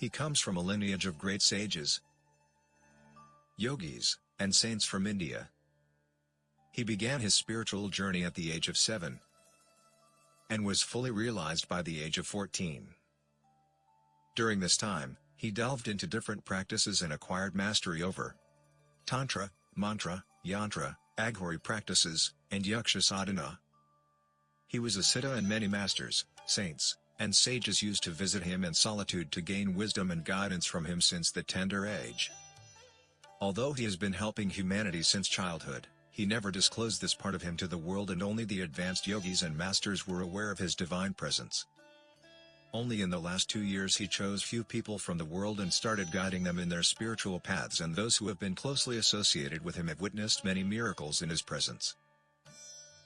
He comes from a lineage of great sages, yogis, and saints from India. He began his spiritual journey at the age of 7 and was fully realized by the age of 14. During this time, he delved into different practices and acquired mastery over Tantra, Mantra, Yantra, Aghori practices, and Yaksha sadhana. He was a siddha, and many masters, saints, and sages used to visit him in solitude to gain wisdom and guidance from him since the tender age. Although he has been helping humanity since childhood, he never disclosed this part of him to the world, and only the advanced yogis and masters were aware of his divine presence. Only in the last 2 years he chose few people from the world and started guiding them in their spiritual paths, and those who have been closely associated with him have witnessed many miracles in his presence.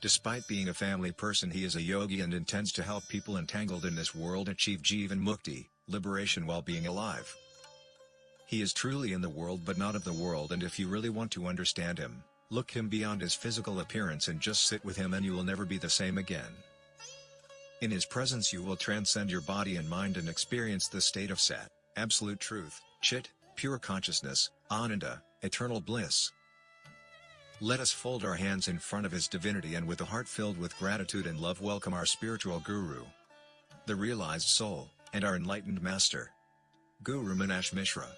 Despite being a family person, he is a yogi and intends to help people entangled in this world achieve Jivan Mukti, liberation, while being alive. He is truly in the world but not of the world, and if you really want to understand him, look him beyond his physical appearance and just sit with him, and you will never be the same again. In his presence you will transcend your body and mind and experience the state of Sat, absolute truth, Chit, pure consciousness, Ananda, eternal bliss. Let us fold our hands in front of his divinity and with a heart filled with gratitude and love welcome our spiritual guru, the realized soul, and our enlightened master, Guru Meenakshi Mishra.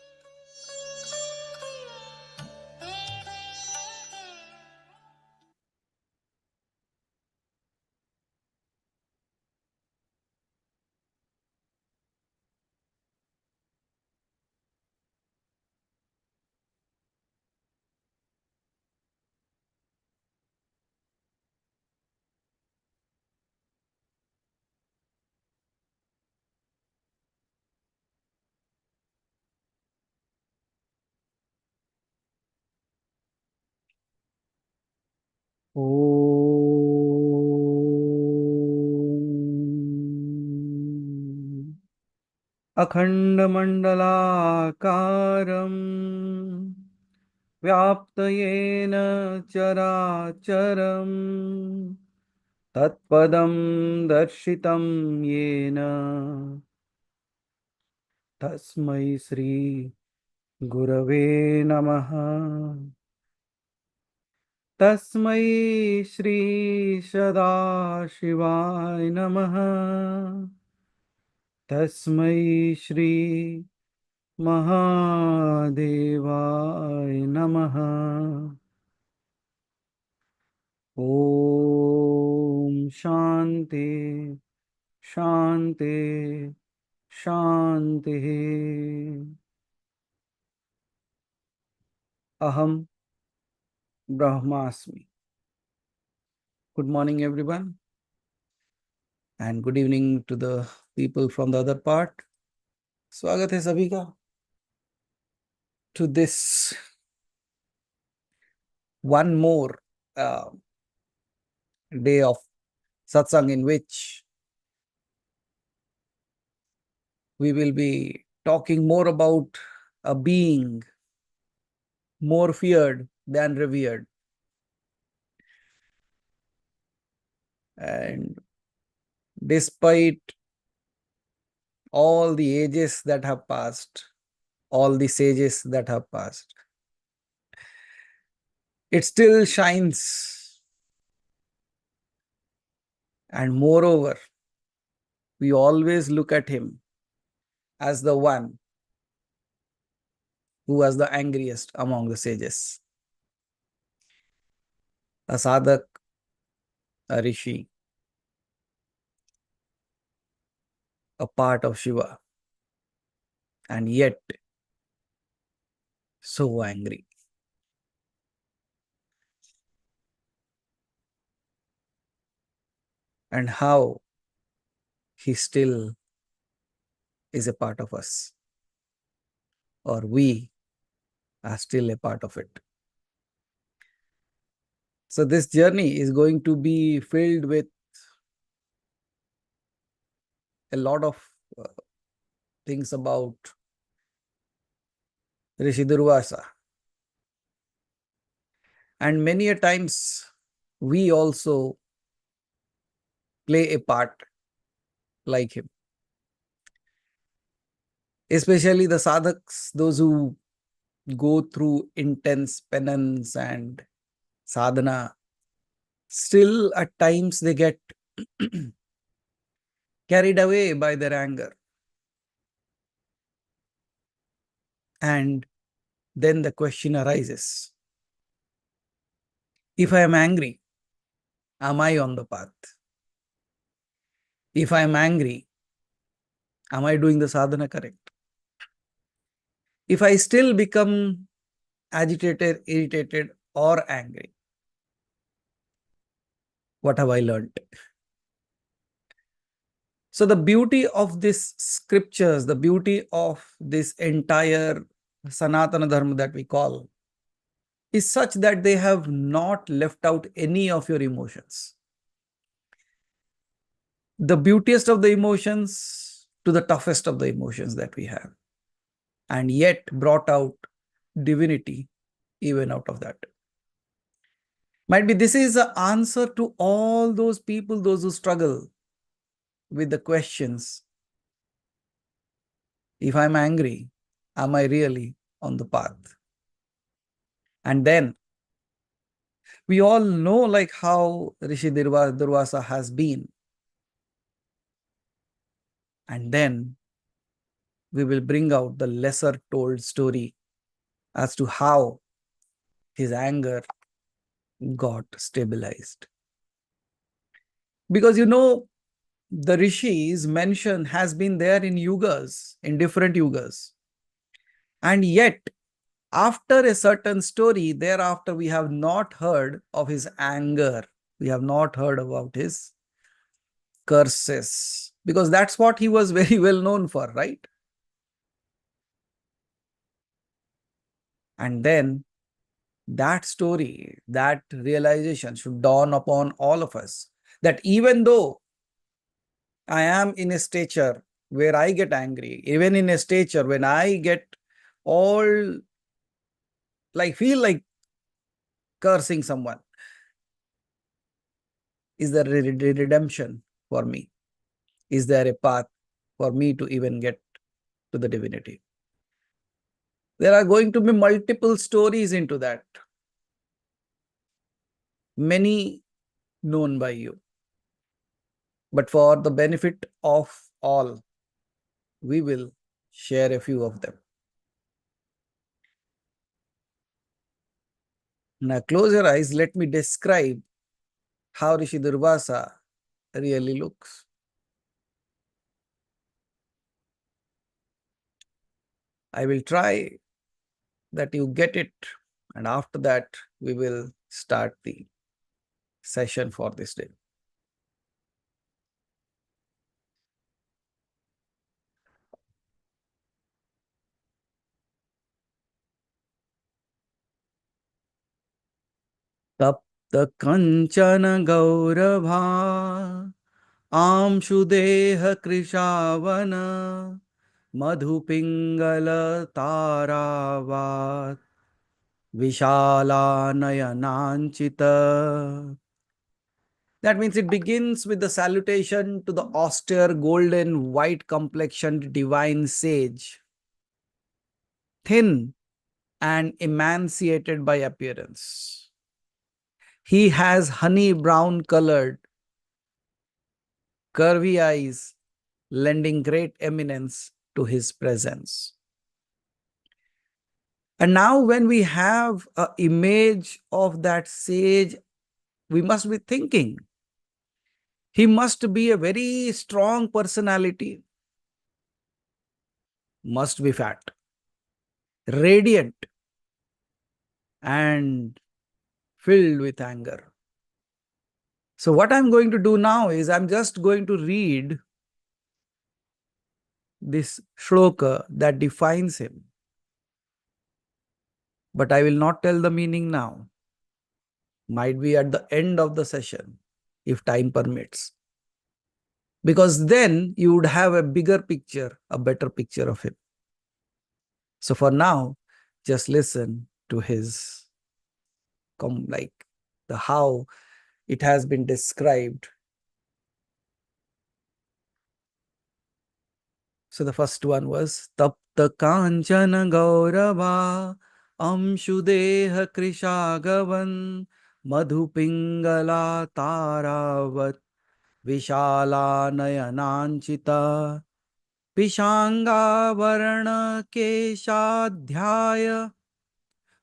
Om Akhandamandalakaram Vyaptayena Characharam Tatpadam Darshitam Yena Tasmai Sri Gurave Namaha. Tasmai Shri Sadashivaya Namaha. Tasmai Shri Mahadevaya Namaha. Om Shanti Shanti Shanti. Aham Brahmasmi. Good morning, everyone, and good evening to the people from the other part. स्वागत है सभी का to this one more day of satsang, in which we will be talking more about a being more feared than revered. And despite all the ages that have passed, all the sages that have passed, it still shines. And moreover, we always look at him as the one who was the angriest among the sages. A sadhak, a rishi, a part of Shiva, and yet so angry. And how he still is a part of us, or we are still a part of it. So this journey is going to be filled with a lot of things about Rishi Durvasa. And many a times we also play a part like him. especially the sadhaks, those who go through intense penance and sadhana, still at times they get carried away by their anger. And then the question arises, if I am angry, am I on the path? If I am angry, am I doing the sadhana correct? If I still become agitated, irritated, or angry, what have I learned? So the beauty of this scriptures, the beauty of this entire Sanatana Dharma that we call, is such that they have not left out any of your emotions. The beautiest of the emotions to the toughest of the emotions that we have, and yet brought out divinity even out of that. Might be this is the answer to all those people, those who struggle with the questions. If I'm angry, am I really on the path? And then we all know like how Rishi Durvasa has been. And then we will bring out the lesser told story as to how his anger got stabilized. Because the rishis mention has been there in yugas, in different yugas. And yet, after a certain story, thereafter we have not heard of his anger. We have not heard about his curses. Because that's what he was very well known for, right? And then that story, that realization should dawn upon all of us, that even though I am in a stature where I get angry, even in a stature when I get all feel like cursing someone, is there a redemption for me? Is there a path for me to even get to the divinity? There are going to be multiple stories into that, many known by you. But for the benefit of all, we will share a few of them. Now close your eyes. Let me describe how Rishi Durvasa really looks. I will try that you get it, and after that, we will start the session for this day. Tapta kanchana gaurabha amshudeha krishavana madhupingala taravat vishala nayananchita. That means it begins with the salutation to the austere golden white complexioned divine sage, thin and emaciated by appearance. He has honey brown colored, curvy eyes, lending great eminence to his presence. And now when we have an image of that sage, we must be thinking, he must be a very strong personality, must be fat, radiant, and filled with anger. So what I'm going to do now is I'm just going to read this shloka that defines him. But I will not tell the meaning now. Might be at the end of the session, if time permits. Because then you would have a bigger picture, a better picture of him. So for now, just listen to his, how it has been described. So the first one was Tapta Kanchana Gaurava Amshudeha Krishagavan Madhupingala Taravat Vishala Nayananchita Pishanga Varna Keshadhyaya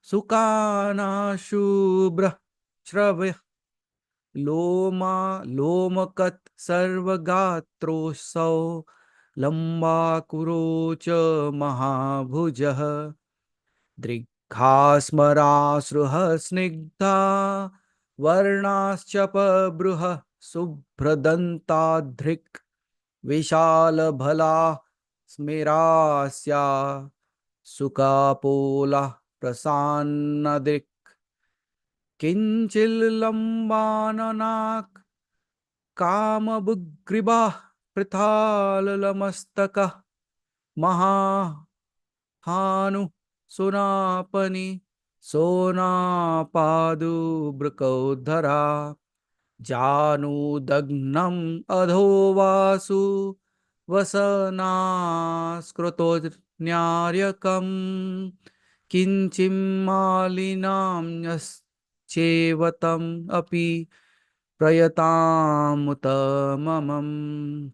Sukana Shubra Shravya Loma Lomakat Sarvagatrosau Lamba Kurocha Mahabhujah Drighasmarasruha Snigdha Varnaschapa Subhradantadhrik Vishala Bhala Smirasya Sukapola Prasannadik Kinchil Lambananak Kamabugriba Prithalamastaka Maha Hanu Sunapani Sonapadu Brakaudhara Janu Dagnam Adhovasu Vasanaskruto Nyāryakam Kinchim Malinam Chevatam Api Prayatamuttamamam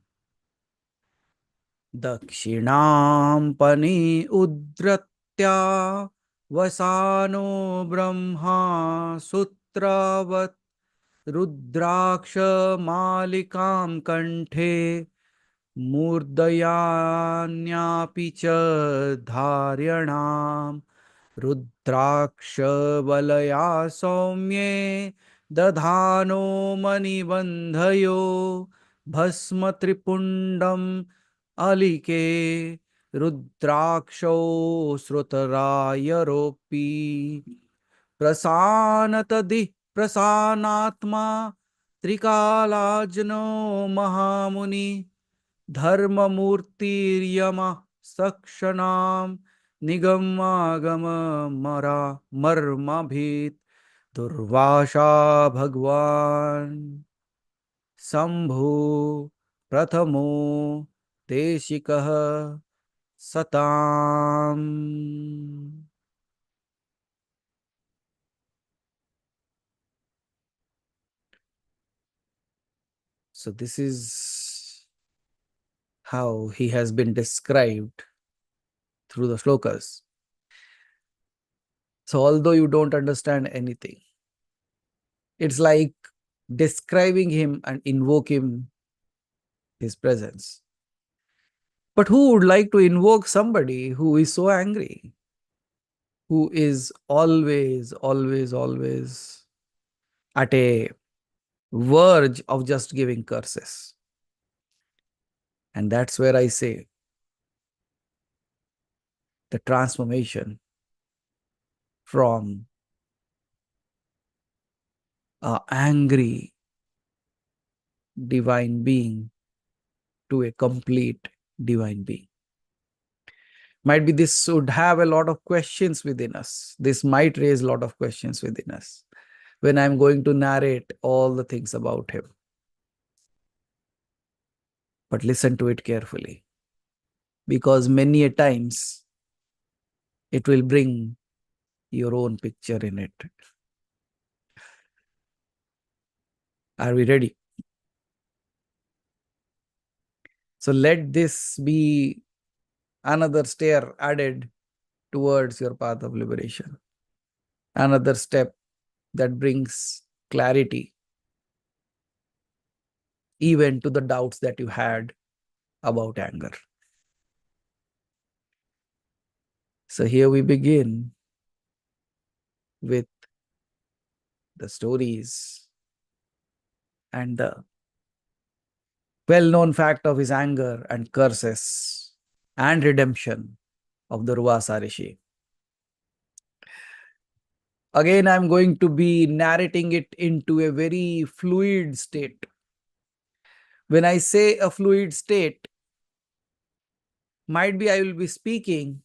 Dakshinam Pani Udratya Vasano Brahma Sutravat Rudraksha Malikam Kanthe Murdayanya Picha Dharyanam Rudraksha Valaya Saumye Dadhano Manibandhayo Bhasma Tripundam Alike Rudraksho Srutaraya Ropi Prasanatadi Prasanatma Trikalajno Mahamuni Dharmamurtiryama Sakshanam Nigamagama Mara Marmabhit Durvasa Bhagwan Sambhu Prathamo Deshikah Satam. So this is how he has been described through the shlokas. So although you don't understand anything, it's like describing him and invoking his presence. But who would like to invoke somebody who is so angry, who is always, always, always at a verge of just giving curses? And that's where I say the transformation from an angry divine being to a complete divine being. Might be this would have a lot of questions within us. This might raise a lot of questions within us when I'm going to narrate all the things about him. But listen to it carefully, because many a times it will bring your own picture in it. Are we ready? So let this be another stair added towards your path of liberation. Another step that brings clarity even to the doubts that you had about anger. So here we begin with the stories and the well-known fact of his anger and curses and redemption of the Durvasa Rishi. Again, I'm going to be narrating it into a very fluid state. When I say a fluid state, might be I will be speaking,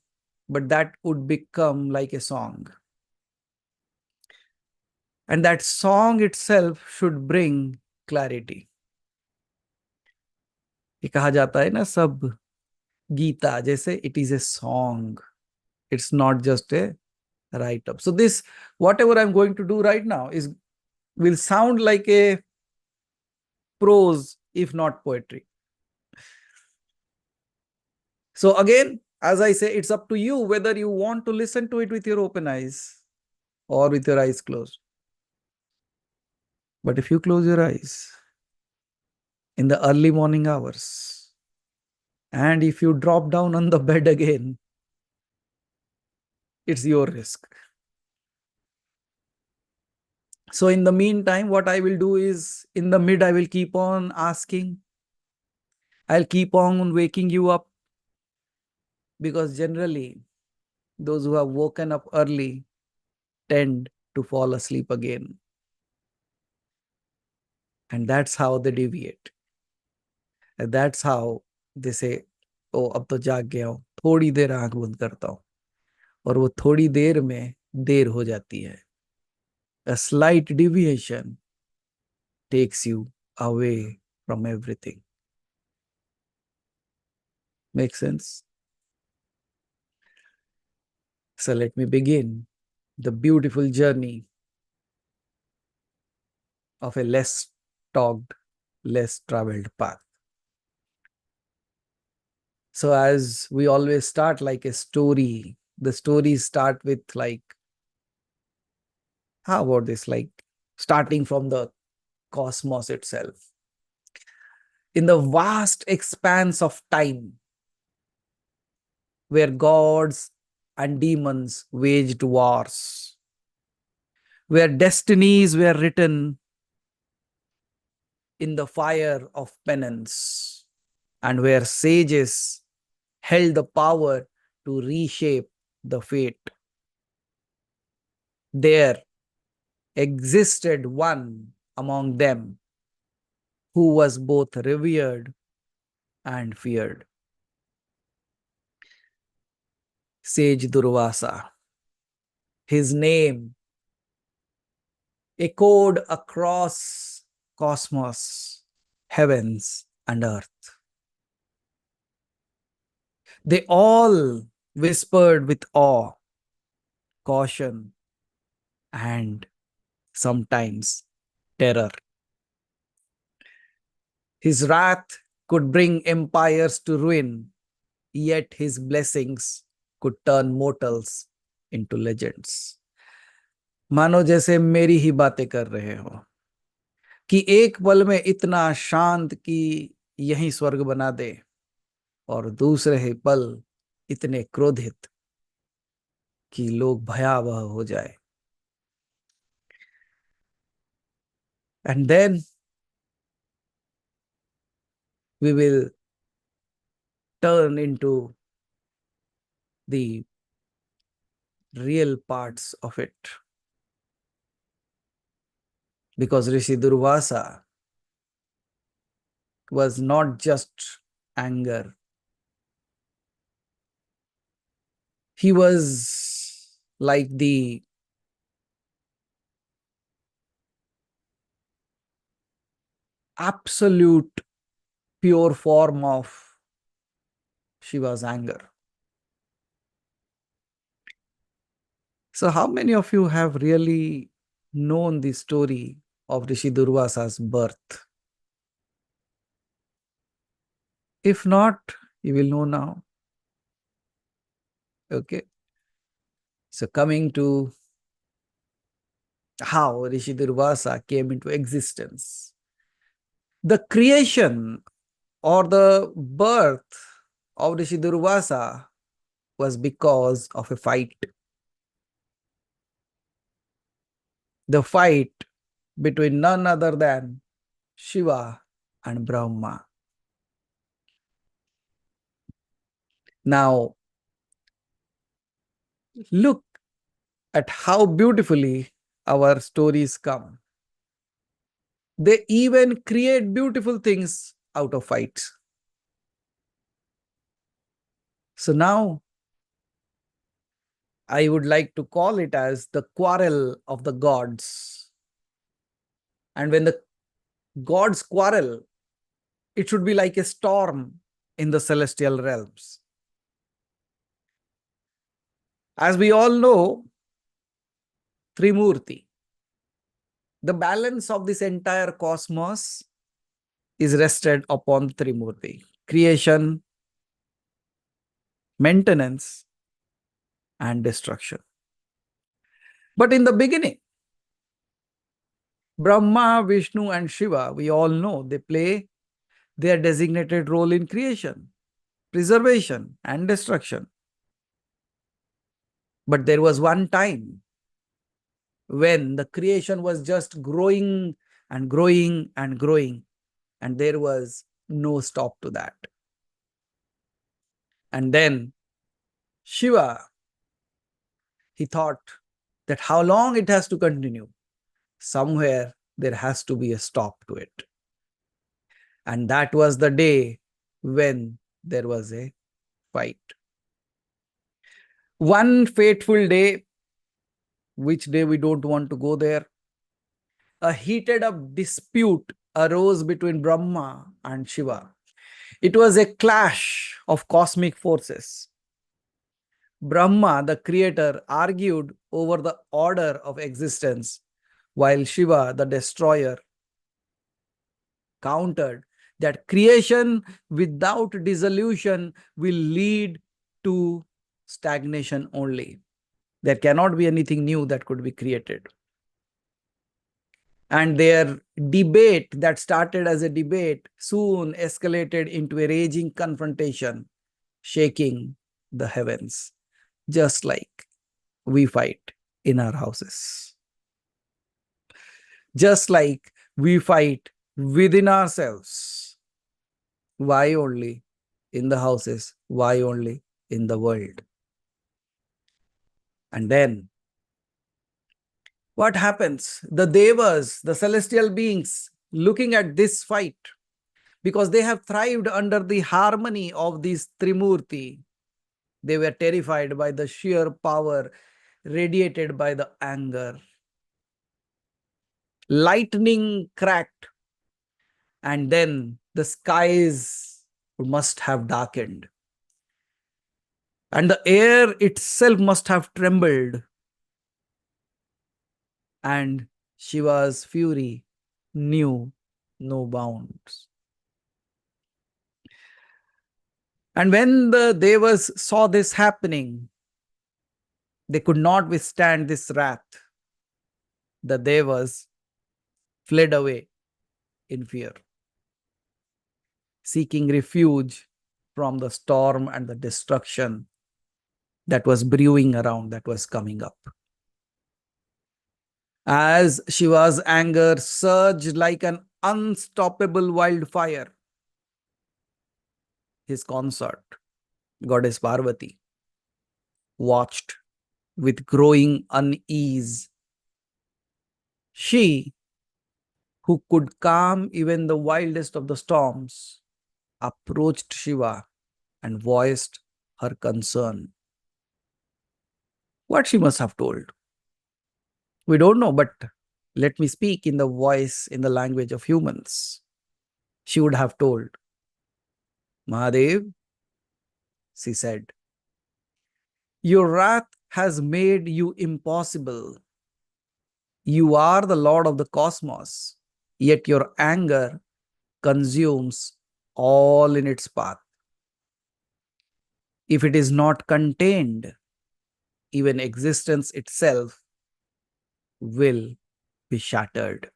but that would become like a song. And that song itself should bring clarity. ये कहा जाता है ना, सब Gita, जैसे it is a song. It's not just a write up. So this, whatever I'm going to do right now, will sound like a prose, if not poetry. So again, as I say, it's up to you whether you want to listen to it with your open eyes or with your eyes closed. But if you close your eyes in the early morning hours, and if you drop down on the bed again, it's your risk. So in the meantime, what I will do is, in the mid, I will keep on asking. I'll keep on waking you up, because generally those who have woken up early tend to fall asleep again. And that's how they deviate. And that's how they say, oh, अब तो जाग गया हूं, थोड़ी देर आंख बंद करता हूं, और वो थोड़ी देर में देर हो जाती है. A slight deviation takes you away from everything. Make sense? So let me begin the beautiful journey of a less talked, less traveled path. So as we always start like a story, the stories start with like, how about this? Like starting from the cosmos itself. In the vast expanse of time, where gods and demons waged wars, where destinies were written in the fire of penance, and where sages held the power to reshape the fate, there existed one among them who was both revered and feared. Sage Durvasa. His name echoed across cosmos, heavens, and earth. They all whispered with awe, caution, and sometimes terror. His wrath could bring empires to ruin, yet his blessings could turn mortals into legends. मानो जैसे मेरी ही बातें कर रहे हो, कि एक पल में इतना शांत कि यही स्वर्ग बना दे, और दूसरे ही पल इतने क्रोधित कि लोग भयावह हो जाए. And then we will turn into the real parts of it. Because Rishi Durvasa was not just anger. He was like the absolute pure form of Shiva's anger. So how many of you have really known the story of Rishi Durvasa's birth? If not, you will know now. Okay. So coming to how Rishi Durvasa came into existence. The creation or the birth of Rishi Durvasa was because of a fight. The fight between none other than Shiva and Brahma. Now, look at how beautifully our stories come. They even create beautiful things out of fights. So now, I would like to call it as the quarrel of the gods. And when the gods quarrel, it should be like a storm in the celestial realms. As we all know, Trimurti, the balance of this entire cosmos is rested upon Trimurti: creation, maintenance, and destruction. But in the beginning, Brahma, Vishnu, and Shiva, we all know they play their designated role in creation, preservation, and destruction. But there was one time when the creation was just growing and growing and growing, and there was no stop to that. And then Shiva, he thought that how long it has to continue. Somewhere there has to be a stop to it. And that was the day when there was a fight. One fateful day, which day we don't want to go there, a heated up dispute arose between Brahma and Shiva. It was a clash of cosmic forces. Brahma, the creator, argued over the order of existence, while Shiva, the destroyer, countered that creation without dissolution will lead to stagnation only. There cannot be anything new that could be created. And their debate that started as a debate soon escalated into a raging confrontation, shaking the heavens, just like we fight in our houses. Just like we fight within ourselves. Why only in the houses? Why only in the world? And then what happens? The devas, the celestial beings, looking at this fight, because they have thrived under the harmony of these Trimurti, they were terrified by the sheer power radiated by the anger. Lightning cracked, and then the skies must have darkened. And the air itself must have trembled. And Shiva's fury knew no bounds. And when the devas saw this happening, they could not withstand this wrath. The devas fled away in fear, seeking refuge from the storm and the destruction that was brewing around, that was coming up. As Shiva's anger surged like an unstoppable wildfire, his consort, Goddess Parvati, watched with growing unease. She, who could calm even the wildest of the storms, approached Shiva and voiced her concern. What she must have told, we don't know, but let me speak in the voice, in the language of humans. She would have told, Mahadev, she said, your wrath has made you impossible. You are the Lord of the cosmos, yet your anger consumes all in its path. If it is not contained, even existence itself will be shattered.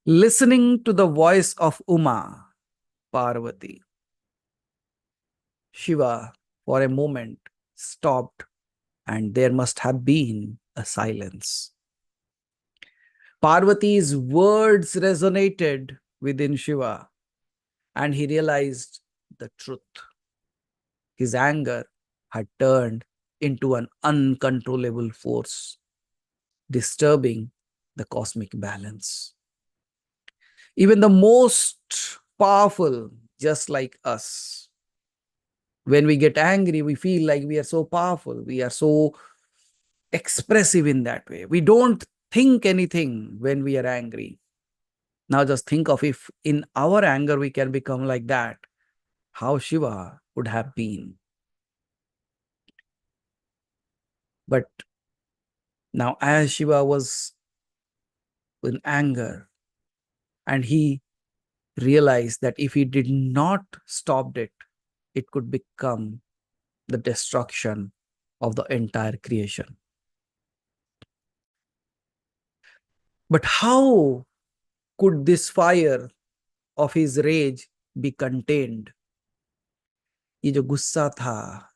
Listening to the voice of Uma, Parvati, Shiva, for a moment, stopped, and there must have been a silence. Parvati's words resonated within Shiva, and he realized the truth. His anger had turned into an uncontrollable force, disturbing the cosmic balance. Even the most powerful, just like us, when we get angry, we feel like we are so powerful. We are so expressive in that way. We don't think anything when we are angry. Now just think of if in our anger we can become like that, how Shiva would have been. But now as Shiva was in anger and he realized that if he did not stop it, it could become the destruction of the entire creation. But how could this fire of his rage be contained? ये जो गुस्सा था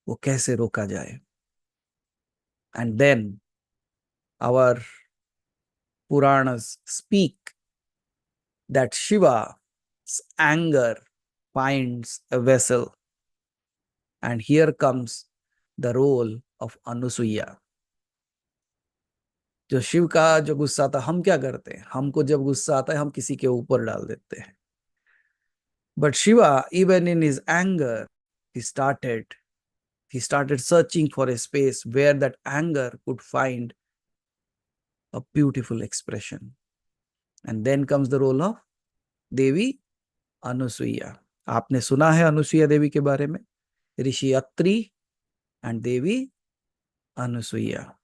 वो कैसे रोका जाए? And then our Puranas speak that Shiva's anger finds a vessel. And here comes the role of Anusuya. जो शिव का जो गुस्सा था, हम क्या करते हैं? हमको जब गुस्सा आता है हम किसी के ऊपर डाल देते हैं. But Shiva, even in his anger, he started searching for a space where that anger could find a beautiful expression. And then comes the role of Devi Anusuya. आपने सुना है अनुसुईया देवी के बारे में, ऋषि Atri and Devi Anusuya.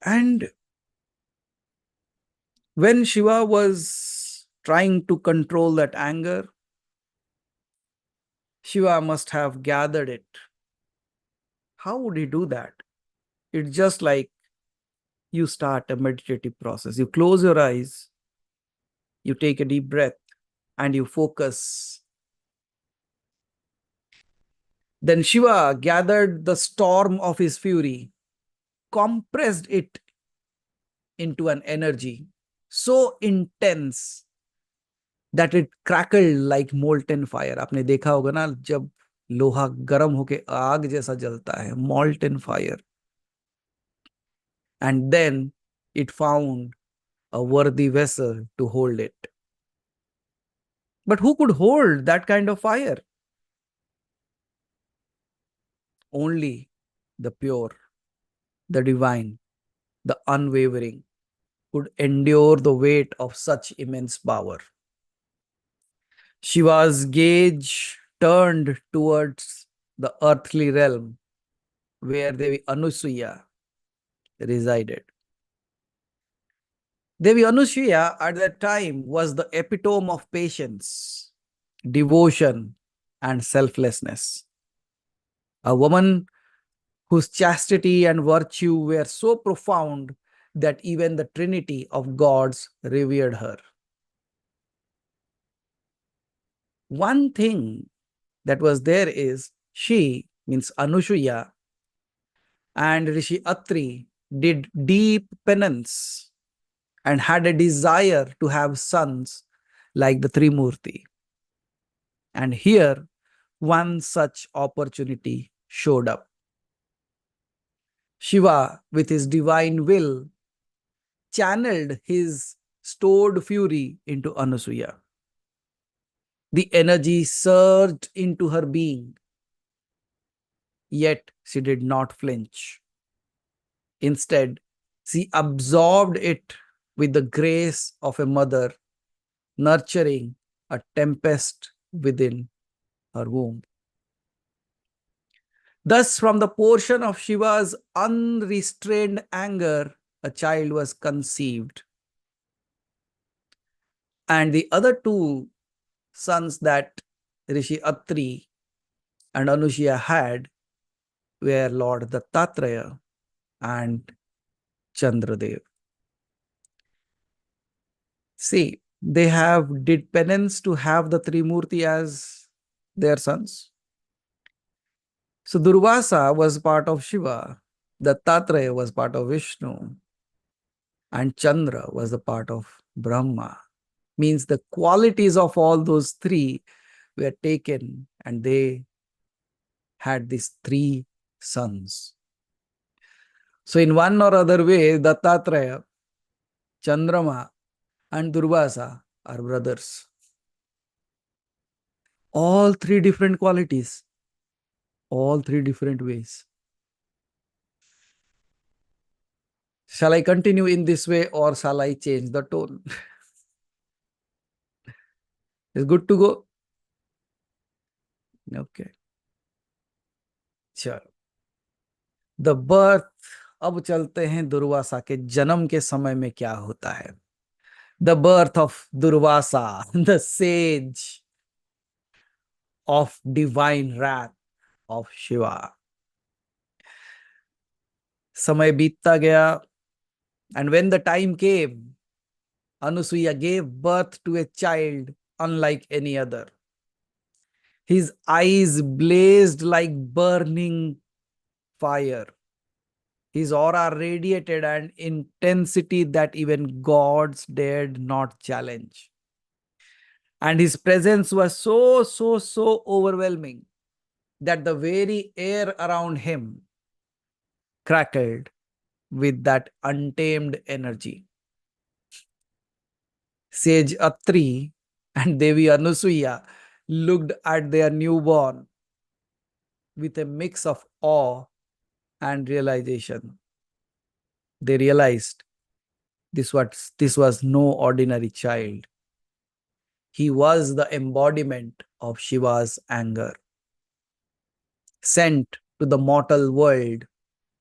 And when Shiva was trying to control that anger, Shiva must have gathered it. How would he do that? It's just like you start a meditative process. You close your eyes, you take a deep breath, and you focus. Then Shiva gathered the storm of his fury, compressed it into an energy so intense that it crackled like molten fire. आपने देखा होगा ना, जब लोहा गर्म होके आग जैसा जलता है, molten fire. And then it found a worthy vessel to hold it. But who could hold that kind of fire? Only the pure, the divine, the unwavering could endure the weight of such immense power. Shiva's gaze turned towards the earthly realm where Devi Anusuya resided. Devi Anusuya at that time was the epitome of patience, devotion, and selflessness. A woman whose chastity and virtue were so profound that even the Trinity of gods revered her. One thing that was there is she, means Anusuya, and Rishi Atri did deep penance and had a desire to have sons like the Trimurti. And here, one such opportunity showed up. Shiva, with his divine will, channeled his stored fury into Anusuya. The energy surged into her being, yet she did not flinch. Instead, she absorbed it with the grace of a mother nurturing a tempest within her womb. Thus, from the portion of Shiva's unrestrained anger, a child was conceived. And the other two sons that Rishi Atri and Anusuya had were Lord Dattatreya and Chandradev. See, they did penance to have the Trimurti as their sons. So Durvasa was part of Shiva, Dattatreya was part of Vishnu, and Chandra was the part of Brahma. Means the qualities of all those three were taken and they had these three sons. So in one or other way, Dattatreya, Chandrama, and Durvasa are brothers. All three different qualities, all three different ways. Shall I continue in this way or shall I change the tone? It's good to go. Okay. चलो, the birth. अब चलते हैं दुर्वासा के जन्म के समय में क्या होता है. The birth of Durvasa, the sage of divine wrath of Shiva. समय बीतता गया, and when the time came, Anusuya gave birth to a child unlike any other. His eyes blazed like burning fire. His aura radiated an intensity that even gods dared not challenge. And his presence was so overwhelming that the very air around him crackled with that untamed energy. Sage Atri and Devi Anusuya looked at their newborn with a mix of awe and realization. They realized this was no ordinary child. He was the embodiment of Shiva's anger, sent to the mortal world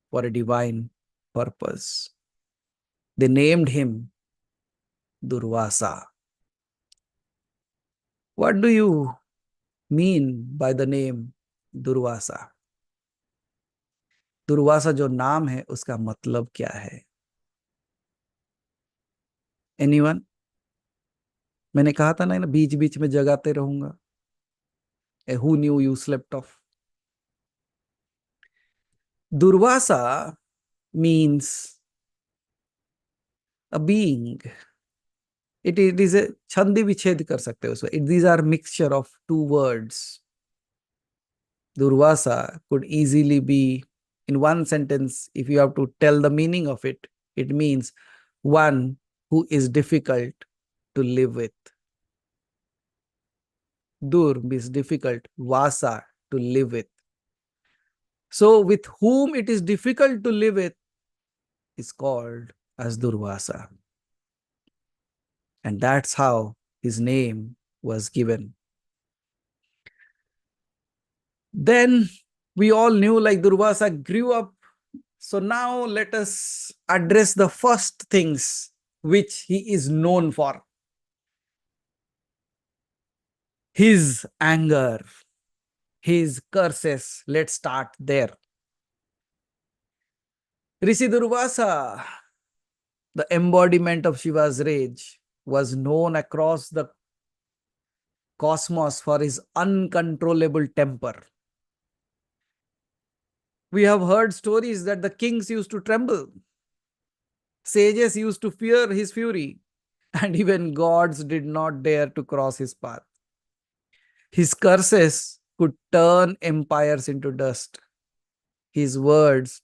for a divine purpose. They named him Durvasa. What do you mean by the name Durvasa? Durvasa जो नाम है उसका मतलब क्या है? Anyone? मैंने कहा था ना बीच बीच में जगाते रहूंगा. Who knew you slept off? Durvasa means a being. It is a छंदी विच्छेद कर सकते हो उसमें. These are mixture of two words. Durvasa could easily be in one sentence. If you have to tell the meaning of it, it means one who is difficult to live with. Dur means difficult, Vasa to live with. So with whom it is difficult to live with is called as Durvasa. And that's how his name was given. Then we all knew like Durvasa grew up. So now let us address the first things which he is known for. His anger, his curses. Let's start there. Rishi Durvasa, the embodiment of Shiva's rage, was known across the cosmos for his uncontrollable temper. We have heard stories that the kings used to tremble, sages used to fear his fury, and even gods did not dare to cross his path. His curses could turn empires into dust. His words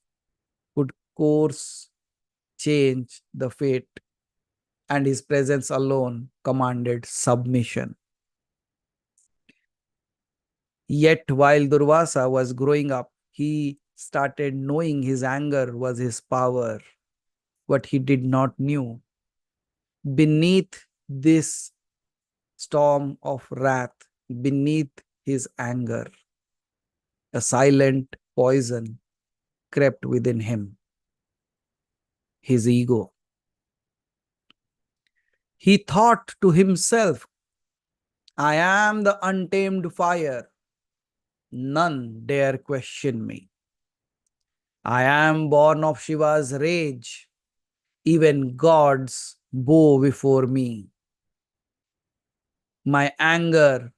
could course change the fate, and his presence alone commanded submission. Yet while Durvasa was growing up, he started knowing his anger was his power. What he did not know, beneath this storm of wrath, beneath his anger, a silent poison crept within him, his ego. He thought to himself, I am the untamed fire. None dare question me. I am born of Shiva's rage. Even gods bow before me. My anger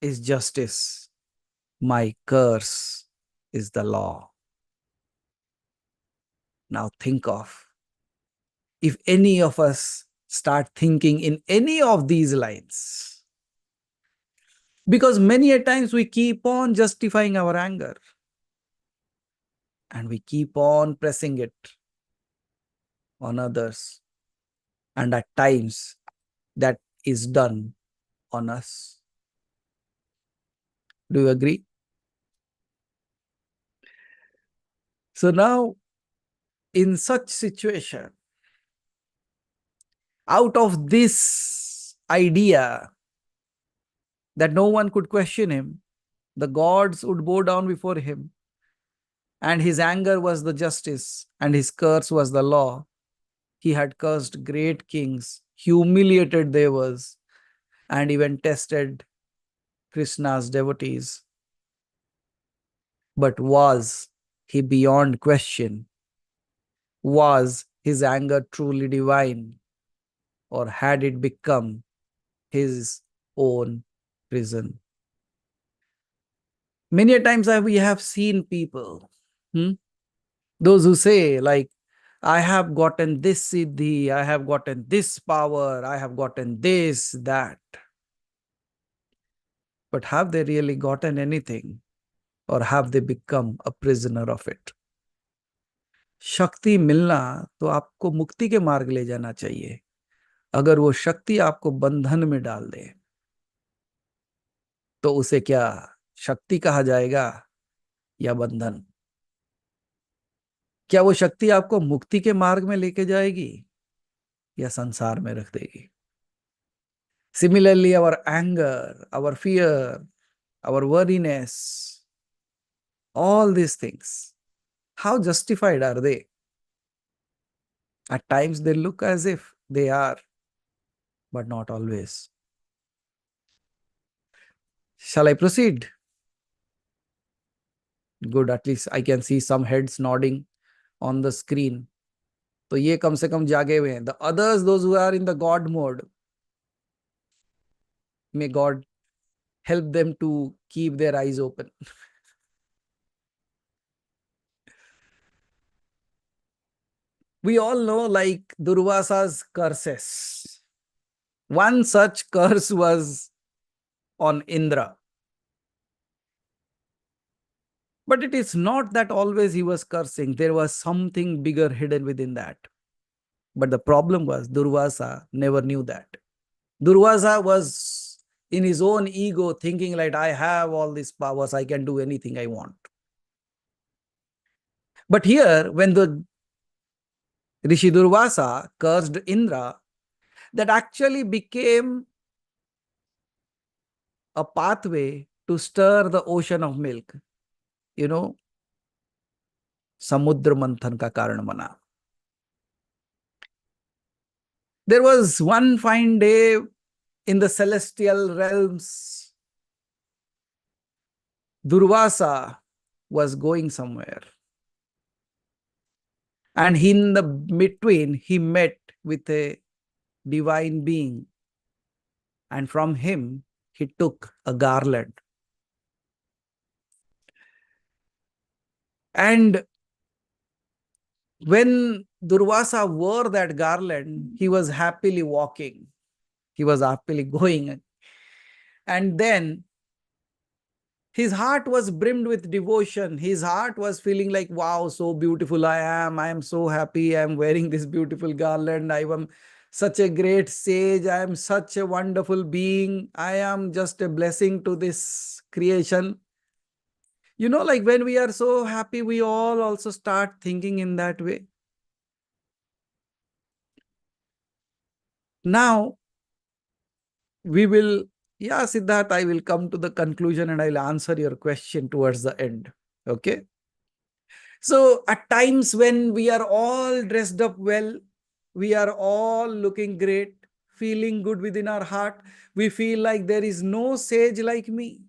is justice. My curse is the law. Now think of if any of us start thinking in any of these lines. Because many a times we keep on justifying our anger and we keep on pressing it on others. And at times that is done on us. Do you agree? So now in such situation, out of this idea that no one could question him, the gods would bow down before him, and his anger was the justice, and his curse was the law. He had cursed great kings, humiliated devas, and even tested Krishna's devotees. But was he beyond question? Was his anger truly divine, or had it become his own prison? Many a times we have seen people, those who say, like, I have gotten this siddhi, I have gotten this power, I have gotten this, that. But have they really gotten anything? Or have they become a prisoner of it? शक्ति मिलना तो आपको मुक्ति के मार्ग ले जाना चाहिए. अगर वो शक्ति आपको बंधन में डाल दे, तो उसे क्या शक्ति कहा जाएगा या बंधन? क्या वो शक्ति आपको मुक्ति के मार्ग में लेके जाएगी या संसार में रख देगी? Similarly, our anger, our fear, our worriness, all these things, how justified are they? At times they look as if they are, but not always. Shall I proceed? Good, at least I can see some heads nodding on the screen. तो ये कम से कम जागे हुए हैं. The others, those who are in the God mode, may God help them to keep their eyes open. We all know, like, Durvasa's curses. One such curse was on Indra. But it is not that always he was cursing. There was something bigger hidden within that. But the problem was Durvasa never knew that. Durvasa was in his own ego thinking, like, I have all these powers, I can do anything I want. But here, when the Rishi Durvasa cursed Indra, that actually became a pathway to stir the ocean of milk. You know, samudra manthan ka karan bana. There was one fine day in the celestial realms, Durvasa was going somewhere. And in the between, he met with a divine being. And from him, he took a garland. And when Durvasa wore that garland, he was happily walking. He was happily going. And then his heart was brimmed with devotion. His heart was feeling like, wow, so beautiful I am. I am so happy. I am wearing this beautiful garland. I am such a great sage. I am such a wonderful being. I am just a blessing to this creation. You know, like when we are so happy, we all also start thinking in that way. Now, we will, yeah, Siddharth, I will come to the conclusion and I'll answer your question towards the end. Okay. So at times when we are all dressed up well, we are all looking great, feeling good within our heart, we feel like there is no sage like me.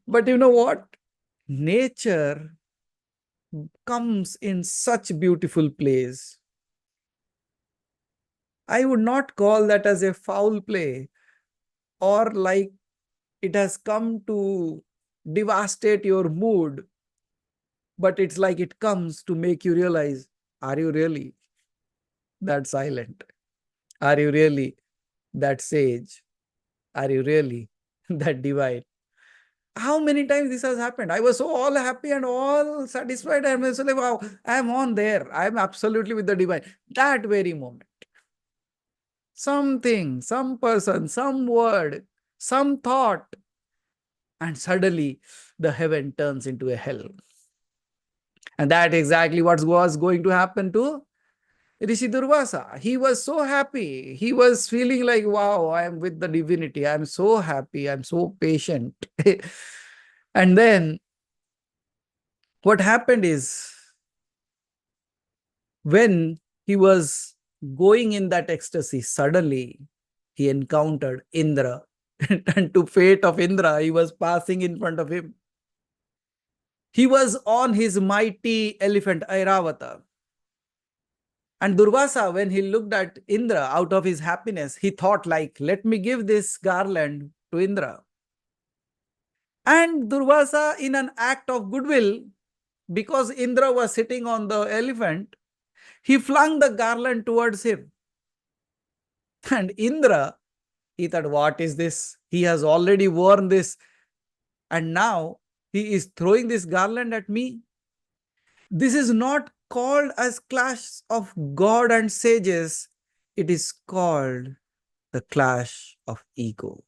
But you know what? Nature comes in such beautiful place. I would not call that as a foul play or like it has come to devastate your mood, but it's like it comes to make you realize, are you really that silent? Are you really that sage? Are you really that divine? How many times this has happened? I was so all happy and all satisfied. I was like, wow, I'm on there. I'm absolutely with the divine. That very moment, something, some person, some word, some thought, and suddenly the heaven turns into a hell. And that exactly what was going to happen to Rishi Durvasa. He was so happy. He was feeling like, wow, I am with the divinity. I'm so happy. I'm so patient. And then what happened is, when he was going in that ecstasy, suddenly he encountered Indra. And to fate of Indra, he was passing in front of him. He was on his mighty elephant, Airavata. And Durvasa, when he looked at Indra out of his happiness, he thought like, let me give this garland to Indra. And Durvasa, in an act of goodwill, because Indra was sitting on the elephant, he flung the garland towards him. And Indra, he thought, what is this? He has already worn this, and now he is throwing this garland at me. This is not called as clash of God and sages. It is called the clash of ego.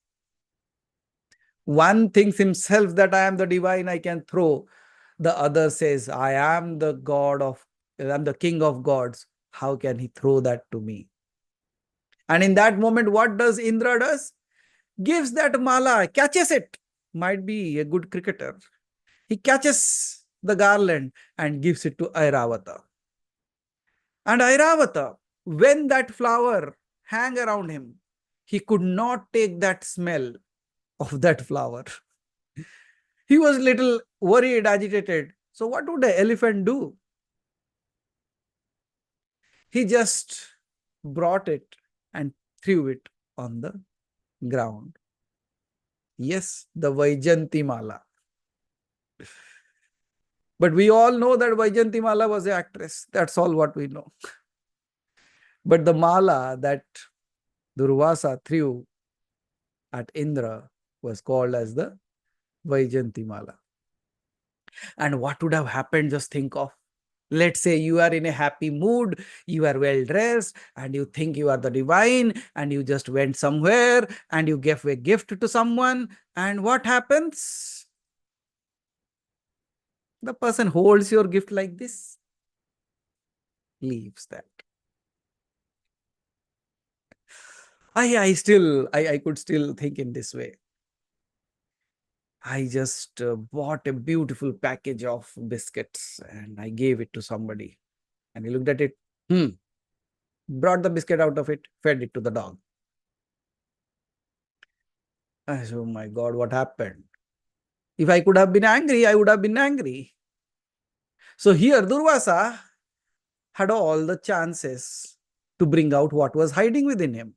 One thinks himself that I am the divine, I can throw. The other says, I am the I'm the king of gods. How can he throw that to me? And in that moment, what does Indra does? Gives that mala, catches it. Might be a good cricketer. He catches the garland and gives it to Airavata. And Airavata, when that flower hang around him, he could not take that smell of that flower. He was little worried, agitated. So what would the elephant do? He just brought it and threw it on the ground. Yes, the Vaijanti Mala. But we all know that Vaijanti Mala was an actress. That's all what we know. But the mala that Durvasa threw at Indra was called as the Vaijanti Mala. And what would have happened? Just think of. Let's say you are in a happy mood, you are well dressed, and you think you are the divine, and you just went somewhere and you gave a gift to someone. And what happens? The person holds your gift like this, leaves that. I could still think in this way. I just bought a beautiful package of biscuits and I gave it to somebody. And he looked at it, brought the biscuit out of it, fed it to the dog. I said, oh my God, what happened? If I could have been angry, I would have been angry. So here, Durvasa had all the chances to bring out what was hiding within him.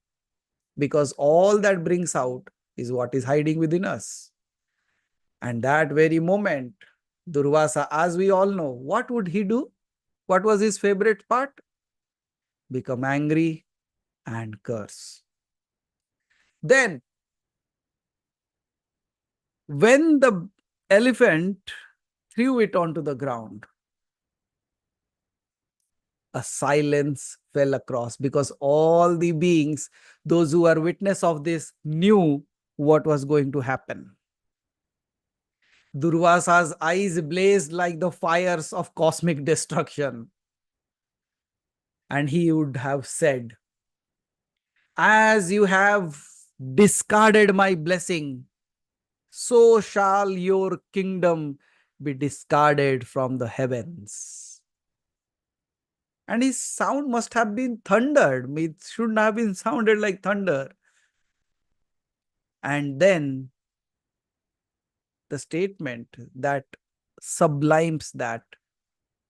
Because all that brings out is what is hiding within us. And that very moment, Durvasa, as we all know, what would he do? What was his favorite part? Become angry and curse. Then, when the elephant threw it onto the ground, a silence fell across because all the beings, those who were witness of this, knew what was going to happen. Durvasa's eyes blazed like the fires of cosmic destruction. And he would have said, as you have discarded my blessing, so shall your kingdom be discarded from the heavens. And his sound must have been thundered. It shouldn't have been sounded like thunder. And then the statement that sublimes that,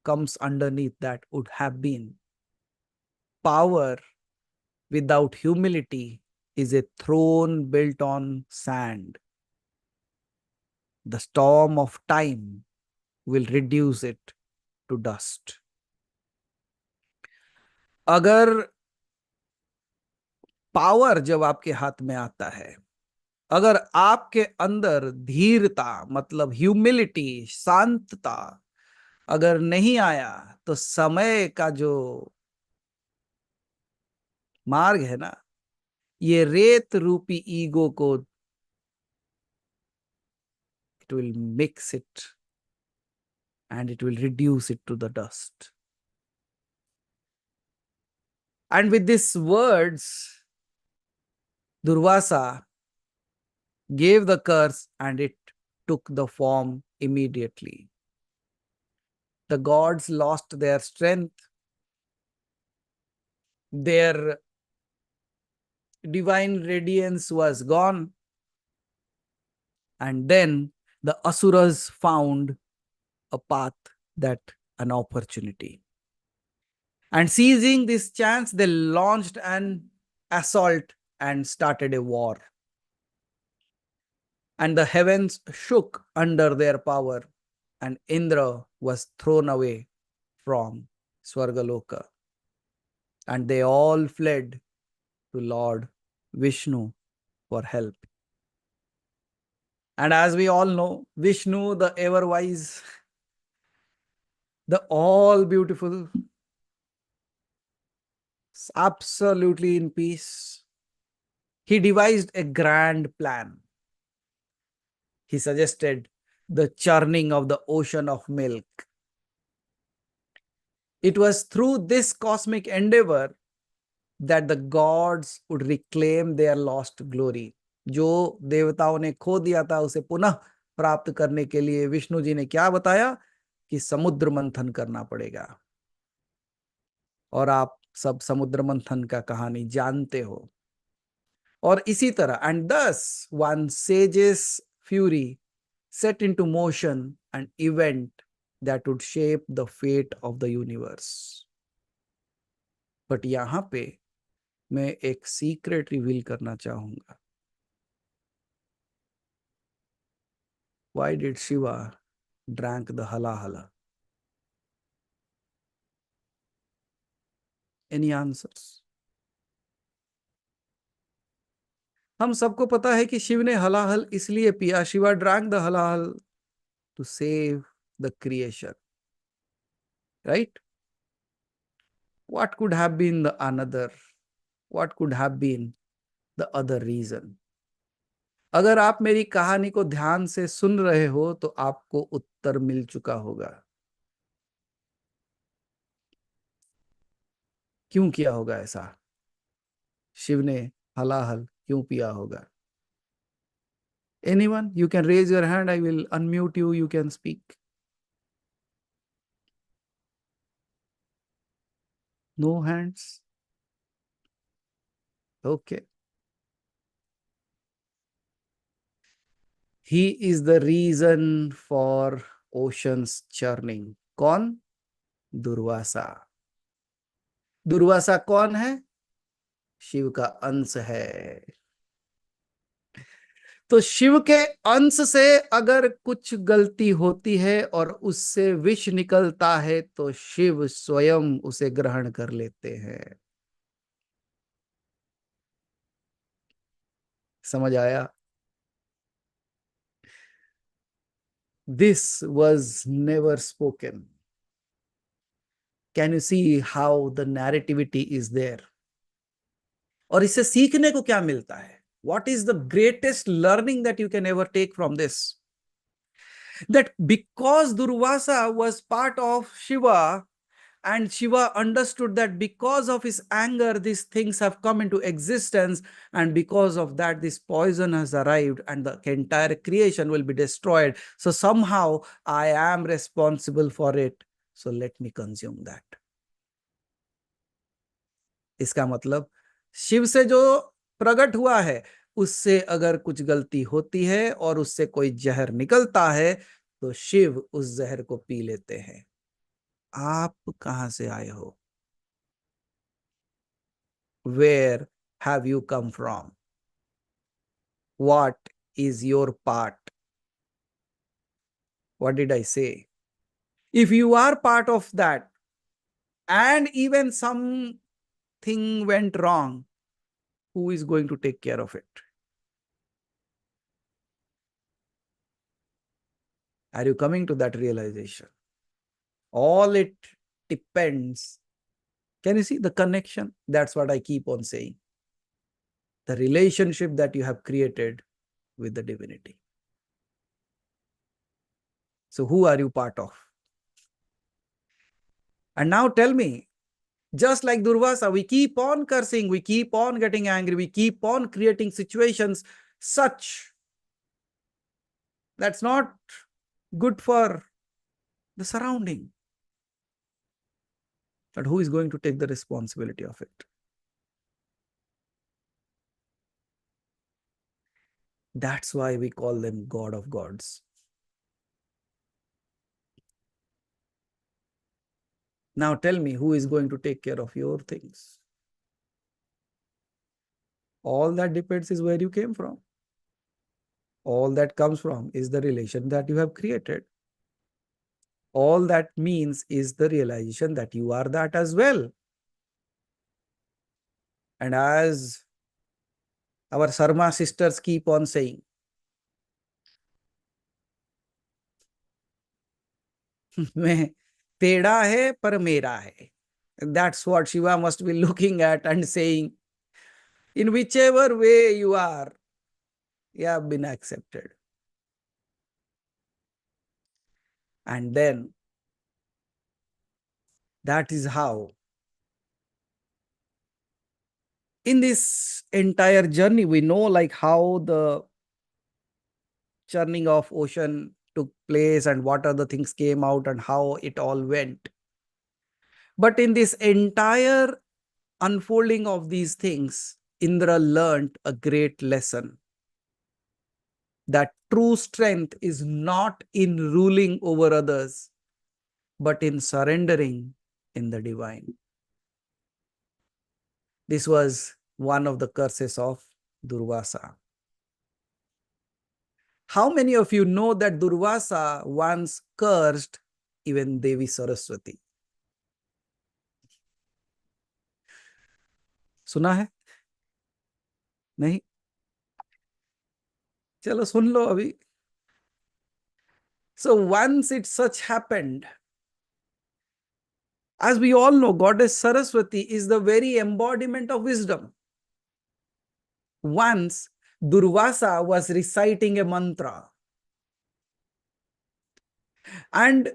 comes underneath that, would have been, power without humility is a throne built on sand. The storm of time will reduce it to dust. अगर power जब आपके हाथ में आता है, अगर आपके अंदर धीरता मतलब ह्यूमिलिटी, शांतता अगर नहीं आया, तो समय का जो मार्ग है ना, ये रेत रूपी ईगो को, it will mix it and it will reduce it to the dust. And with these words, Durvasa gave the curse and it took the form immediately. The gods lost their strength, their divine radiance was gone, and then the asuras found a path, that an opportunity. And seizing this chance, they launched an assault and started a war. And the heavens shook under their power, and Indra was thrown away from Swargaloka. And they all fled to Lord Vishnu for help. And as we all know, Vishnu, the ever wise, the all beautiful, absolutely in peace, he devised a grand plan. He suggested the churning of the ocean of milk. It was through this cosmic endeavor that the gods would reclaim their lost glory. जो देवताओं ने खो दिया था उसे पुनः प्राप्त करने के लिए विष्णु जी ने क्या बताया कि समुद्र मंथन करना पड़ेगा। और आप सब समुद्र मंथन का कहानी जानते हो। और इसी तरह, and thus one sage's fury set into motion an event that would shape the fate of the universe. But यहां पे मैं एक सीक्रेट रिवील करना चाहूंगा। Why did Shiva drank the halahala? Any answers? हम सबको पता है कि शिव ने हलाहल इसलिए पिया। Shiva drank the halahal to save the creation. Right? What could have been the another? What could have been the other reason? अगर आप मेरी कहानी को ध्यान से सुन रहे हो तो आपको उत्तर मिल चुका होगा। क्यों किया होगा ऐसा? शिव ने हलाहल क्यों पिया होगा? Anyone? You can raise your hand. I will unmute you. You can speak. No hands? Okay. He is the reason for ocean's churning. कौन? दुर्वासा। दुर्वासा कौन है? शिव का अंश है। तो शिव के अंश से अगर कुछ गलती होती है और उससे विष निकलता है तो शिव स्वयं उसे ग्रहण कर लेते हैं। समझ आया? This was never spoken. Can you see how the narrativity is there? और इससे सीखने को क्या मिलता है? What is the greatest learning that you can ever take from this? That because Durvasa was part of Shiva, and Shiva understood that because of his anger, these things have come into existence, and because of that, this poison has arrived, and the entire creation will be destroyed. So somehow I am responsible for it. So let me consume that. इसका मतलब शिव से जो प्रकट हुआ है उससे अगर कुछ गलती होती है और उससे कोई जहर निकलता है तो शिव उस जहर को पी लेते हैं। आप कहां से आए हो? Where have you come from? What is your part? What did I say? If you are part of that and even something went wrong, who is going to take care of it? Are you coming to that realization? All it depends. Can you see the connection? That's what I keep on saying. The relationship that you have created with the divinity. So who are you part of? And now tell me, just like Durvasa, we keep on cursing, we keep on getting angry, we keep on creating situations such that's not good for the surrounding. But who is going to take the responsibility of it? That's why we call them God of gods. Now tell me, who is going to take care of your things? All that depends is where you came from. All that comes from is the relation that you have created. All that means is the realization that you are that as well. And as our Sarma sisters keep on saying, मैं तेरा है पर मेरा है. That's what Shiva must be looking at and saying, in whichever way you are, you have been accepted. And then that is how, in this entire journey, we know like how the churning of ocean took place and what other things came out and how it all went. But in this entire unfolding of these things, Indra learned a great lesson, that true strength is not in ruling over others, but in surrendering in the divine. This was one of the curses of Durvasa. How many of you know that Durvasa once cursed even Devi Saraswati? सुना है? नहीं? चलो सुन लो अभी. So once it such happened, as we all know, Goddess Saraswati is the very embodiment of wisdom. Once Durvasa was reciting a mantra and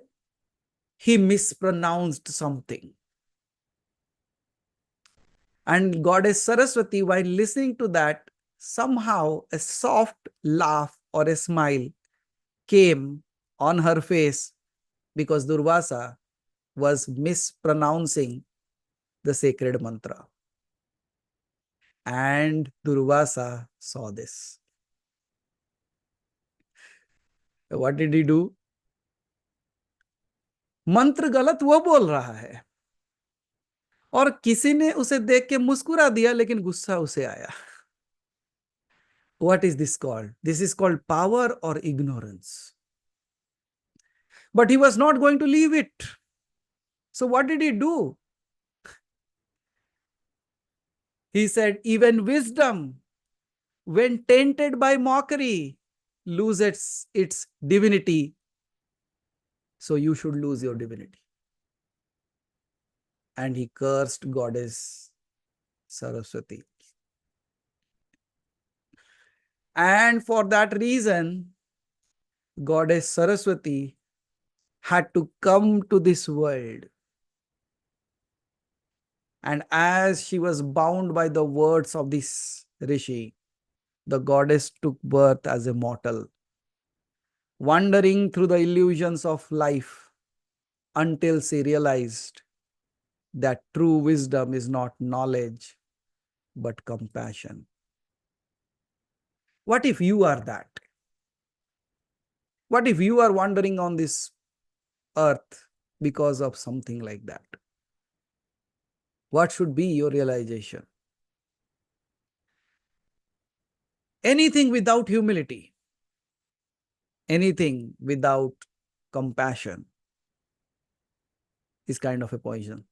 he mispronounced something. And Goddess Saraswati, while listening to that, somehow a soft laugh or a smile came on her face because Durvasa was mispronouncing the sacred mantra. And Durvasa saw this. What did he do? मंत्र गलत वो बोल रहा है और किसी ने उसे देख के मुस्कुरा दिया, लेकिन गुस्सा उसे आया. What is this called? This is called power or ignorance. But he was not going to leave it. So what did he do? He said, even wisdom, when tainted by mockery, loses its divinity. So you should lose your divinity. And he cursed Goddess Saraswati. And for that reason, Goddess Saraswati had to come to this world. And as she was bound by the words of this rishi, the goddess took birth as a mortal, wandering through the illusions of life until she realized that true wisdom is not knowledge, but compassion. What if you are that? What if you are wandering on this earth because of something like that? What should be your realization? Anything without humility, anything without compassion is kind of a poison.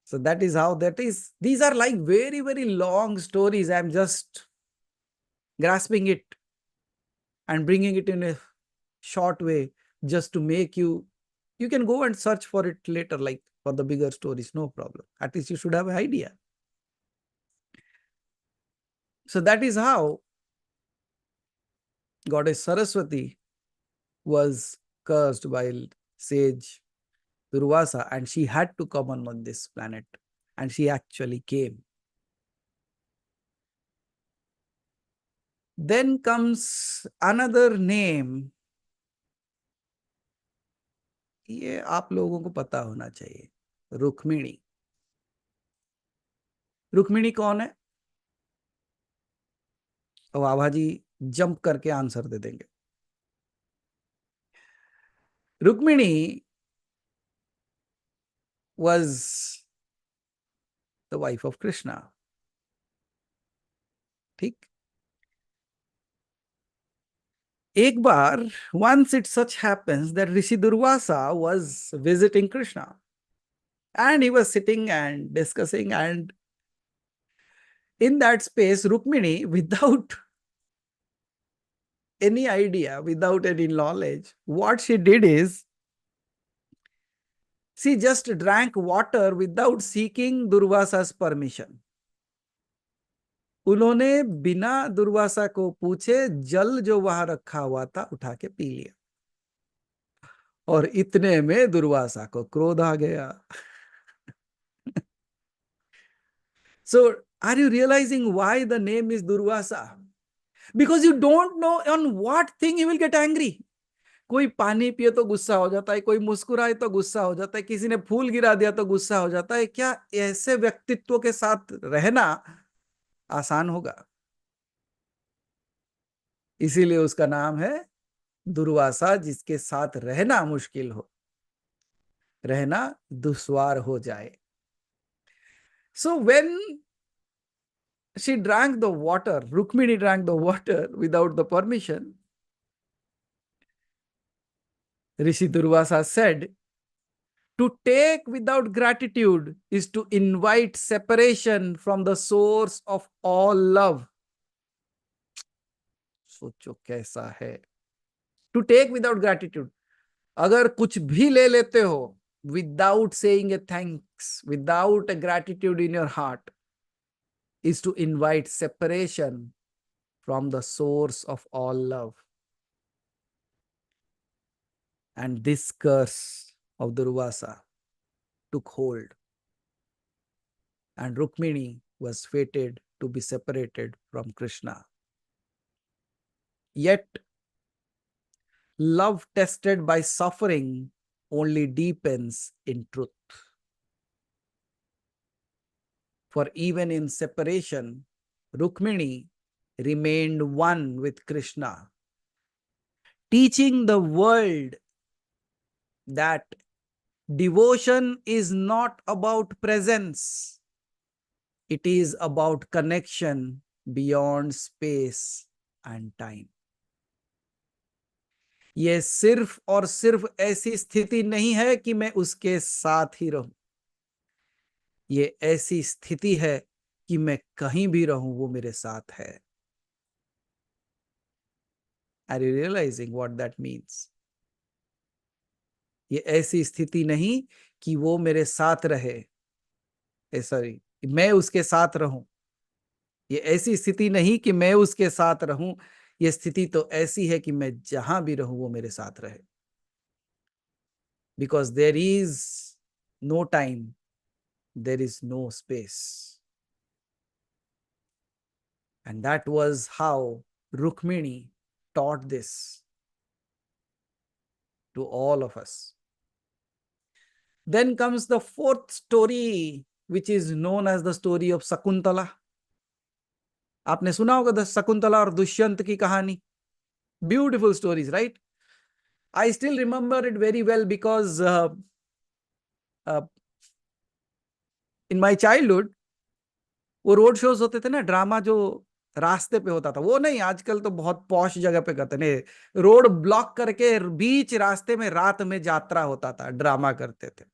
So that is how that is. These are like very, very long stories. I'm just grasping it and bringing it in a short way just to make you can go and search for it later, like for the bigger stories, no problem. At least you should have an idea. So that is how Goddess Saraswati was cursed by sage Durvasa, and she had to come on this planet, and she actually came. Then comes another name. ये आप लोगों को पता होना चाहिए, रुक्मिणी. रुक्मिणी कौन है? तो आभा जी जंप करके आंसर दे देंगे. Rukmini was the wife of Krishna. ठीक. एक बार, once it such happens that Rishi Durvasa was visiting Krishna, and he was sitting and discussing, and in that space, Rukmini, without any idea, without any knowledge, what she did is, she just drank water without seeking Durvasa's permission. उन्होंने बिना दुर्वासा को पूछे जल जो वहां रखा हुआ था उठा के पी लिया, और इतने में दुर्वासा को क्रोध आ गया. So, are you realizing why the name is Durvasa? Because you don't know on what thing you will get angry. कोई पानी पिए तो गुस्सा हो जाता है, कोई मुस्कुराए तो गुस्सा हो जाता है, किसी ने फूल गिरा दिया तो गुस्सा हो जाता है. क्या ऐसे व्यक्तित्व के साथ रहना आसान होगा? इसीलिए उसका नाम है दुर्वासा, जिसके साथ रहना मुश्किल हो, रहना दुश्वार हो जाए. So when she drank the water, Rukmini drank the water without the permission, Rishi Durvasa said, to take without gratitude is to invite separation from the source of all love. सोचो कैसा है. To take without gratitude. अगर कुछ भी ले लेते हो without saying a thanks, without a gratitude in your heart, is to invite separation from the source of all love. And this curse of Durvasa took hold, and Rukmini was fated to be separated from Krishna. Yet, love tested by suffering only deepens in truth. For even in separation, Rukmini remained one with Krishna, teaching the world that devotion is not about presence, it is about connection beyond space and time. ये सिर्फ और सिर्फ ऐसी स्थिति नहीं है कि मैं उसके साथ ही रहूं, ये ऐसी स्थिति है कि मैं कहीं भी रहूं वो मेरे साथ है. Are you realizing what that means? ये ऐसी स्थिति नहीं कि वो मेरे साथ रहे, सॉरी, मैं उसके साथ रहूं. ये ऐसी स्थिति नहीं कि मैं उसके साथ रहूं, ये स्थिति तो ऐसी है कि मैं जहां भी रहूं वो मेरे साथ रहे. Because there is no time, there is no space. And that was how Rukmini taught this to all of us. Then comes the fourth story, which is known as the story of Sakuntala. आपने सुना होगा the Shakuntala और दुष्यंत की कहानी. Beautiful stories, right? I still remember it very well because in my childhood, वो road shows होते थे ना, ड्रामा जो रास्ते पे होता था, वो नहीं, आजकल तो बहुत पॉश जगह पे करते नहीं, रोड ब्लॉक करके बीच रास्ते में रात में यात्रा होता था, ड्रामा करते थे.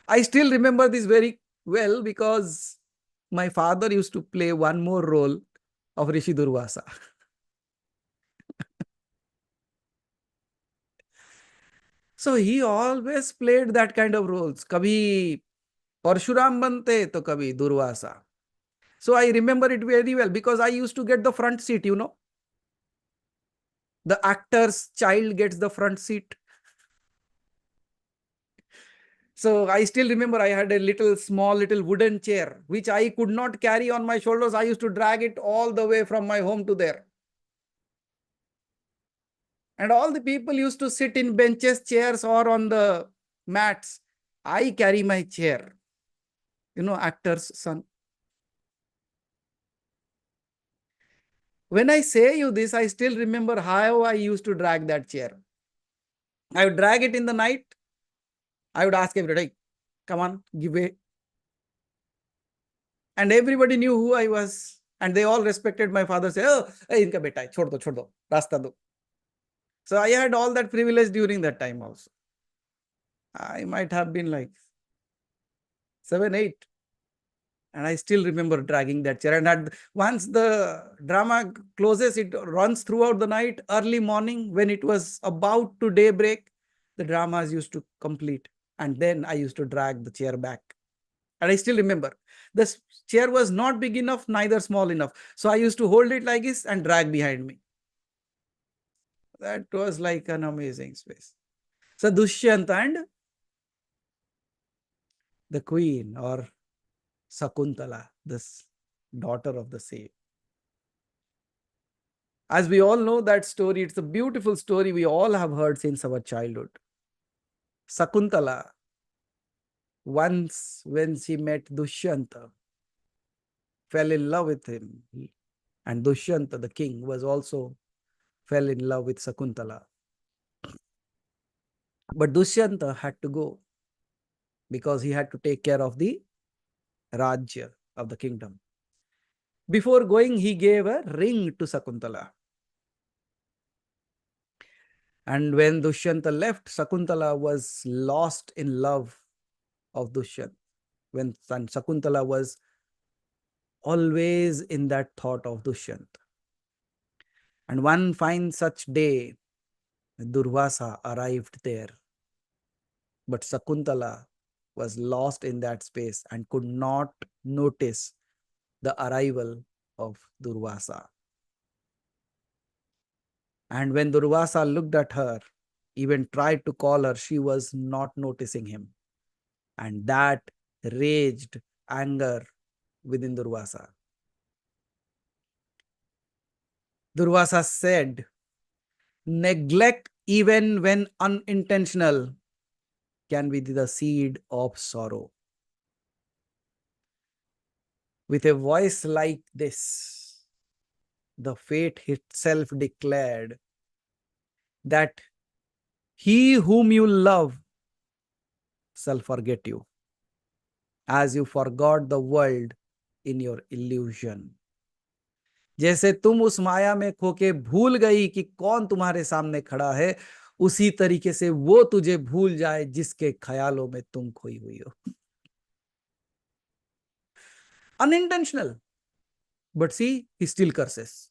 I still remember this very well because my father used to play one more role of Rishi Durvasa. So he always played that kind of roles. कभी परशुराम बनते तो कभी Durvasa. So I remember it very well because I used to get the front seat, you know. the actor's child gets the front seat. So I still remember I had a small little wooden chair, which I could not carry on my shoulders. I used to drag it all the way from my home to there. And all the people used to sit in benches, chairs, or on the mats. I carry my chair. Actor's son. When I say you this, I still remember how I used to drag that chair. I would drag it in the night. I would ask everybody, come on, give way. And everybody knew who I was. And they all respected my father. Say, oh, inka beta hai, chhod do, rasta do. So I had all that privilege during that time also. I might have been like 7, 8. And I still remember dragging that chair. And once the drama closes, it runs throughout the night. Early morning, when it was about to daybreak, the dramas used to complete. And then I used to drag the chair back. And I still remember, the chair was not big enough, neither small enough. So I used to hold it like this and drag behind me. That was like an amazing space. So Dushyant and the queen, or Sakuntala, this daughter of the sea. As we all know that story, it's a beautiful story we all have heard since our childhood. Sakuntala, once when she met Dushyanta, fell in love with him. And Dushyanta, the king, was also fell in love with Sakuntala. But Dushyanta had to go because he had to take care of the Rajya of the kingdom. Before going, he gave a ring to Sakuntala. And when Dushyanta left, Sakuntala was lost in love of Dushyant. When Sakuntala was always in that thought of Dushyant. And one fine such day, Durvasa arrived there. But Sakuntala was lost in that space and could not notice the arrival of Durvasa. And when Durvasa looked at her, even tried to call her, she was not noticing him. And that raged anger within Durvasa. Durvasa said, neglect, even when unintentional, can be the seed of sorrow. With a voice like this, the fate itself declared that he whom you love shall forget you, as you forgot the world in your illusion. जैसे तुम उस माया में खोके भूल गई कि कौन तुम्हारे सामने खड़ा है, उसी तरीके से वो तुझे भूल जाए जिसके ख्यालों में तुम खोई हुई हो. Unintentional, but see, he still curses.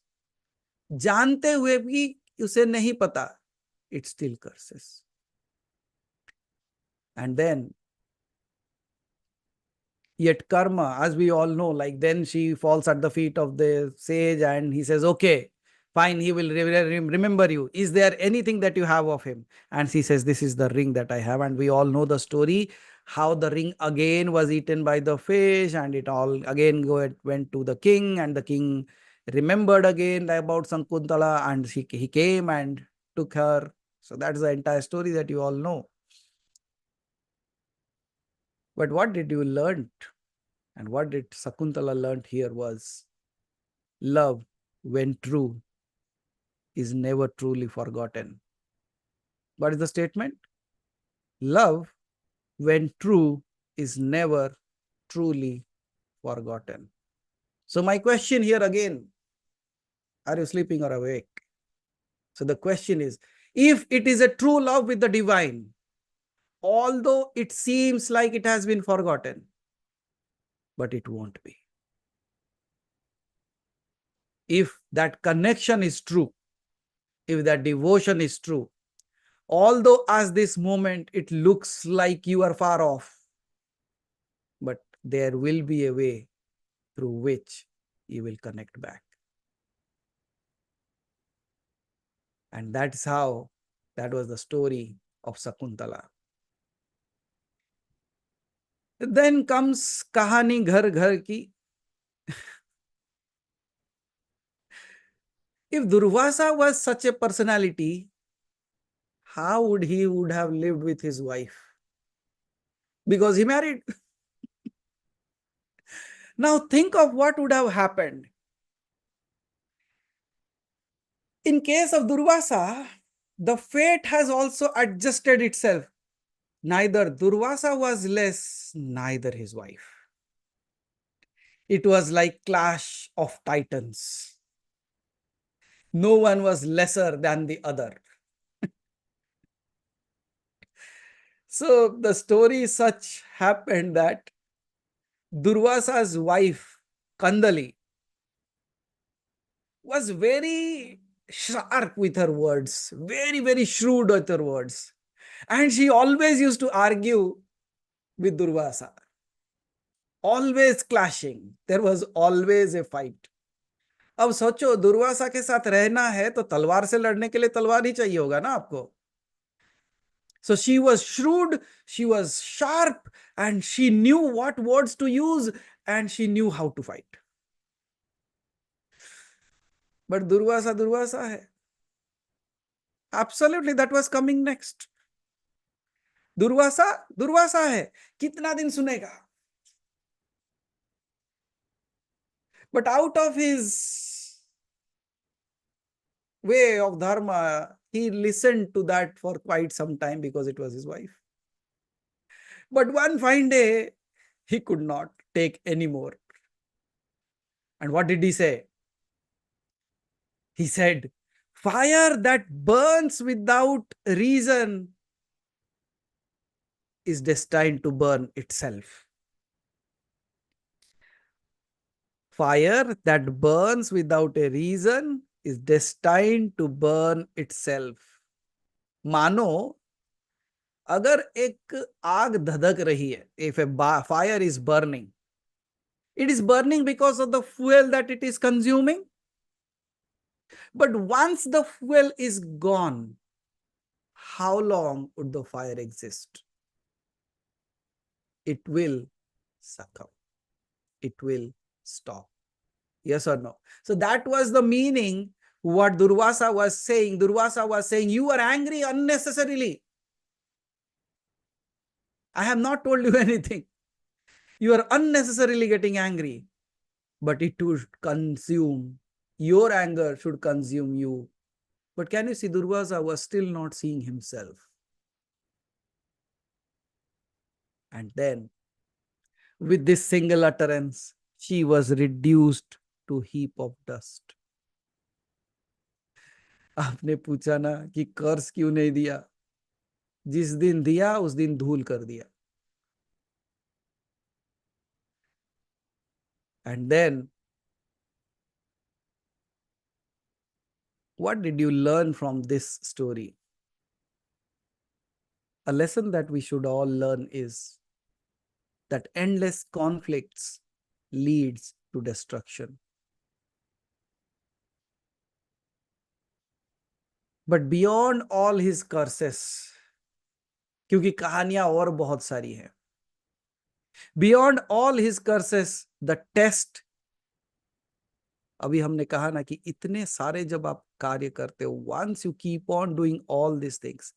जानते हुए भी उसे नहीं पता, it still curses. And then, yet karma, as we all know, like then she falls at the feet of the sage and he says, okay, fine, he will remember you. Is there anything that you have of him? And she says, this is the ring that I have. And we all know the story, how the ring again was eaten by the fish and it all again went to the king, and the king remembered again about Sakuntala and he came and took her. So that's the entire story that you all know. But what did you learn? And what did Sakuntala learn here was love, when true, is never truly forgotten. What is the statement? Love, when true, is never truly forgotten. So my question here again, are you sleeping or awake? So the question is, if it is a true love with the divine, although it seems like it has been forgotten, but it won't be. If that connection is true, if that devotion is true, although as this moment it looks like you are far off, but there will be a way through which you will connect back. And that's how, that was the story of Sakuntala. Then comes kahani ghar ghar ki. If Durvasa was such a personality, how would he would have lived with his wife? Because he married. Now think of what would have happened. In case of Durvasa, the fate has also adjusted itself. Neither Durvasa was less, neither his wife. It was like clash of titans. No one was lesser than the other. So the story such happened that Durvasa's wife, Kandali, was very sharp with her words, very, very shrewd with her words. And she always used to argue with Durvasa. Always clashing. There was always a fight. अब सोचो, दुर्वासा के साथ रहना है तो तलवार से लड़ने के लिए तलवार ही चाहिए होगा ना आपको. So she was shrewd, she was sharp, and she knew what words to use, and she knew how to fight. But Durvasa hai. Absolutely, that was coming next. Durvasa hai. Kitna din sunega? But out of his way of dharma, he listened to that for quite some time because it was his wife. But one fine day, he could not take any more. And what did he say? He said, fire that burns without reason is destined to burn itself. Fire that burns without a reason is destined to burn itself. मानो अगर एक आग धधक रही है, if a fire is burning, it is burning because of the fuel that it is consuming. But once the fuel is gone, how long would the fire exist? It will succumb. It will stop. Yes or no? So that was the meaning what Durvasa was saying. Durvasa was saying, you are angry unnecessarily. I have not told you anything. You are unnecessarily getting angry. But it would consume. Your anger should consume you. But can you see, Durvasa was still not seeing himself. And then, with this single utterance, she was reduced to heap of dust. आपने पूछा ना कि कर्ज क्यों नहीं दिया? जिस दिन दिया उस दिन धूल कर दिया. And then, what did you learn from this story? A lesson that we should all learn is that endless conflicts leads to destruction. But beyond all his curses, क्योंकि कहानियां और बहुत सारी हैं, beyond all his curses, the test, अभी हमने कहा ना कि इतने सारे जब आप कार्य करते हो, once you keep on doing all these things,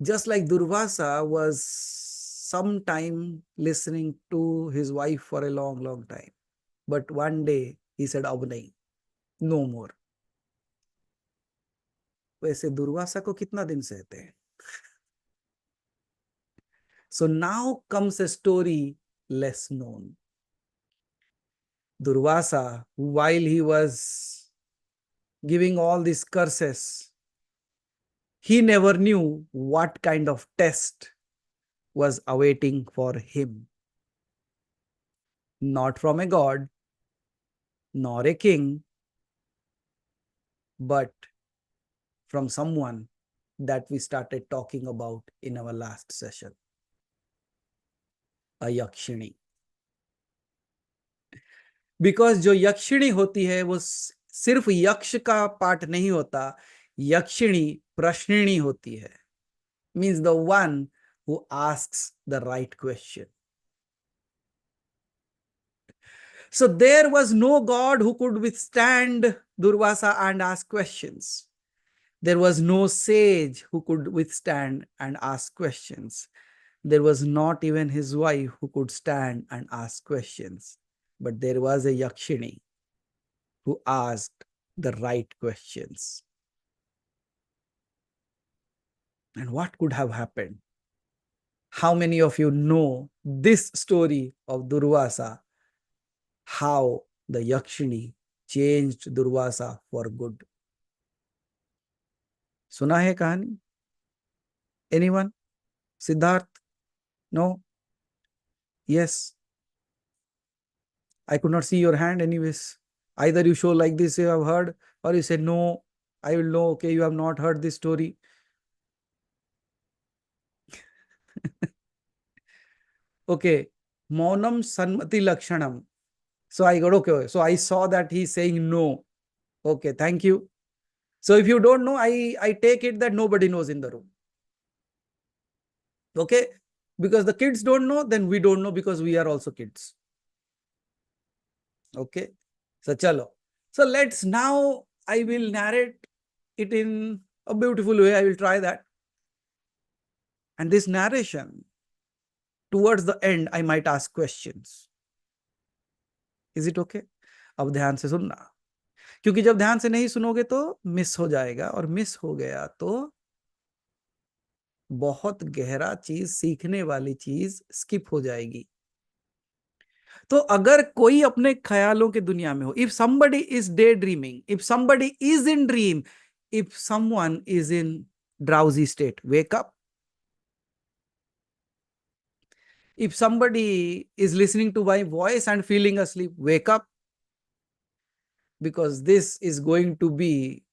just like Durvasa was sometime listening to his wife for a long, long time. But one day he said, अब नहीं, no more. वैसे दुर्वासा को कितना दिन सहते हैं? So now comes a story less known. Durvasa, while he was giving all these curses, he never knew what kind of test was awaiting for him. Not from a god, nor a king, but from someone that we started talking about in our last session. A yakshini. Because जो यक्षिणी होती है वो सिर्फ यक्ष का पाठ नहीं होता, यक्षिणी प्रश्निणी होती है, means the one who asks the right question. So there was no god who could withstand Durvasa and ask questions. There was no sage who could withstand and ask questions. There was not even his wife who could stand and ask questions. But there was a Yakshini who asked the right questions. And what could have happened? How many of you know this story of Durvasa? How the Yakshini changed Durvasa for good. सुना है कहानी? Anyone? Siddharth? No? Yes? I could not see your hand anyways. Either you show like this, you have heard, or you say, no, I will know, okay, you have not heard this story. Okay. Maunam sanmati lakshanam. So I got, okay. So I saw that he's saying no. Okay, thank you. So if you don't know, I take it that nobody knows in the room. Okay? Because the kids don't know, then we don't know because we are also kids. Okay? So chalo. So let's now, I will narrate it in a beautiful way. I will try that. And this narration, towards the end, I might ask questions. Is it okay? अब ध्यान से सुनना, क्योंकि जब ध्यान से नहीं सुनोगे तो मिस हो जाएगा, और मिस हो गया तो बहुत गहरा चीज, सीखने वाली चीज स्किप हो जाएगी. तो अगर कोई अपने ख्यालों की दुनिया में हो, if somebody is daydreaming, if somebody is in dream, if someone is in drowsy state, wake up. If somebody is listening to my voice and feeling asleep, wake up. Because this is going to be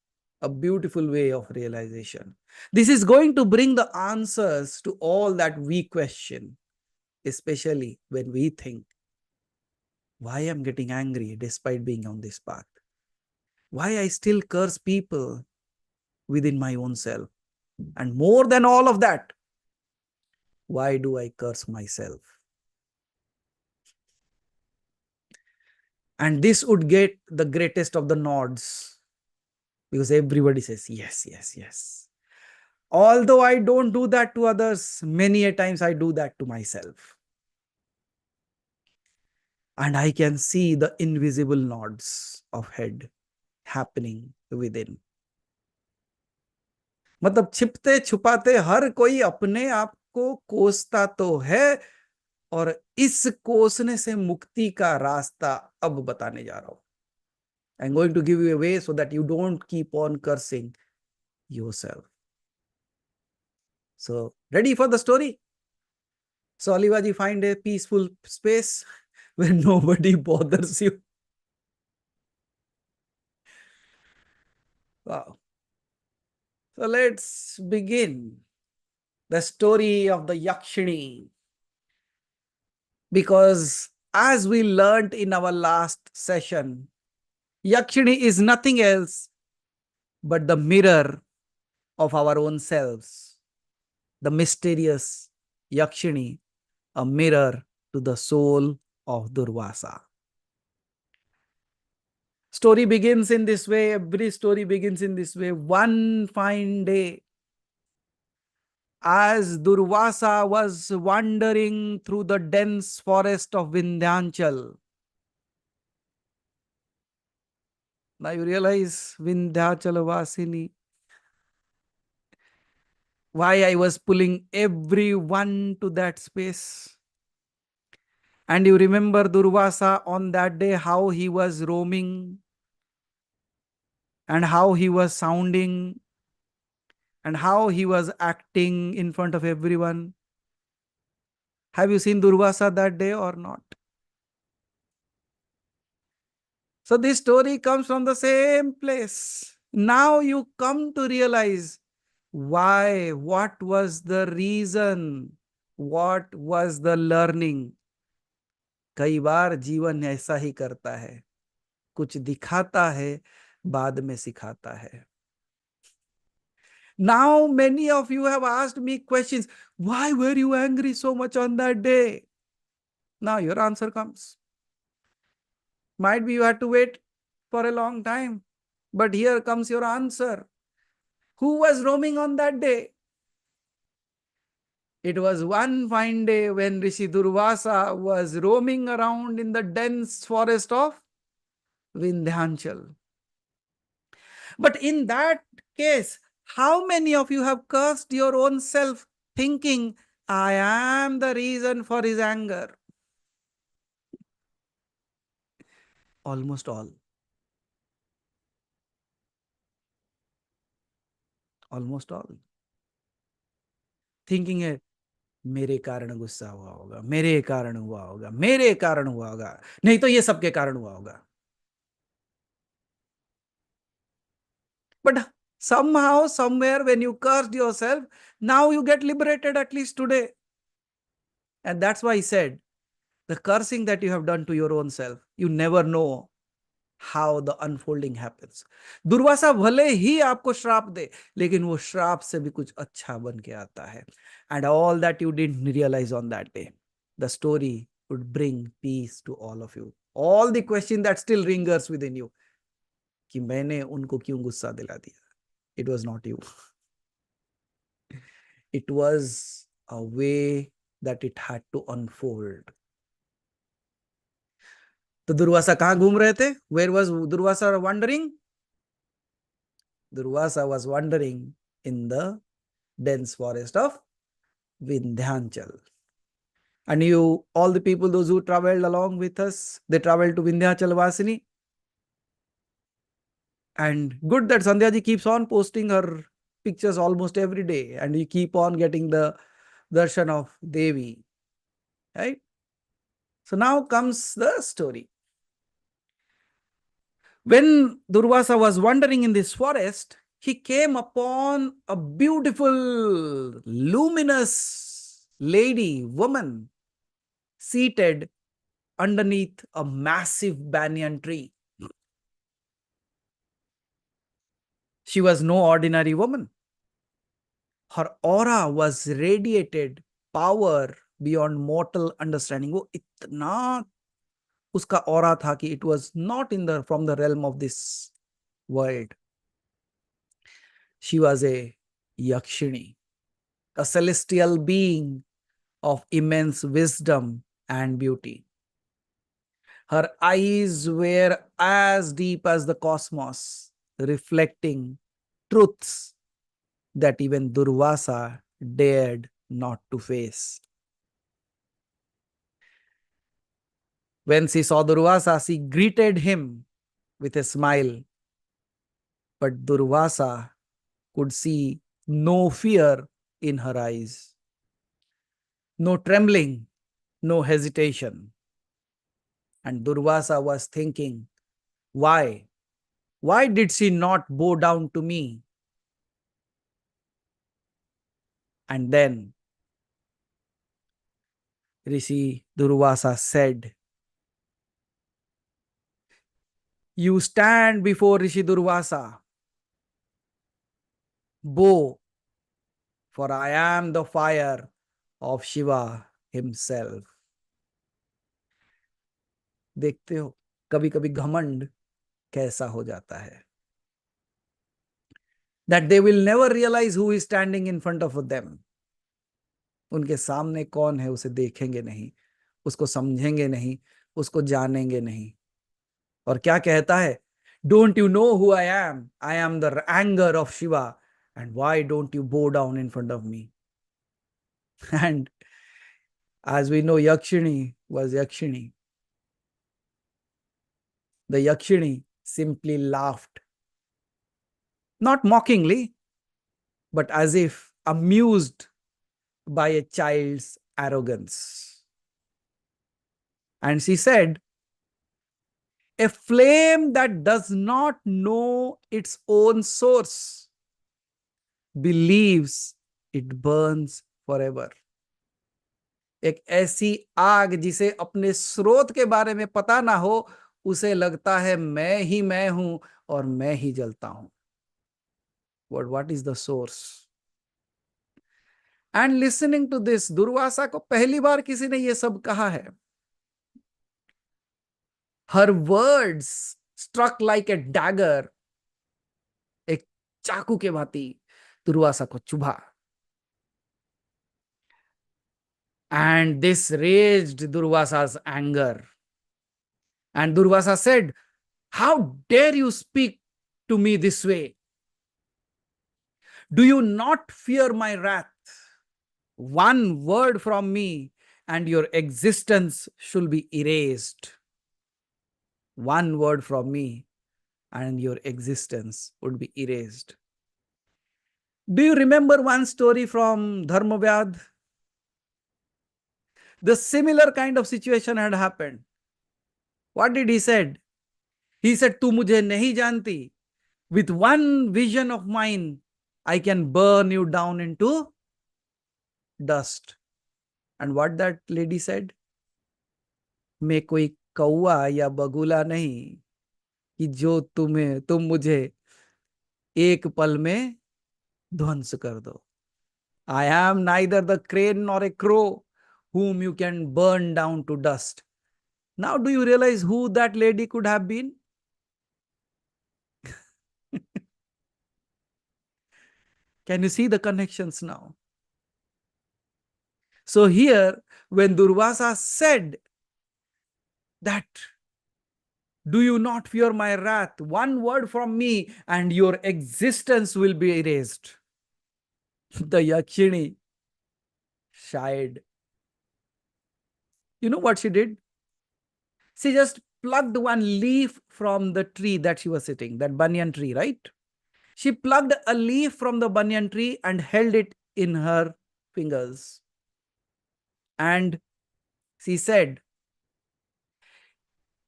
a beautiful way of realization. This is going to bring the answers to all that we question, especially when we think, why I'm getting angry despite being on this path? Why I still curse people within my own self? And more than all of that, why do I curse myself? And this would get the greatest of the nods, because everybody says, yes, yes, yes. Although I don't do that to others, many a times I do that to myself. And I can see the invisible nods of head happening within. मतलब छिपते छुपाते हर कोई अपने आप को कोसता तो है, और इस कोसने से मुक्ति का रास्ता अब बताने जा रहा हूं. I'm going to give you a way so that you don't keep on cursing yourself. So, ready for the story? So, Alivaji, find a peaceful space where nobody bothers you. Wow. So, let's begin the story of the Yakshini. Because as we learned in our last session, Yakshini is nothing else but the mirror of our own selves. The mysterious Yakshini, a mirror to the soul of Durvasa. Story begins in this way. Every story begins in this way. One fine day, as Durvasa was wandering through the dense forest of Vindhyachal. Now you realize, Vindhyachal Vasini, why I was pulling everyone to that space. And you remember Durvasa on that day, how he was roaming and how he was sounding and how he was acting in front of everyone. Have you seen Durvasa that day or not? So this story comes from the same place. Now you come to realize why, what was the reason, what was the learning. कई बार जीवन ऐसा ही करता है, कुछ दिखाता है बाद में सिखाता है. Now many of you have asked me questions. Why were you angry so much on that day? Now your answer comes. Might be you had to wait for a long time, but here comes your answer. Who was roaming on that day? It was one fine day when Rishi Durvasa was roaming around in the dense forest of Vindhyanchal. But in that case, how many of you have cursed your own self thinking, I am the reason for his anger? Almost all. Almost all. Thinking है मेरे कारण गुस्सा हुआ होगा, मेरे कारण हुआ होगा, मेरे कारण हुआ होगा, नहीं तो ये सबके कारण हुआ होगा. But somehow, somewhere, when you cursed yourself, now you get liberated, at least today. And that's why I said, the cursing that you have done to your own self, you never know how the unfolding happens. Durvasa भले ही आपको श्राप दे, लेकिन वो श्राप से भी कुछ अच्छा बन के आता है. And all that you didn't realize on that day, the story would bring peace to all of you. All the question that still lingers within you, कि मैंने उनको क्यों गुस्सा दिला दिया. It was not you. It was a way that it had to unfold. तो दुर्वासा कहाँ घूम रहे थे? Where was Durvasa wandering? Durvasa was wandering in the dense forest of Vindhyanchal. And you, all the people, those who traveled along with us, they traveled to Vindhyachal Vasini. And good that Sandhya ji keeps on posting her pictures almost every day, and we keep on getting the darshan of Devi. Right? So now comes the story. When Durvasa was wandering in this forest, he came upon a beautiful, luminous woman, seated underneath a massive banyan tree. She was no ordinary woman. Her aura was radiated power beyond mortal understanding. वो इतना उसका aura था कि it was not from the realm of this world. She was a Yakshini, a celestial being of immense wisdom and beauty. Her eyes were as deep as the cosmos, reflecting truths that even Durvasa dared not to face. When she saw Durvasa, she greeted him with a smile. But Durvasa could see no fear in her eyes, no trembling, no hesitation. And Durvasa was thinking, why? Why did she not bow down to me? And then Rishi Durvasa said, you stand before Rishi Durvasa, bow, for I am the fire of Shiva himself. देखते हो कभी कभी घमंड कैसा हो जाता है. That they will never realize who is standing in front of them. उनके सामने कौन है उसे देखेंगे नहीं, उसको समझेंगे नहीं, उसको जानेंगे नहीं. और क्या कहता है? Don't you know who I am? I am the anger of Shiva. And why don't you bow down in front of me? And as we know, Yakshini was Yakshini. The Yakshini simply laughed. Not mockingly, but as if amused by a child's arrogance. And she said, a flame that does not know its own source believes it burns forever. एक ऐसी आग जिसे अपने स्रोत के बारे में पता ना हो, उसे लगता है मैं ही मैं हूं और मैं ही जलता हूं. What is the source? And listening to this, Durvasa को पहली बार किसी ने ये सब कहा है. Her words struck like a dagger. एक चाकू के भांति दुर्वासा को चुभा. And this raised Durvasa's anger. And Durvasa said, "How dare you speak to me this way? Do you not fear my wrath? One word from me and your existence should be erased." One word from me and your existence would be erased. Do you remember one story from Dharmavyad? The similar kind of situation had happened. What did he said? He said, "Tu mujhe nahi janti. With one vision of mine, I can burn you down into dust." And what that lady said? मैं कोई कौवा या बगुला नहीं कि जो तुम मुझे एक पल में ध्वंस कर दो. I am neither the crane nor a crow whom you can burn down to dust. Now do you realize who that lady could have been? Can you see the connections now? So here, when Durvasa said that, "Do you not fear my wrath? One word from me and your existence will be erased," the Yakshini shied. You know what she did? She just plucked one leaf from the tree that she was sitting, that banyan tree, right? She plucked a leaf from the banyan tree and held it in her fingers. And she said,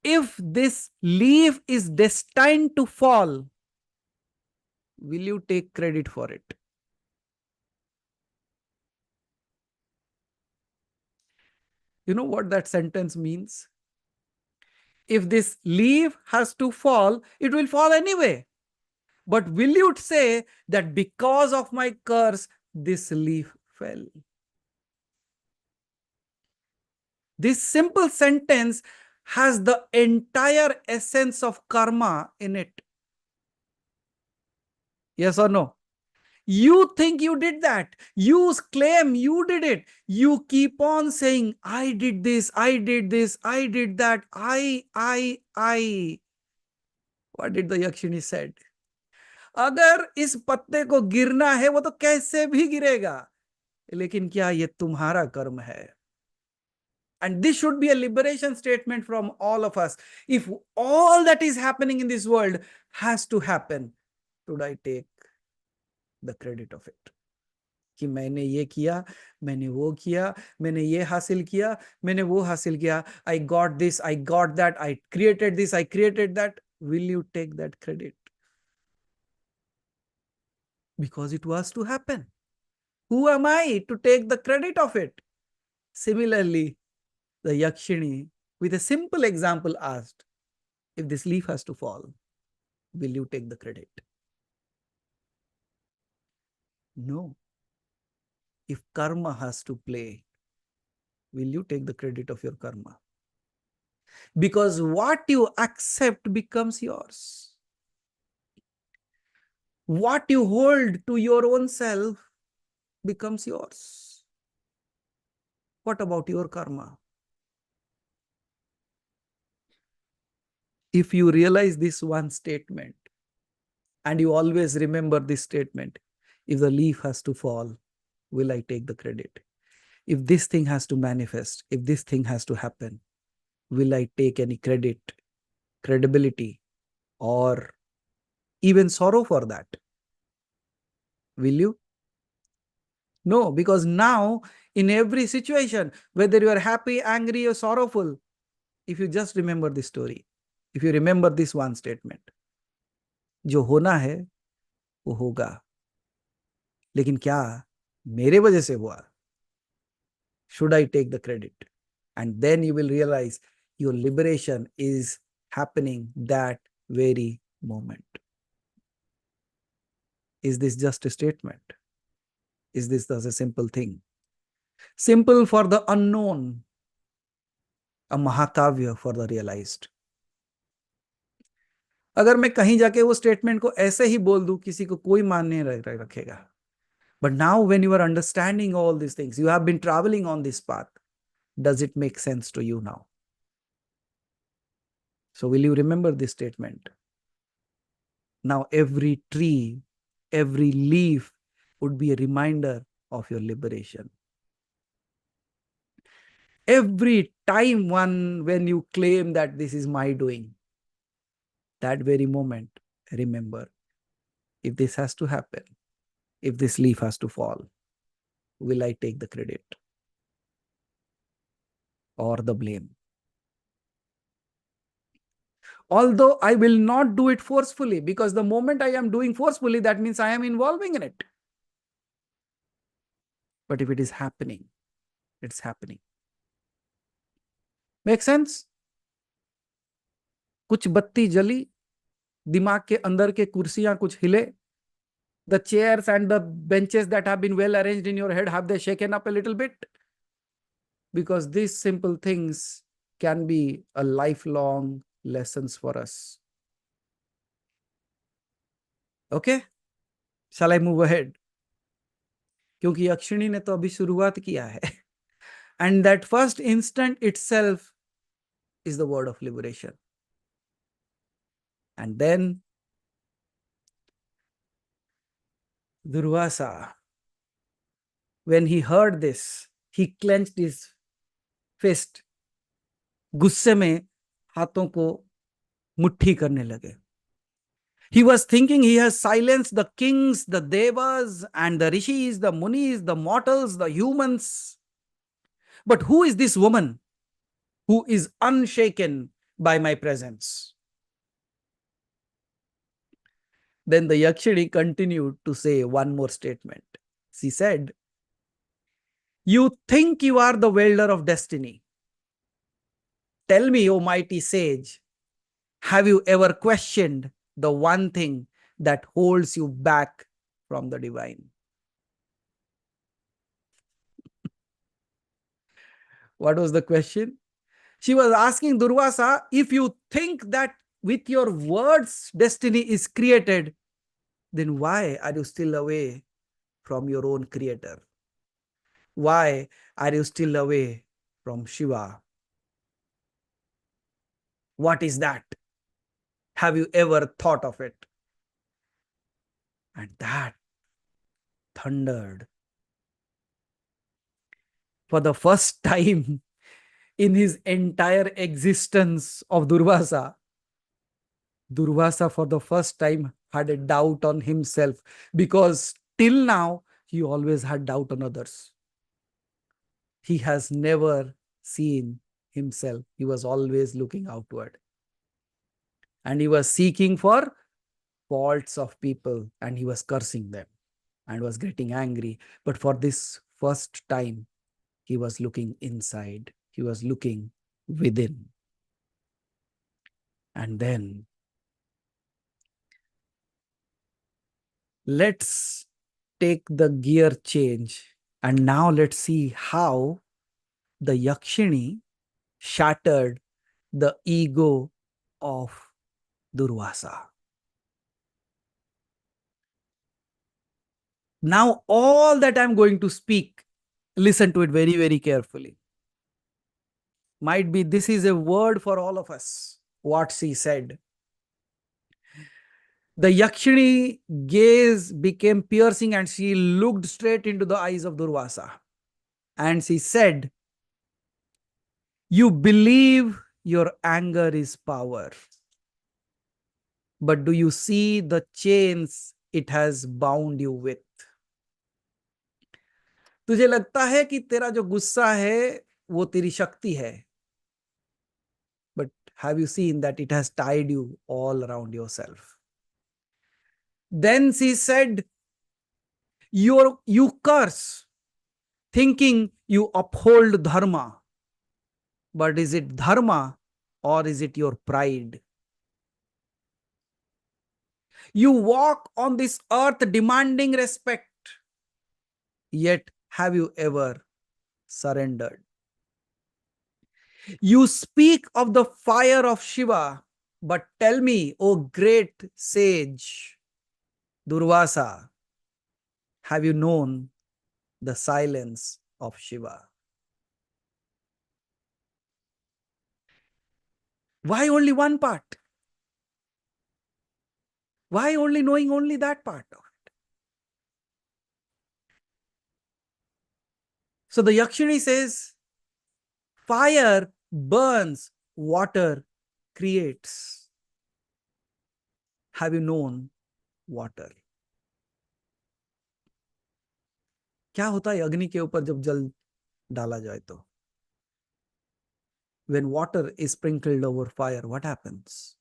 "If this leaf is destined to fall, will you take credit for it?" You know what that sentence means? If this leaf has to fall, it will fall anyway. But will you say that because of my curse, this leaf fell? This simple sentence has the entire essence of karma in it. Yes or no? You think you did that. You claim you did it. You keep on saying, "I did this, I did this, I did that, I." What did the Yakshini said? अगर इस पत्ते को गिरना है वो तो कैसे भी गिरेगा, लेकिन क्या ये तुम्हारा कर्म है? And this should be a liberation statement from all of us. If all that is happening in this world has to happen, should I take the credit of it? कि मैंने ये किया, मैंने वो किया, मैंने ये हासिल किया, मैंने वो हासिल किया, I got this, I got that, I created this, I created that. Will you take that credit? Because it was to happen. Who am I to take the credit of it? Similarly, the Yakshini, with a simple example, asked, "If this leaf has to fall, will you take the credit?" No. If karma has to play, will you take the credit of your karma? Because what you accept becomes yours. What you hold to your own self becomes yours. What about your karma? If you realize this one statement, and you always remember this statement, if the leaf has to fall, will I take the credit? If this thing has to manifest, if this thing has to happen, will I take any credit, credibility, or even sorrow for that? Will you? No, because now in every situation, whether you are happy, angry, or sorrowful, if you just remember this story, if you remember this one statement, जो होना है वो होगा, लेकिन क्या मेरे वजह से हुआ? Should I take the credit? And then you will realize your liberation is happening that very moment. Is this just a statement? Is this just a simple thing? Simple for the unknown, a महाकाव्य for the realized. अगर मैं कहीं जाके वो statement को ऐसे ही बोल दूं, किसी को कोई मान नहीं रखेगा. But now when you are understanding all these things, you have been traveling on this path, does it make sense to you now? So will you remember this statement? Now every tree, every leaf would be a reminder of your liberation. Every time when you claim that this is my doing, that very moment, remember, if this has to happen, if this leaf has to fall, will I take the credit or the blame? Although I will not do it forcefully, because the moment I am doing forcefully, that means I am involving in it. But if it is happening, it's happening. Make sense? कुछ बत्ती जली, दिमाग के अंदर के कुर्सियां कुछ हिले. The chairs and the benches that have been well arranged in your head, have they shaken up a little bit? Because these simple things can be a lifelong lessons for us. Okay? Shall I move ahead? क्योंकि यक्षिणी ने तो अभी शुरुआत किया है. And that first instant itself is the word of liberation. And then Durvasa, when he heard this, he clenched his fist. गुस्से में हाथों को मुट्ठी करने लगे. He was thinking he has silenced the kings, the devas, and the rishis, the munis, the mortals, the humans. But who is this woman who is unshaken by my presence? Then the Yakshini continued to say one more statement. She said, "You think you are the wielder of destiny. Tell me, O mighty sage, have you ever questioned the one thing that holds you back from the divine?" What was the question? She was asking Durvasa, if you think that with your words destiny is created, then why are you still away from your own creator? Why are you still away from Shiva? What is that? Have you ever thought of it? And that thundered. For the first time in his entire existence of Durvasa, Durvasa for the first time had a doubt on himself, because till now he always had doubt on others. He has never seen himself. He was always looking outward. And he was seeking for faults of people, and he was cursing them and was getting angry. But for this first time, he was looking inside. He was looking within. And then let's take the gear change. And now let's see how the Yakshini shattered the ego of Durvasa. Now, all that I'm going to speak, listen to it very, very carefully. Might be this is a word for all of us, what she said. The Yakshini gaze became piercing, and she looked straight into the eyes of Durvasa. And she said, "You believe your anger is power. But do you see the chains it has bound you with?" तुझे लगता है कि तेरा जो गुस्सा है वो तेरी शक्ति है. But have you seen that it has tied you all around yourself? Then she said, you curse, thinking you uphold dharma. But is it dharma or is it your pride? You walk on this earth demanding respect, yet have you ever surrendered? You speak of the fire of Shiva, but tell me, O great sage Durvasa, have you known the silence of Shiva? Why only one part? Why only knowing only that part? So the Yakshini says, fire burns, water creates. Have you known water? क्या होता है अग्नि के ऊपर जब जल डाला जाए तो? When water is sprinkled over fire, what happens?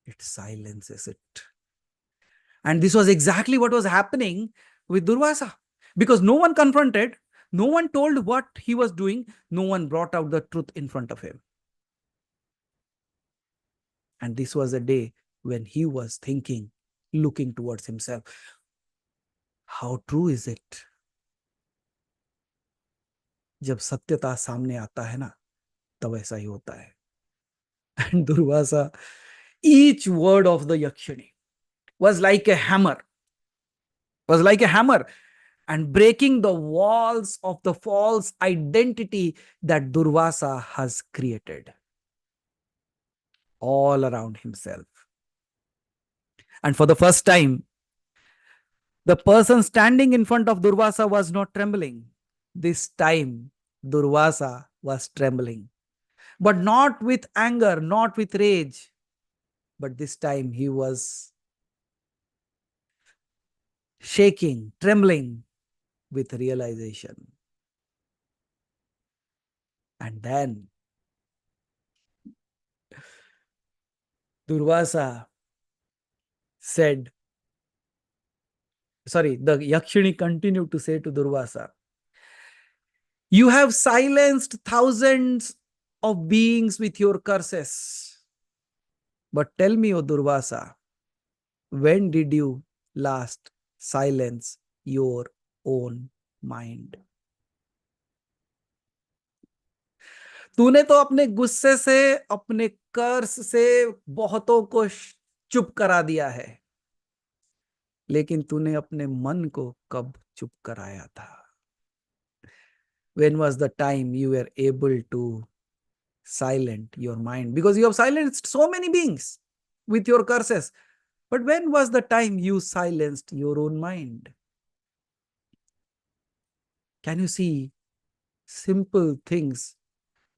It silences it. And this was exactly what was happening with Durvasa. Because no one confronted, no one told what he was doing, no one brought out the truth in front of him. And this was a day when he was thinking, looking towards himself. How true is it? जब सत्यता सामने आता है ना, तब ऐसा ही होता है. And Durvasa, each word of the Yakshini was like a hammer, and breaking the walls of the false identity that Durvasa has created all around himself. And for the first time, the person standing in front of Durvasa was not trembling. This time, Durvasa was trembling, but not with anger, not with rage, but this time he was shaking, trembling with realization. And then Durvasa said, the Yakshini continued to say to Durvasa, you have silenced thousands of beings with your curses. But tell me, O Durvasa, when did you last silence your own mind? तूने तो अपने गुस्से से, अपने कर्स से बहुतों को चुप करा दिया है, लेकिन तूने अपने मन को कब चुप कराया था? When was the time you were able to silence your mind? Because you have silenced so many beings with your curses. But when was the time you silenced your own mind? Can you see simple things,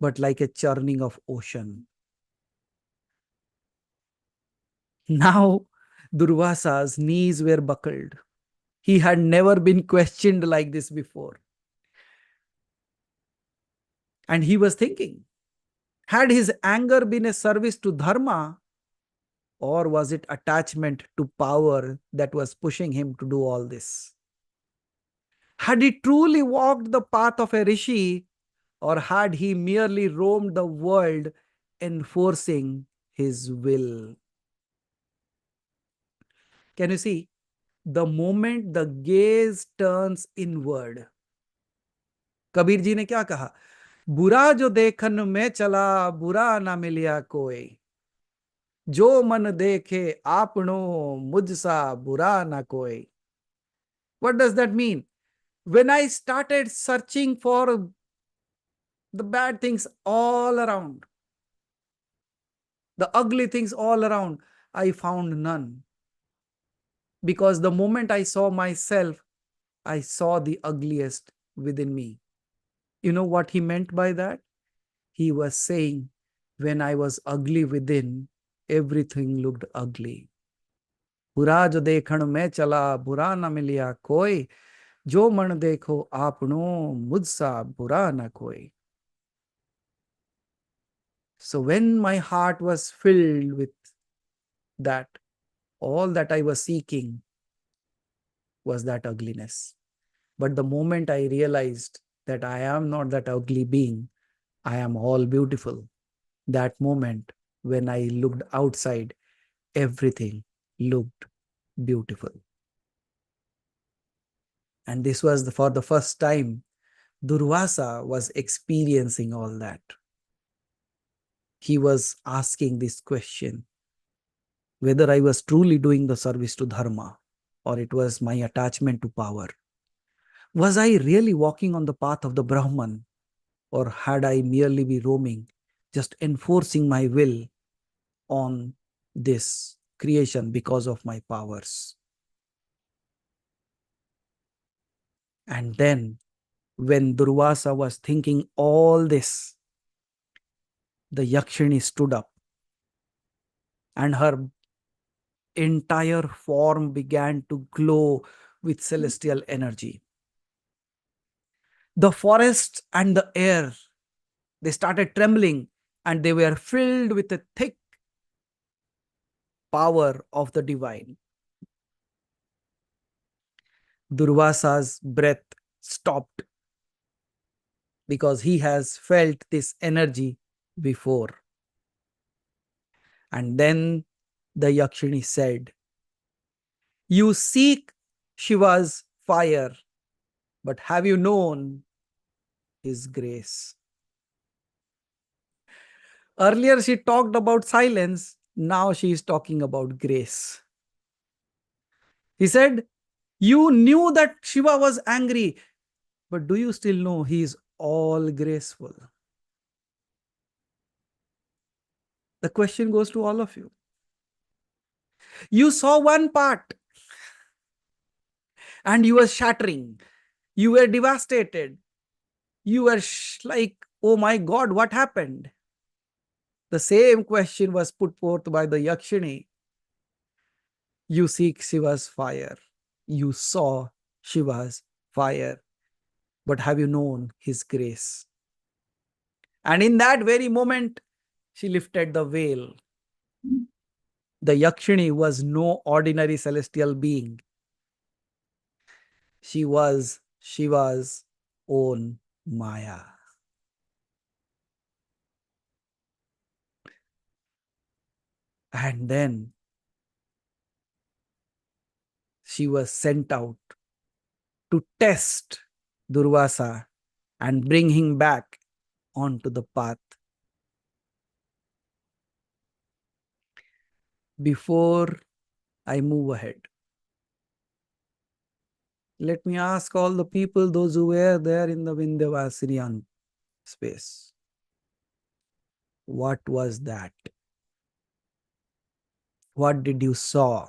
but like a churning of ocean? Now, Durvasa's knees were buckled. He had never been questioned like this before. And he was thinking, had his anger been a service to dharma, or was it attachment to power that was pushing him to do all this? Had he truly walked the path of a rishi, or had he merely roamed the world enforcing his will? Can you see? The moment the gaze turns inward, Kabir ji ने क्या कहा? बुरा जो देखन में चला, बुरा ना मिलिया कोई, जो मन देखे आपनो, मुझसा बुरा ना कोई. What does that mean? When I started searching for the bad things all around, the ugly things all around, I found none. Because the moment I saw myself, I saw the ugliest within me. You know what he meant by that? He was saying, when I was ugly within, everything looked ugly. बुरा जो देखण में चला, बुरा न मिलिया कोई, जो मन देखो आपनो, मुझसा बुरा न कोई. So when my heart was filled with that, all that I was seeking was that ugliness. But the moment I realized that I am not that ugly being, I am all beautiful. That moment when I looked outside, everything looked beautiful. And this was for the first time Durvasa was experiencing all that. He was asking this question, whether I was truly doing the service to Dharma or it was my attachment to power. Was I really walking on the path of the Brahman, or had I merely been roaming, just enforcing my will on this creation because of my powers? And then, when Durvasa was thinking all this, the Yakshini stood up and her entire form began to glow with celestial energy. The forest and the air, they started trembling and they were filled with a thick power of the divine. Durvasa's breath stopped because he has felt this energy before. And then the Yakshini said, "You seek Shiva's fire, but have you known his grace?" Earlier, she talked about silence. Now she is talking about grace. He said, "You knew that Shiva was angry, but do you still know he is all graceful?" The question goes to all of you. You saw one part and you were shattering. You were devastated. You were like, oh my God, what happened? The same question was put forth by the Yakshini. You seek Shiva's fire. You saw Shiva's fire, but have you known his grace? And in that very moment, she lifted the veil. The Yakshini was no ordinary celestial being. She was Shiva's own Maya. And then she was sent out to test Durvasa and bring him back onto the path. Before I move ahead, let me ask all the people, those who were there in the Vindhyavasinian space, what was that? What did you saw?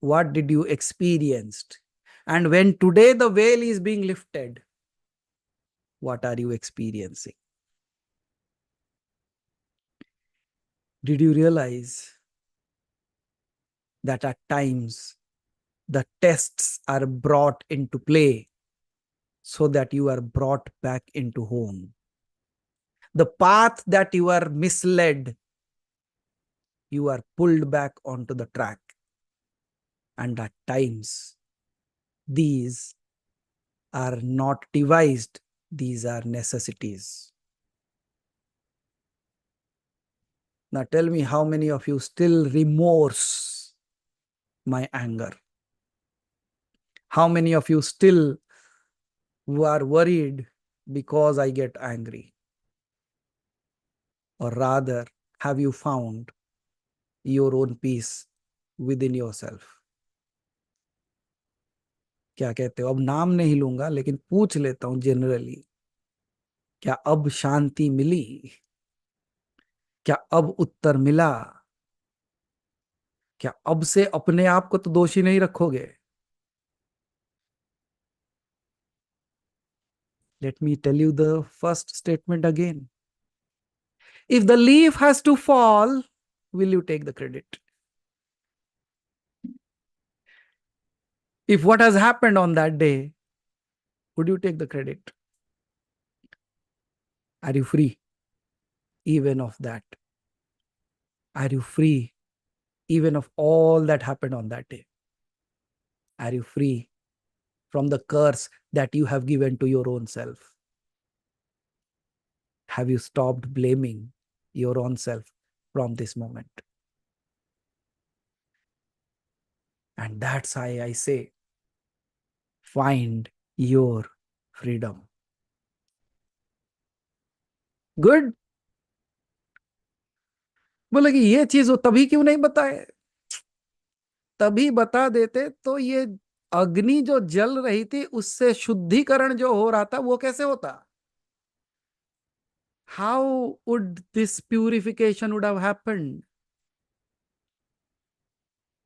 What did you experienced? And when today the veil is being lifted, what are you experiencing? Did you realize that at times the tests are brought into play so that you are brought back into home? The path that you are misled, you are pulled back onto the track. And at times, these are not devised, these are necessities. Now tell me, how many of you still remorse my anger? How many of you still are worried because I get angry? Or rather, have you found your own peace within yourself? क्या कहते हो? अब नाम नहीं लूंगा, लेकिन पूछ लेता हूं जनरली, क्या अब शांति मिली? क्या अब उत्तर मिला? क्या अब से अपने आप को तो दोषी नहीं रखोगे? Let me tell you the first statement again. If the leaf has to fall, will you take the credit? If what has happened on that day, would you take the credit? Are you free even of that? Are you free even of all that happened on that day? Are you free from the curse that you have given to your own self? have you stopped blaming your own self from this moment? And that's why I say, find your freedom. Good. बोले कि ये चीज वो तभी क्यों नहीं बताए? तभी बता देते तो ये अग्नि जो जल रही थी उससे शुद्धिकरण जो हो रहा था वो कैसे होता? How would this purification would have happened?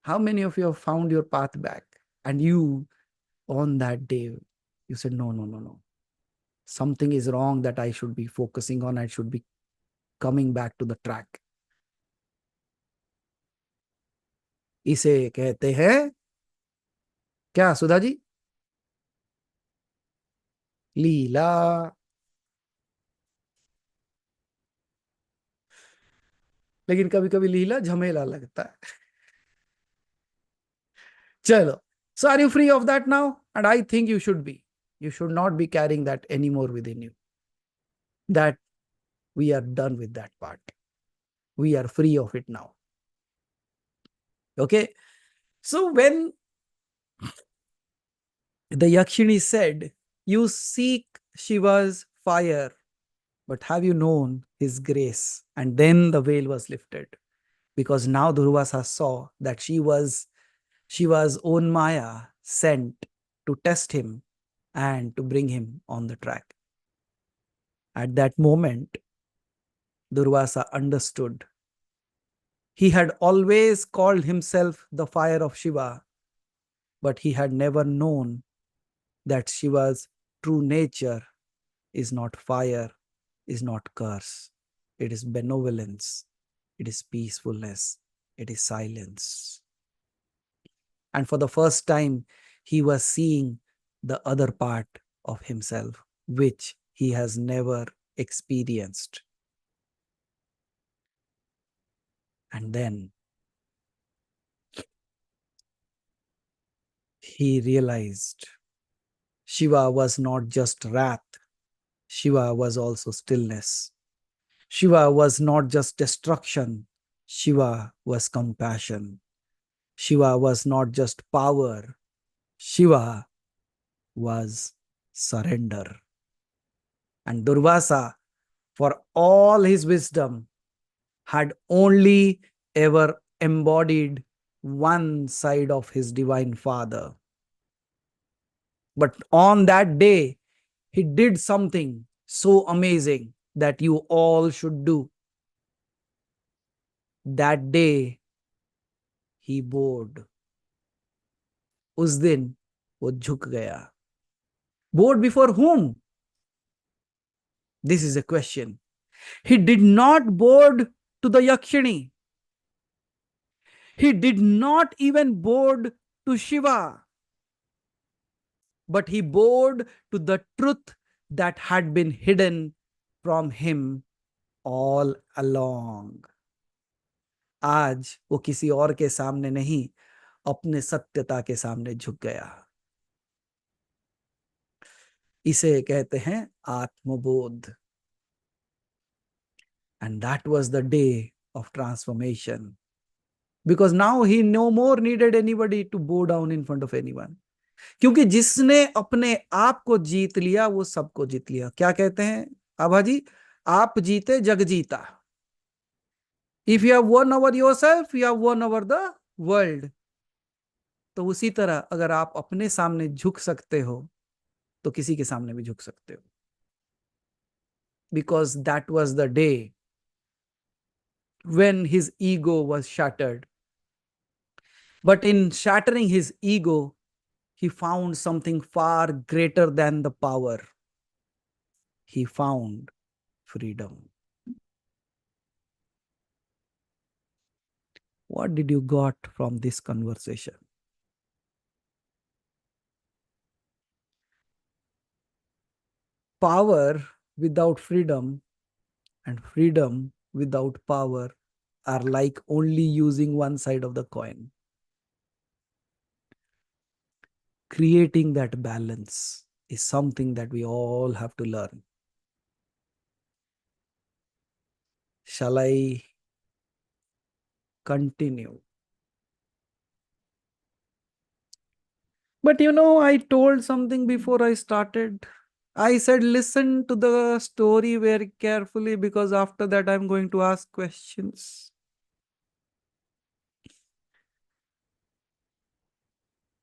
How many of you have found your path back? And you, on that day, you said, no, no, no, no. Something is wrong that I should be focusing on. I should be coming back to the track. इसे कहते हैं क्या सुधा जी? लीला. लेकिन कभी कभी लीला झमेला लगता है. चलो. So are you free of that now? And I think you should be. You should not be carrying that anymore within you. That we are done with that part. We are free of it now. Okay. So when the Yakshini said, you seek Shiva's fire, but have you known his grace? And then the veil was lifted. Because now Durvasa saw that she was Shiva's own Maya sent to test him and to bring him on the track. At that moment, Durvasa understood. He had always called himself the fire of Shiva, but he had never known that Shiva's true nature is not fire, is not curse. It is benevolence, it is peacefulness, it is silence. And for the first time, he was seeing the other part of himself, which he has never experienced. And then he realized Shiva was not just wrath, Shiva was also stillness. Shiva was not just destruction, Shiva was compassion. Shiva was not just power, Shiva was surrender. And Durvasa, for all his wisdom, had only ever embodied one side of his divine father. But on that day, he did something so amazing that you all should do. That day, he bowed. उस दिन वो झुक गया. Bowed before whom? This is a question. He did not bow to the Yakshini. He did not even bow to Shiva. But he bowed to the truth that had been hidden from him all along. आज वो किसी और के सामने नहीं, अपने सत्यता के सामने झुक गया. इसे कहते हैं आत्मबोध. And that was the day of transformation. Because now he no more needed anybody to bow down in front of anyone. क्योंकि जिसने अपने आप को जीत लिया वो सबको जीत लिया. क्या कहते हैं आभा जी? आप जीते जग जीता. If you have won over yourself, you have won over the world. तो उसी तरह अगर आप अपने सामने झुक सकते हो तो किसी के सामने भी झुक सकते हो. Because that was the day when his ego was shattered. But in shattering his ego, he found something far greater than the power. He found freedom. What did you got from this conversation? Power without freedom and freedom without power are like only using one side of the coin. Creating that balance is something that we all have to learn. Shall I continue? But I told something before I started. I said, listen to the story very carefully because after that I'm going to ask questions.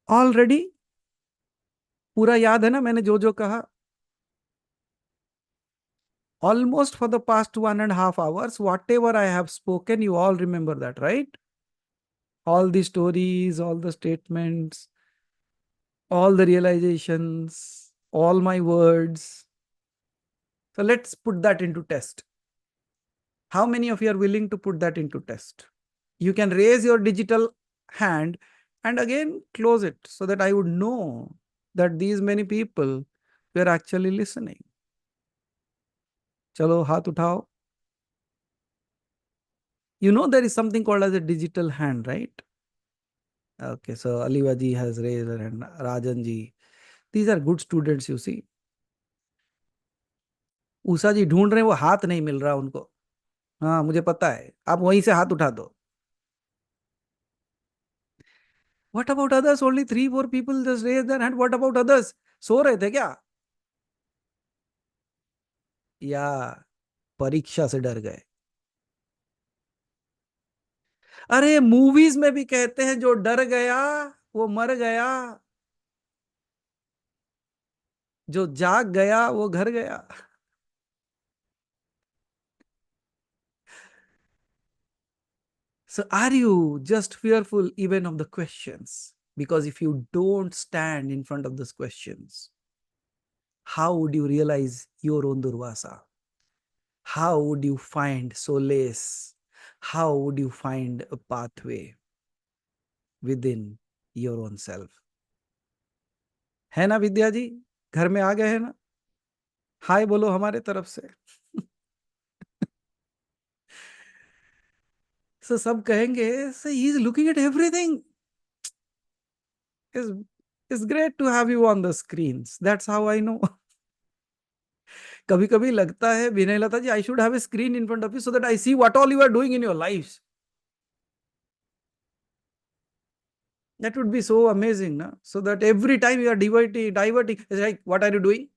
Already? पूरा याद है ना मैंने जो जो कहा? Almost for the past 1.5 hours, whatever I have spoken, you all remember that, right? All the stories, all the statements, all the realizations, all my words. So let's put that into test. How many of you are willing to put that into test? You can raise your digital hand and again close it so that I would know that these many people were actually listening. Chalo, haath uthao. You know there is something called as a digital hand, right? Okay, so Alivaji has raised her hand, Rajanji. These are good students, you see. Usha जी ढूंढ रहे हैं, वो हाथ नहीं मिल रहा उनको. हाँ मुझे पता है, आप वहीं से हाथ उठा दो. What about others? Only 3-4 people just raise their hand. What about others? सो रहे थे क्या? या परीक्षा से डर गए? अरे मूवीज में भी कहते हैं जो डर गया वो मर गया, जो जाग गया वो घर गया. So are you just fearful even of the questions? Because if you don't stand in front of those questions, how would you realize your own Durvasa? How would you find solace? How would you find a pathway within your own self? है ना विद्या जी? घर में आ गए हैं ना? हाय बोलो हमारे तरफ से. So सब कहेंगे, so he is looking at everything. It's, it's great to have you on the screens. That's how I know. कभी कभी लगता है Vinay Lata ji, I should have a screen in front of you so that I see what all you are doing in your life. That would be so amazing, na? So that every time you are diverting, it's like, what are you doing?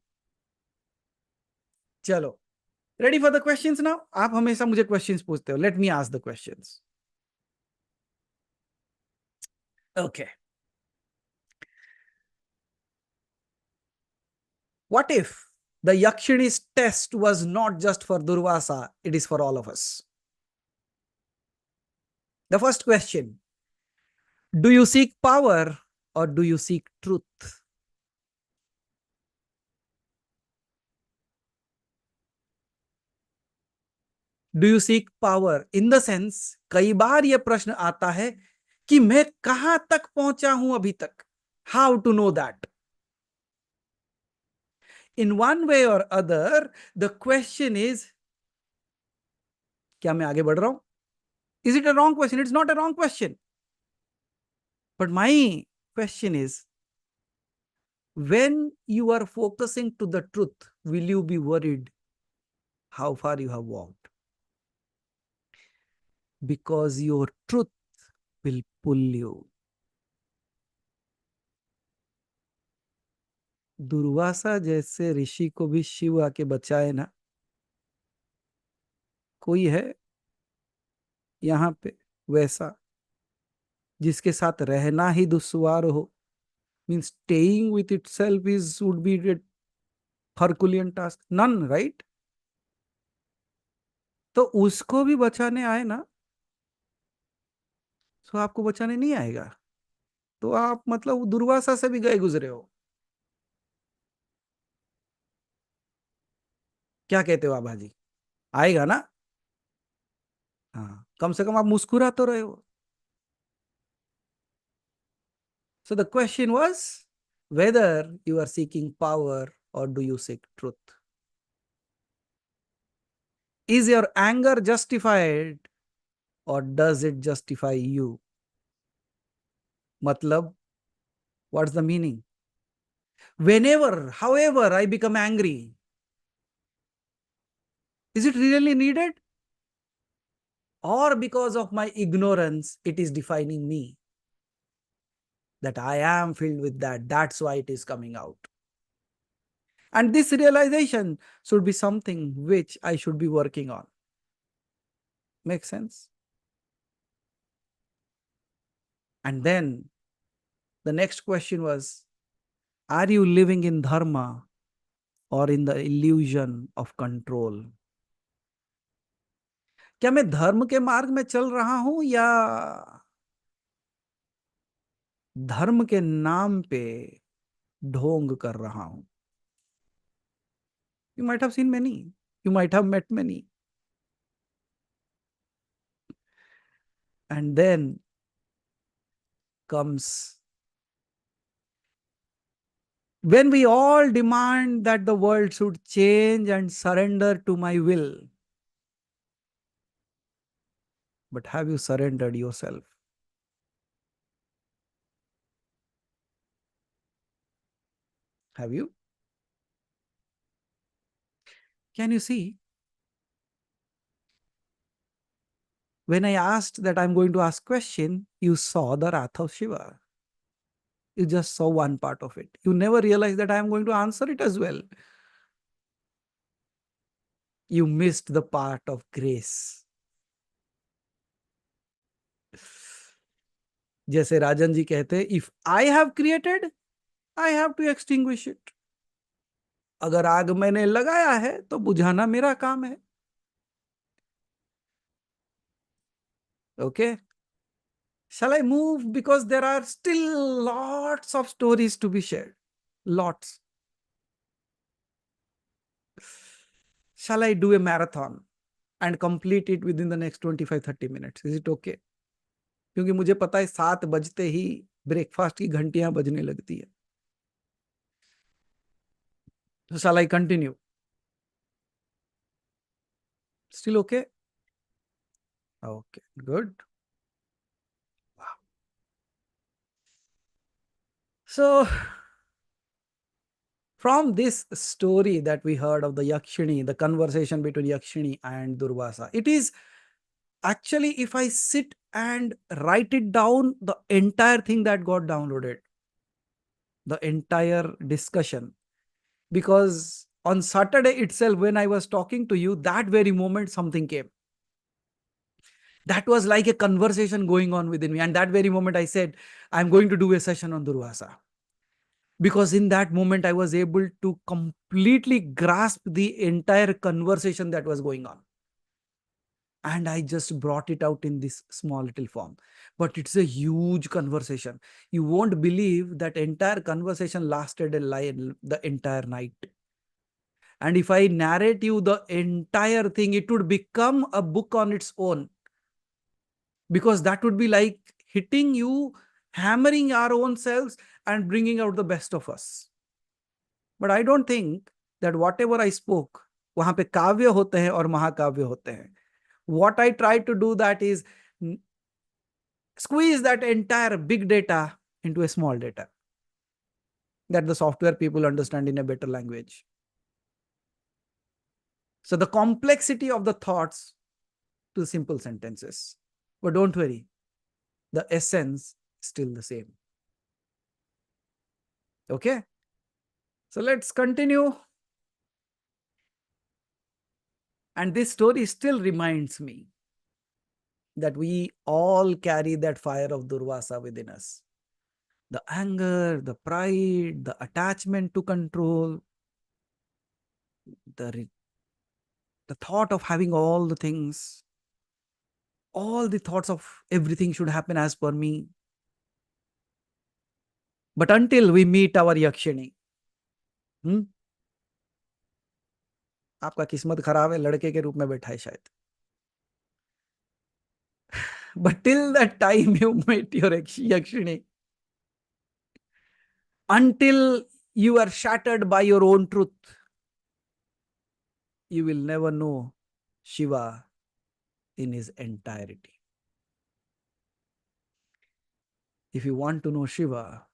चलो, ready for the questions now? आप हमेशा मुझे questions पूछते हो. Let me ask the questions. Okay. What if the Yakshini's test was not just for Durvasa, it is for all of us? The first question, do you seek power or do you seek truth? Do you seek power in the sense, कई बार यह प्रश्न आता है कि मैं कहां तक पहुंचा हूं अभी तक. How to know that? In one way or other the question is, क्या मैं आगे बढ़ रहा हूं? Is it a wrong question? It's not a wrong question, but my question is, when you are focusing to the truth, will you be worried how far you have walked? Because your truth will pull you. Durvasa जैसे ऋषि को भी शिव आके बचाए ना. कोई है यहाँ पे वैसा जिसके साथ रहना ही दुश्वार हो? Mean staying with itself is would be a Herculean task. None, right? तो उसको भी बचाने आए ना, तो आपको बचाने नहीं आएगा? तो आप मतलब दुर्वासा से भी गए गुजरे हो. क्या कहते हो आभा जी? आएगा ना? हाँ, कम से कम आप मुस्कुरा तो रहे हो. So the question was whether you are seeking power or do you seek truth? Is your anger justified or does it justify you? Matlab, what's the meaning? Whenever, however, I become angry, is it really needed? or because of my ignorance, it is defining me. That I am filled with that. That's why it is coming out. And this realization should be something which I should be working on. Make sense? And then the next question was, are you living in dharma or in the illusion of control? क्या मैं धर्म के मार्ग में चल रहा हूं या धर्म के नाम पे ढोंग कर रहा हूं? You might have seen many. You might have met many. And then comes when we all demand that the world should change and surrender to my will. But have you surrendered yourself? Have you? Can you see? When I asked that I'm going to ask question, you saw the wrath of Shiva. You just saw one part of it. You never realized that I am going to answer it as well. You missed the part of grace. जैसे राजन जी कहते, if I have created, I have to extinguish it. अगर आग मैंने लगाया है तो बुझाना मेरा काम है. Okay? Shall I move? Because there are still lots of stories to be shared. Lots. Shall I do a marathon and complete it within the next 25-30 minutes? Is it okay? क्योंकि मुझे पता है 7 बजते ही ब्रेकफास्ट की घंटियां बजने लगती है. So shall I continue? Still okay? Okay, good. Wow. So from this story that we heard of the Yakshini, the conversation between Yakshini and Durvasa, it is actually, if I sit and write it down, the entire thing that got downloaded, the entire discussion. Because on Saturday itself, when I was talking to you, that very moment something came. That was like a conversation going on within me. And that very moment I said, I'm going to do a session on Durvasa. Because in that moment, I was able to completely grasp the entire conversation that was going on. And I just brought it out in this small little form. But it's a huge conversation. You won't believe that entire conversation lasted the entire night. And if I narrate you the entire thing, it would become a book on its own. Because that would be like hitting you, hammering our own selves and bringing out the best of us. But I don't think that whatever I spoke, वहां पे काव्य होते हैं और महाकाव्य होते हैं. What I try to do that is squeeze that entire big data into a small data that the software people understand in a better language. So the complexity of the thoughts to simple sentences. But don't worry, the essence is still the same. Okay? So let's continue. And this story still reminds me that we all carry that fire of Durvasa within us. The anger, the pride, the attachment to control, the thought of having all the things, all the thoughts of everything should happen as per me. But until we meet our Yakshini, आपका किस्मत खराब है, लड़के के रूप में बैठा है शायद. But till that time you meet your Yakshini, until you are shattered by your own truth, you will never know Shiva in his entirety. If you want to know Shiva,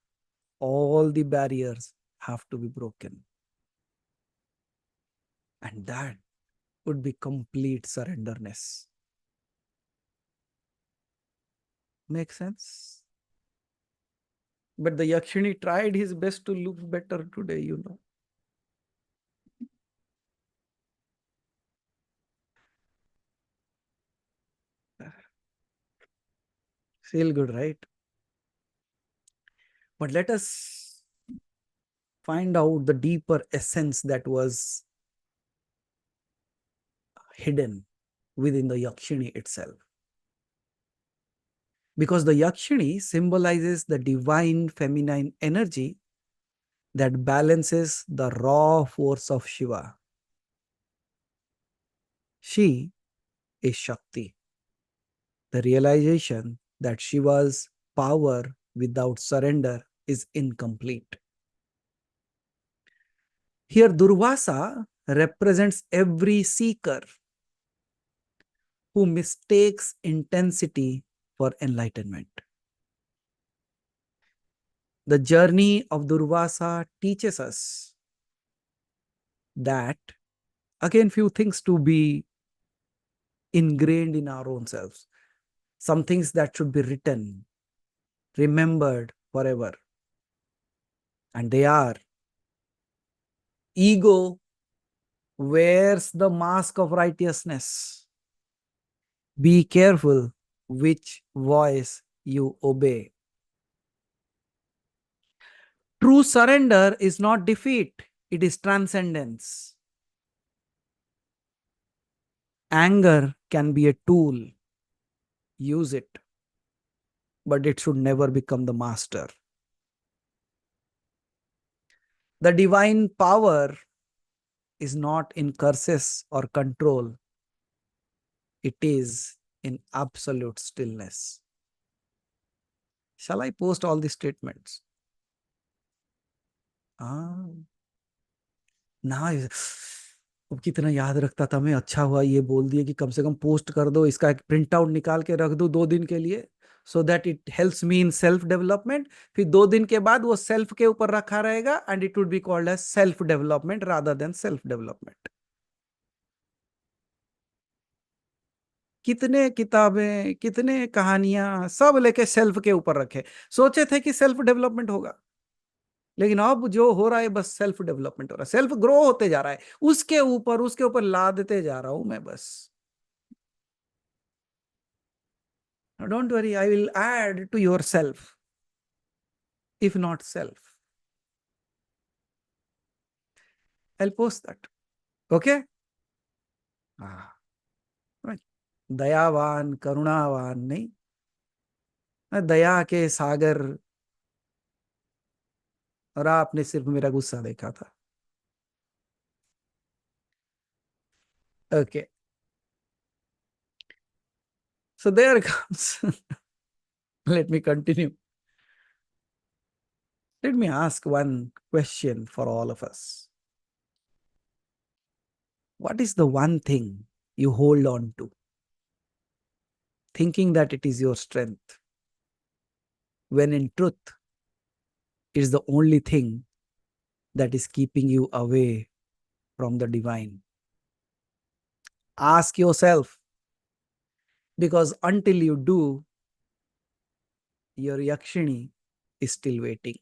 all the barriers have to be broken. And that would be complete surrenderness. Make sense? But the Yakshini tried his best to look better today, you know. Feel good, right? But let us find out the deeper essence that was hidden within the Yakshini itself. Because the Yakshini symbolizes the divine feminine energy that balances the raw force of Shiva. She is Shakti, the realization that Shiva's power without surrender is incomplete. Here, Durvasa represents every seeker who mistakes intensity for enlightenment. The journey of Durvasa teaches us that, again, few things to be ingrained in our own selves, some things that should be written, remembered forever. And they are: ego wears the mask of righteousness. Be careful which voice you obey. True surrender is not defeat, it is transcendence. Anger can be a tool, use it, but it should never become the master. The divine power is not in curses or control, it is in absolute stillness. Shall I post all these statements? Ah, ना अब कितना याद रखता था मैं, अच्छा हुआ ये बोल दिए कि कम से कम पोस्ट कर दो, इसका एक प्रिंट आउट निकाल के रख दो 2 दिन के लिए, so that it helps me in self development. फिर 2 दिन के बाद वो सेल्फ के ऊपर रखा रहेगा and it would be called as self development rather than self development. कितने किताबें, कितने कहानियां, सब लेके सेल्फ के ऊपर रखे, सोचे थे कि सेल्फ डेवलपमेंट होगा, लेकिन अब जो हो रहा है बस सेल्फ डेवलपमेंट हो रहा है, सेल्फ ग्रो होते जा रहा है, उसके ऊपर लादते जा रहा हूं मैं बस. Don't worry, I will add to your self, if not self. I'll post that. Okay? Ah, right. दयावान करुणावान नहीं, दया के सागर, और आपने सिर्फ मेरा गुस्सा देखा था. Okay. So there comes. Let me continue. Let me ask one question for all of us. What is the one thing you hold on to, thinking that it is your strength, when in truth, it is the only thing that is keeping you away from the divine? Ask yourself, because until you do, your Yakshini is still waiting.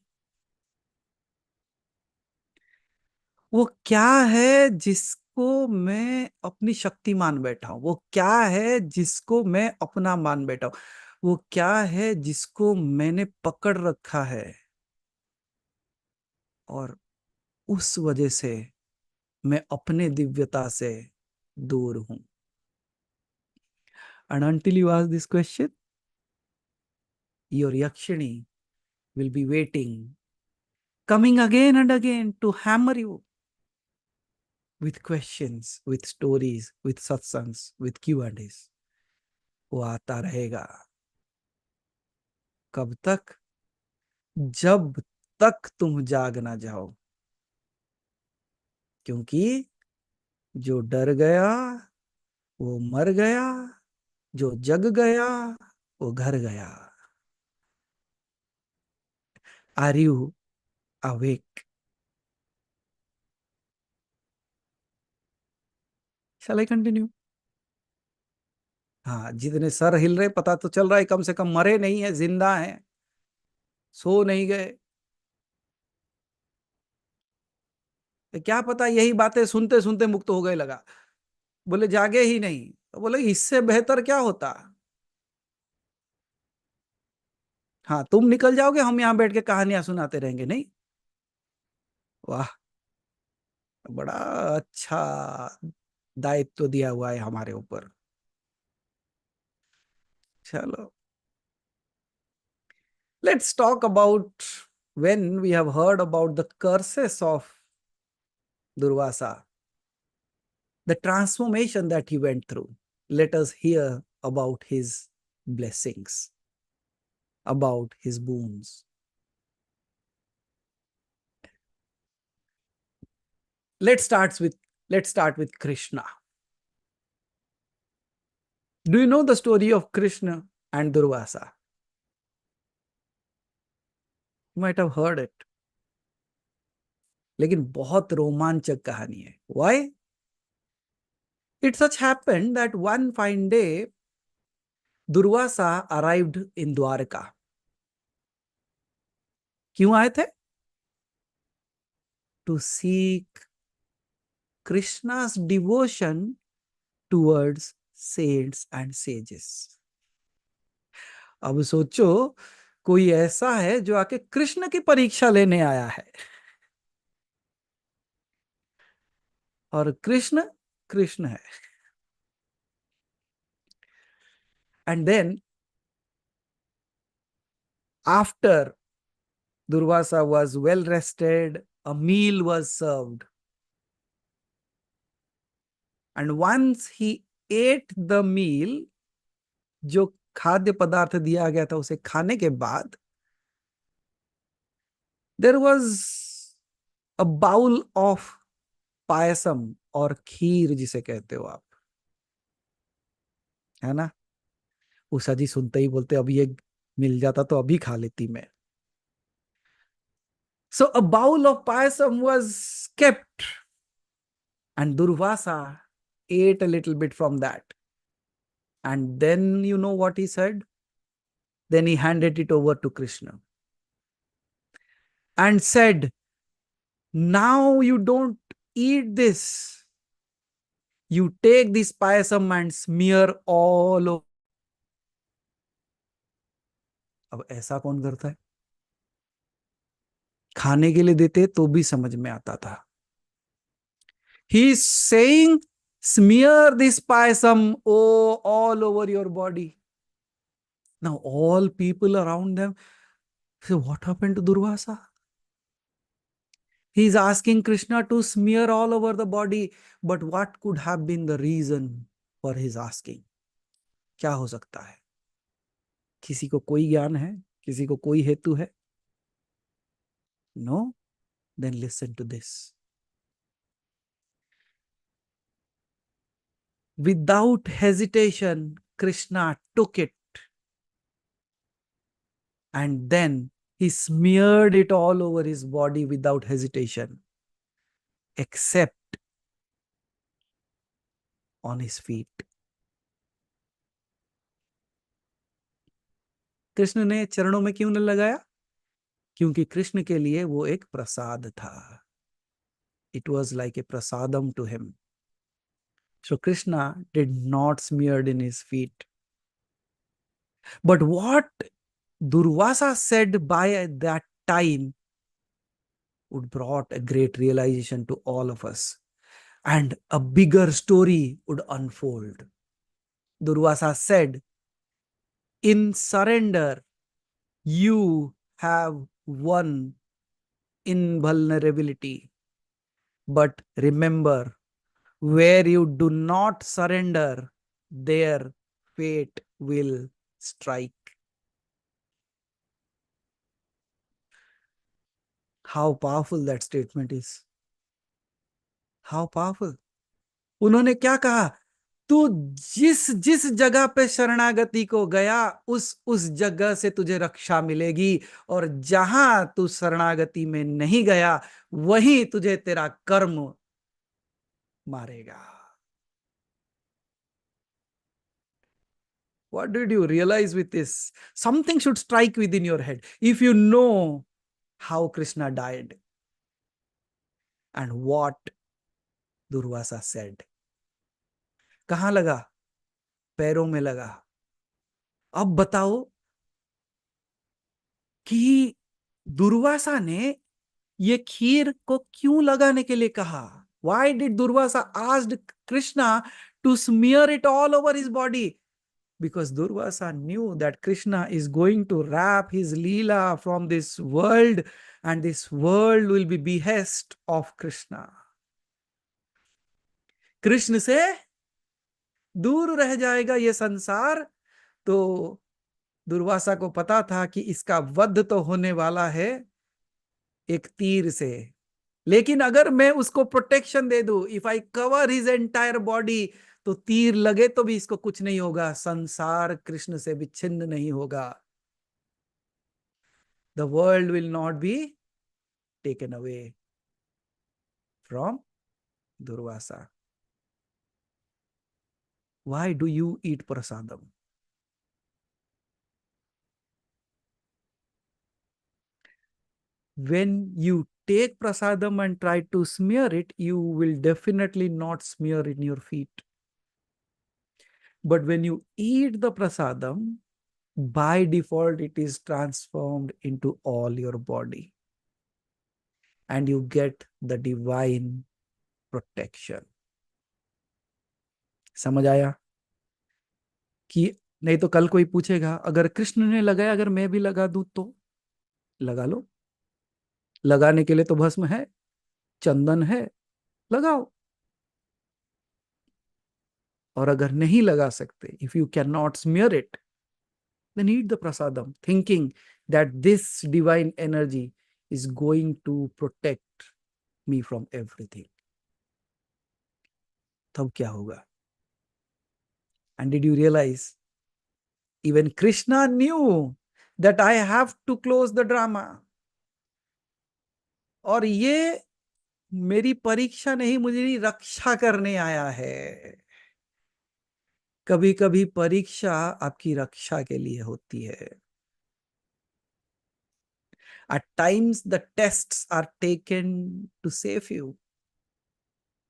वो क्या है जिसको मैं अपनी शक्ति मान बैठा हूं, वो क्या है जिसको मैं अपना मान बैठा हूं, वो क्या है जिसको मैंने पकड़ रखा है, और उस वजह से मैं अपने दिव्यता से दूर हूं. And until you ask this question, your Yakshini will be waiting, coming again and again to hammer you with questions, with stories, with satsangs, with Q&As. वो आता रहेगा. कब तक? जब तक तुम जाग ना जाओ. क्योंकि जो डर गया वो मर गया, जो जग गया वो घर गया. Are you awake? Shall I continue? हाँ, जितने सर हिल रहे पता तो चल रहा है कम से कम मरे नहीं है, जिंदा है, सो नहीं गए। क्या पता यही बातें सुनते सुनते मुक्त हो गए लगा, बोले जागे ही नहीं, तो बोले इससे बेहतर क्या होता। हाँ, तुम निकल जाओगे, हम यहाँ बैठ के कहानियां सुनाते रहेंगे, नहीं। वाह, बड़ा अच्छा दायित्व दिया हुआ है हमारे ऊपर। चलो, let's talk about when we have heard about the curses of Durvasa, the transformation that he went through. Let us hear about his blessings, about his boons. Let's start with Krishna. Do you know the story of Krishna and Durvasa? You might have heard it. लेकिन बहुत रोमांचक कहानी है. Why? It such happened that one fine day, Durvasa arrived in Dwarka. क्यों आए थे? To seek Krishna's devotion towards saints and sages. अब सोचो, कोई ऐसा है जो आके कृष्ण की परीक्षा लेने आया है, और कृष्ण कृष्ण है. And then after Durvasa was well rested, a meal was served. And once he ate the meal, जो खाद्य पदार्थ दिया गया था उसे खाने के बाद, there was a bowl of payasam, और खीर जिसे कहते हो आप, है ना. उषा जी सुनते ही बोलते अभी ये मिल जाता तो अभी खा लेती मैं. So a bowl of payasam was kept, and Durvasa ate a little bit from that. And then you know what he said? Then he handed it over to Krishna and said, now you don't eat this. You take this payasam and smear all over. अब ऐसा कौन करता है? खाने के लिए देते तो भी समझ में आता था. He is saying, smear this payasam all over your body. Now all people around them say, what happened to Durvasa? He is asking Krishna to smear all over the body. But what could have been the reason for his asking? क्या हो सकता है? किसी को कोई ज्ञान है? किसी को कोई हेतु है? No? Then listen to this. Without hesitation, Krishna took it, and then he smeared it all over his body without hesitation, except on his feet. Krishna ने चरणों में क्यों न लगाया? क्योंकि कृष्ण के लिए वो एक प्रसाद था. It was like a prasadam to him. So Krishna did not smeared in his feet. But what Durvasa said by that time would brought a great realization to all of us, and a bigger story would unfold. Durvasa said, in surrender, you have won invulnerability. But remember, where you do not surrender, there fate will strike. How powerful that statement is. How powerful. उन्होंने क्या कहा? तू जिस जिस जगह पे शरणागति को गया, उस जगह से तुझे रक्षा मिलेगी, और जहां तू शरणागति में नहीं गया, वहीं तुझे तेरा कर्म मारेगा. What did you realize with this? Something should strike within your head. If you know how Krishna died and what Durvasa said. कहां लगा? पैरों में लगा. अब बताओ कि दुर्वासा ने ये खीर को क्यों लगाने के लिए कहा? Why did Durvasa asked Krishna to smear it all over his body? Because Durvasa knew that Krishna is going to wrap his Leela from this world, and this world will be behest of Krishna. Krishna से दूर रह जाएगा ये संसार. तो दुर्वासा को पता था कि इसका वध तो होने वाला है एक तीर से. लेकिन अगर मैं उसको प्रोटेक्शन दे दूं, if I cover his entire body, तो तीर लगे तो भी इसको कुछ नहीं होगा. संसार कृष्ण से विच्छिन्न नहीं होगा. The world will not be taken away from Durvasa. Why do you eat prasadam? When you take prasadam and try to smear it, you will definitely not smear in your feet. But when you eat the prasadam, by default, it is transformed into all your body. And you get the divine protection. समझ आया? कि नहीं तो कल कोई पूछेगा, अगर कृष्ण ने लगाया, अगर मैं भी लगा दूं तो? लगा लो. लगाने के लिए तो भस्म है, चंदन है, लगाओ. और अगर नहीं लगा सकते, if you cannot smear it, then eat the prasadam, thinking that this divine energy is going to protect me from everything. तब क्या होगा? And did you realize even Krishna knew that I have to close the drama. और ये मेरी परीक्षा नहीं, मुझे रक्षा करने आया है. कभी कभी परीक्षा आपकी रक्षा के लिए होती है. At times the tests are taken to save you,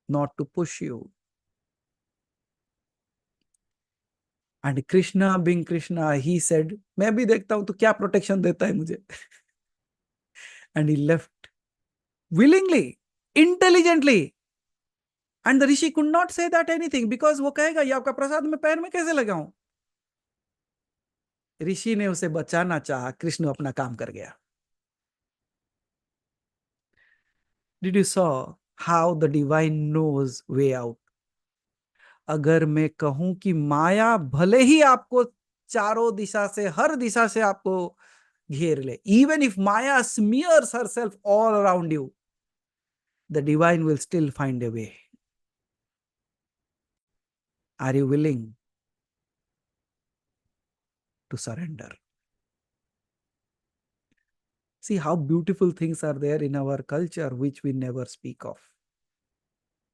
not to push you. And Krishna being Krishna, he said, मैं भी देखता हूं तो क्या प्रोटेक्शन देता है मुझे. And he left willingly, intelligently. And the rishi could not say that anything, because वो कहेगा ये आपका प्रसाद मैं पैर में कैसे लगाऊं. ऋषि ने उसे बचाना चाहा, कृष्ण अपना काम कर गया. Did you saw how the divine knows way out? अगर मैं कहूं कि माया भले ही आपको चारों दिशा से, हर दिशा से आपको घेर ले, even if Maya smears herself all around you, the divine will still find a way. Are you willing to surrender? See how beautiful things are there in our culture which we never speak of.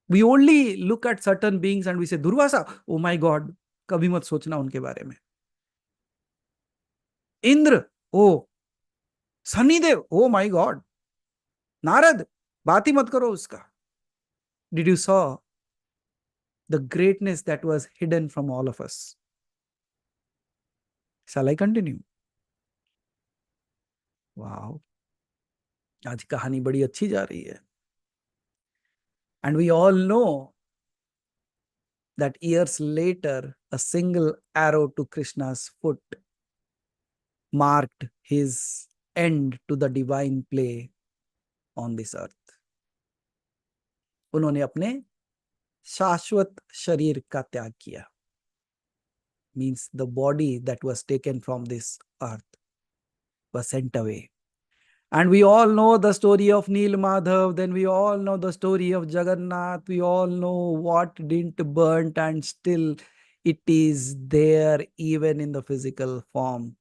We only look at certain beings and we say, Durvasa, oh my God, कभी मत सोचना उनके बारे में. इंद्र, ओ Shanidev, oh my God. Narad, बात ही मत करो उसका. Did you saw the greatness that was hidden from all of us? Shall I continue? Wow. आज कहानी बड़ी अच्छी जा रही है. And we all know that years later, a single arrow to Krishna's foot marked his end to the divine play on this earth. उन्होंने अपने शाश्वत शरीर का त्याग किया. Means the body that was taken from this earth was sent away. And we all know the story of Neel Madhav, then we all know the story of Jagannath, we all know what didn't burnt, and still it is there even in the physical form.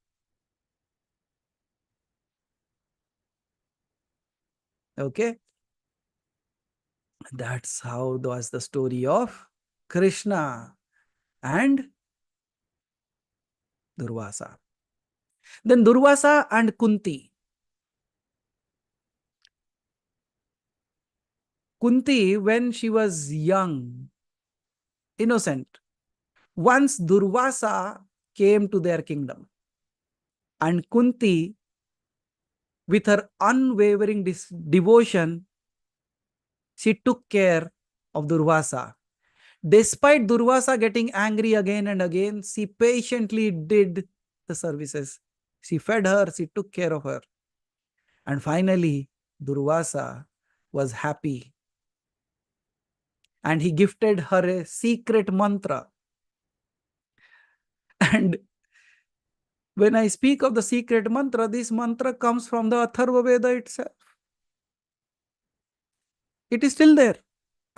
Okay? That's how was the story of Krishna. And Durvasa. Then Durvasa and Kunti. Kunti, when she was young, innocent, once Durvasa came to their kingdom, and Kunti, with her unwavering devotion, she took care of Durvasa. Despite Durvasa getting angry again and again, she patiently did the services. She fed her, she took care of her. And finally, Durvasa was happy. And he gifted her a secret mantra. And when I speak of the secret mantra, this mantra comes from the Atharva Veda itself. It is still there.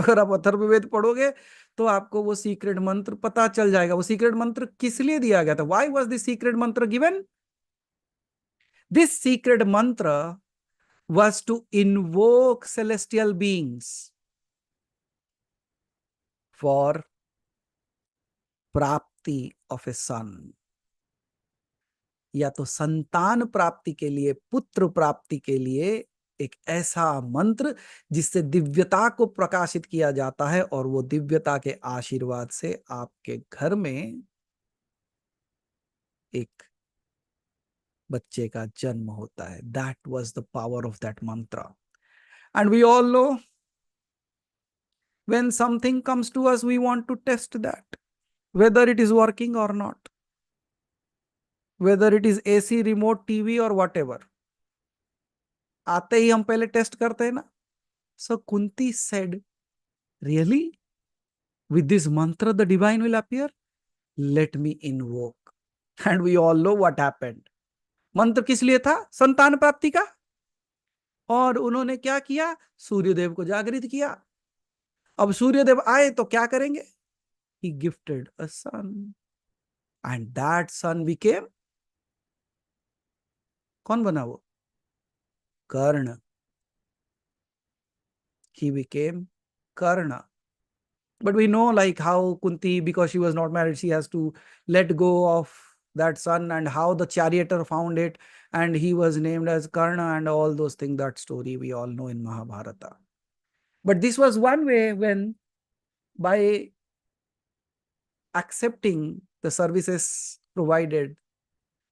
अगर आप अथर्ववेद पढ़ोगे तो आपको वो secret मंत्र पता चल जाएगा. वो सीक्रेट मंत्र किस लिए दिया गया था? Why was this secret mantra given? This secret mantra was to invoke celestial beings for प्राप्ति of a son. या तो संतान प्राप्ति के लिए, पुत्र प्राप्ति के लिए एक ऐसा मंत्र जिससे दिव्यता को प्रकाशित किया जाता है और वो दिव्यता के आशीर्वाद से आपके घर में एक बच्चे का जन्म होता है. That was the power of that mantra. And we all know when something comes to us, we want to test that, whether it is working or not, whether it is AC, remote, TV or whatever. आते ही हम पहले test करते हैं ना. So Kunti said, really? With this mantra, the divine will appear? Let me invoke. And we all know what happened. मंत्र किस लिए था? संतान प्राप्ति का. और उन्होंने क्या किया? सूर्यदेव को जागृत किया. अब सूर्यदेव आए तो क्या करेंगे? He gifted a son. And that son became, कौन बना वो? Karna. He became Karna. But we know like how Kunti, because she was not married, she has to let go of that son, and how the charioteer found it and he was named as Karna and all those things. That story we all know in Mahabharata. But this was one way when, by accepting the services provided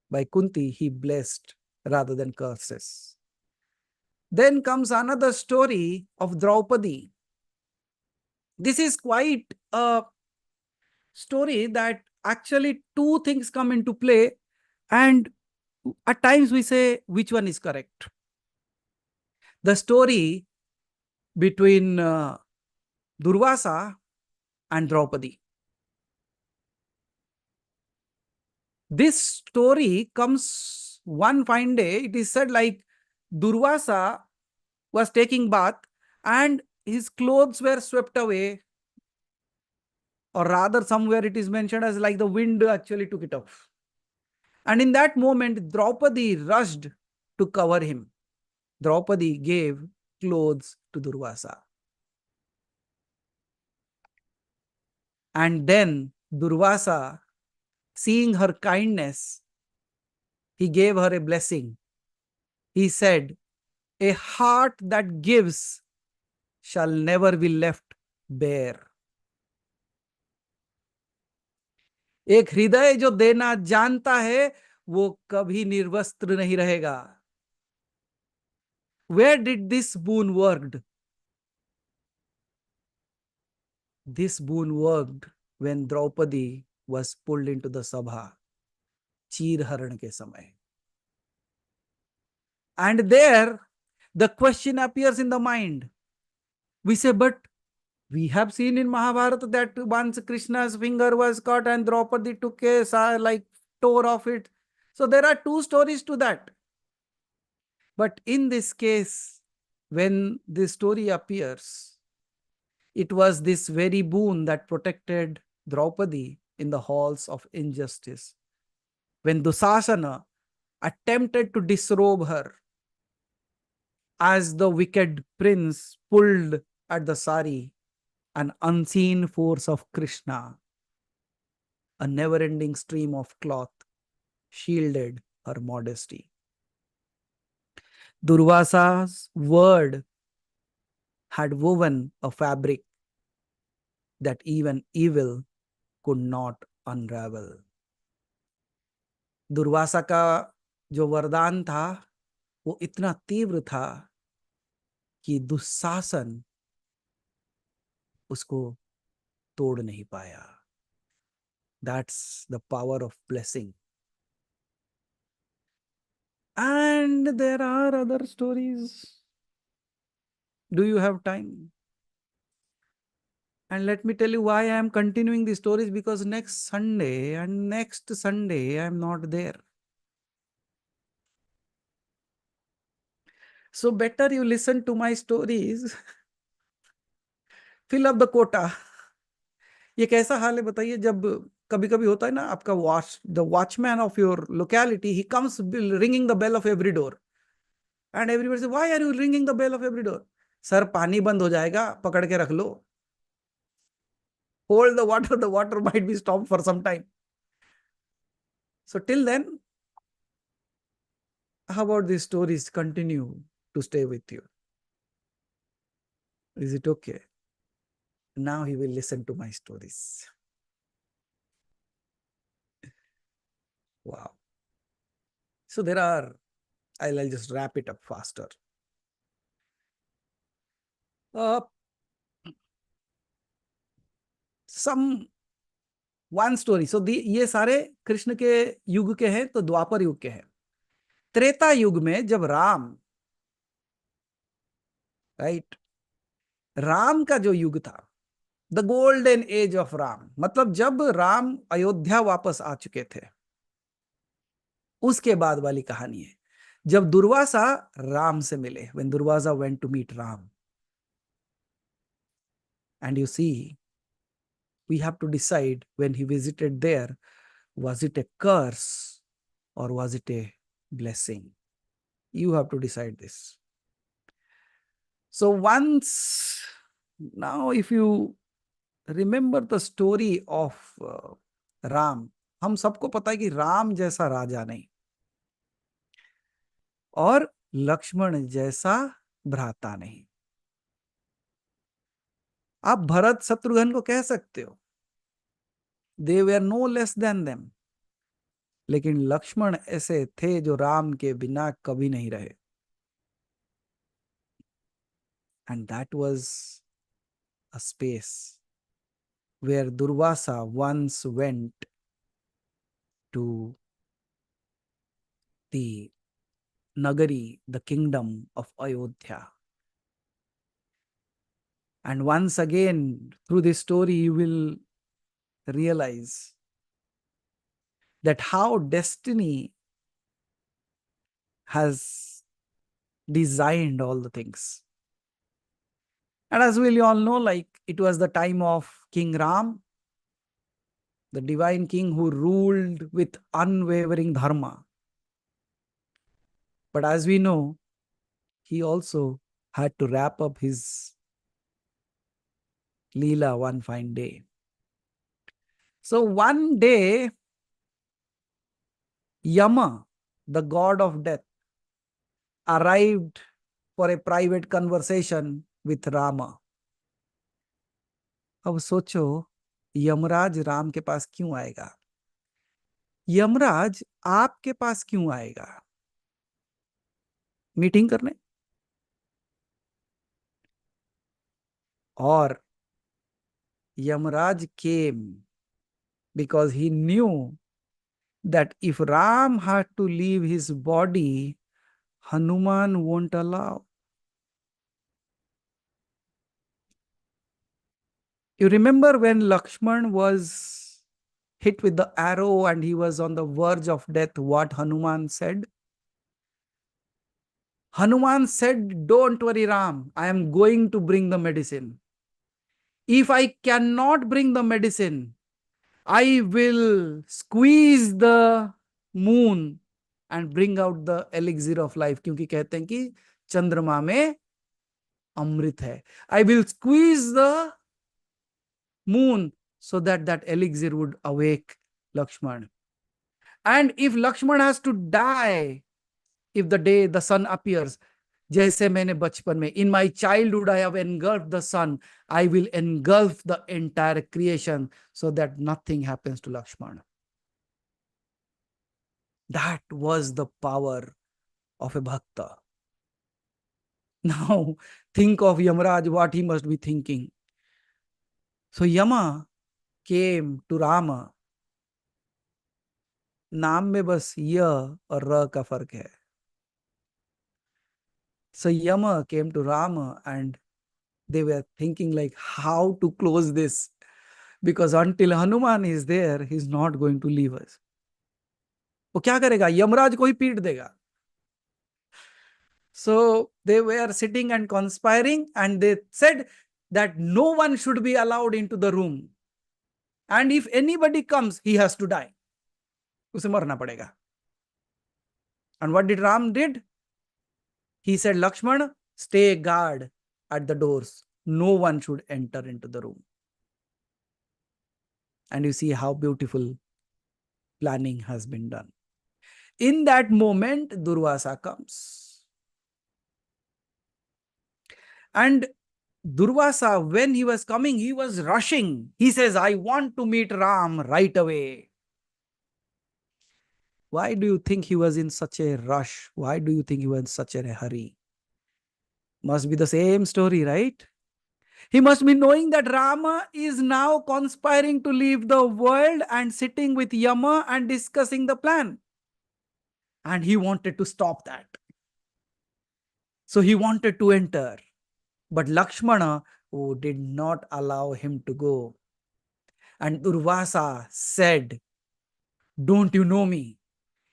by Kunti, he blessed rather than curses. Then comes another story of Draupadi. This is quite a story that actually two things come into play, and at times we say which one is correct. The story between Durvasa and Draupadi. This story comes one fine day. It is said like Durvasa was taking bath and his clothes were swept away, or rather somewhere it is mentioned as like the wind actually took it off. And in that moment, Draupadi rushed to cover him. Draupadi gave clothes to Durvasa. And then Durvasa, seeing her kindness, he gave her a blessing. He said, a heart that gives shall never be left bare. एक हृदय जो देना जानता है वो कभी निर्वस्त्र नहीं रहेगा. Where did this boon worked? This boon worked when Draupadi was pulled into the sabha, चीर हरण के समय. And there the question appears in the mind. We say, but we have seen in Mahabharata that once Krishna's finger was cut and Draupadi took a like tore off it. So there are two stories to that. But in this case, when this story appears, it was this very boon that protected Draupadi in the halls of injustice. When Dusasana attempted to disrobe her, as the wicked prince pulled at the sari, an unseen force of Krishna, a never-ending stream of cloth, shielded her modesty. Durvasa's word had woven a fabric that even evil could not unravel. Durvasa का जो वरदान था वो इतना तीव्र था कि दुशासन उसको तोड़ नहीं पाया. That's the power of blessing. And there are other stories. Do you have time? And let me tell you why I am continuing the stories, because next Sunday and next Sunday I am not there. So better you listen to my stories. Fill up the quota. ये कैसा हाल है बताइए, जब कभी कभी होता है ना, आपका the watchman of your locality he comes ringing the bell of every door and everybody say why are you ringing the bell of every door. Sir पानी बंद हो जाएगा, पकड़ के रख लो. Hold the water might be stopped for some time. So till then, how about these stories continue to stay with you? Is it okay? Now he will listen to my stories. Wow. So there are, I'll just wrap it up faster. Some one story. So ये सारे कृष्ण के युग के हैं, तो द्वापर युग के हैं. त्रेता युग में जब राम, राइट, राम का जो युग था, the golden age of Ram, मतलब जब राम अयोध्या वापस आ चुके थे, उसके बाद वाली कहानी है. जब दुर्वासा राम से मिले, when Durvasa went to meet Ram, and you see, we have to decide when he visited there, was it a curse or was it a blessing? You have to decide this. So once, now if you remember the story of Ram, हम सबको पता है कि राम जैसा राजा नहीं और लक्ष्मण जैसा भ्राता नहीं. आप भरत शत्रुघ्न को कह सकते हो, they were no less than them, लेकिन लक्ष्मण ऐसे थे जो राम के बिना कभी नहीं रहे. And that was a space where Durvasa once went to the Nagari, the kingdom of Ayodhya. And once again, through this story, you will realize that how destiny has designed all the things. And as we all know, like it was the time of King Ram, the divine king who ruled with unwavering dharma. But as we know, he also had to wrap up his Leela one fine day. So one day, Yama, the god of death, arrived for a private conversation with Rama. अब सोचो, यमराज राम के पास क्यों आएगा? यमराज आपके पास क्यों आएगा? Meeting करने? और Yamraj came because he knew that if Ram had to leave his body, Hanuman won't allow. You remember when Lakshman was hit with the arrow and he was on the verge of death, what Hanuman said? Hanuman said, "Don't worry, Ram, I am going to bring the medicine. If I cannot bring the medicine, I will squeeze the moon and bring out the elixir of life." क्योंकि कहते हैं कि चंद्रमा में अमृत है. I will squeeze the moon so that that elixir would awake Lakshman. And if Lakshman has to die, if the day the sun appears, जैसे मैंने बचपन में, in my childhood I have engulfed the sun, I will engulf the entire creation so that nothing happens to Lakshmana. That was the power of a bhakta. Now think of Yamaraj, what he must be thinking. So Yama came to Rama. नाम में बस य और र का फर्क है. So Yama came to Rama and they were thinking like how to close this, because until Hanuman is there, he's not going to leave us. वो क्या करेगा? यमराज को ही पीट देगा. So they were sitting and conspiring, and they said that no one should be allowed into the room, and if anybody comes, he has to die. उसे मरना पड़ेगा. And what did Ram did? He said, Lakshman, stay guard at the doors. No one should enter into the room. And you see how beautiful planning has been done. In that moment, Durvasa comes. And Durvasa, when he was coming, he was rushing. He says, I want to meet Ram right away. Why do you think he was in such a rush? Why do you think he was in such a hurry? Must be the same story, right? He must be knowing that Rama is now conspiring to leave the world and sitting with Yama and discussing the plan. And he wanted to stop that. So he wanted to enter. But Lakshmana did not allow him to go. And Durvasa said, don't you know me?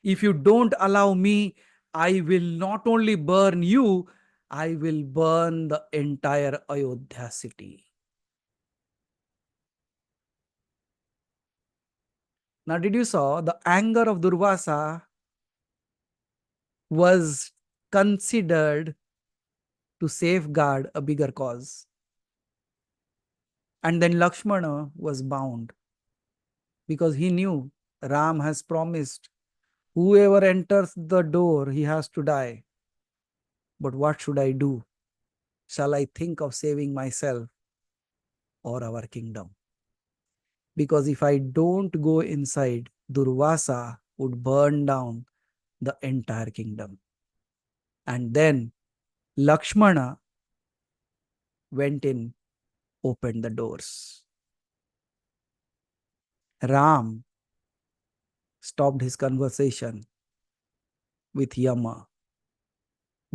If you don't allow me, I will not only burn you, I will burn the entire Ayodhya city. Now, did you saw the anger of Durvasa was considered to safeguard a bigger cause. And then Lakshmana was bound because he knew Ram has promised whoever enters the door, he has to die. But what should I do? Shall I think of saving myself or our kingdom? Because if I don't go inside, Durvasa would burn down the entire kingdom. And then Lakshmana went in, opened the doors. Ram stopped his conversation with Yama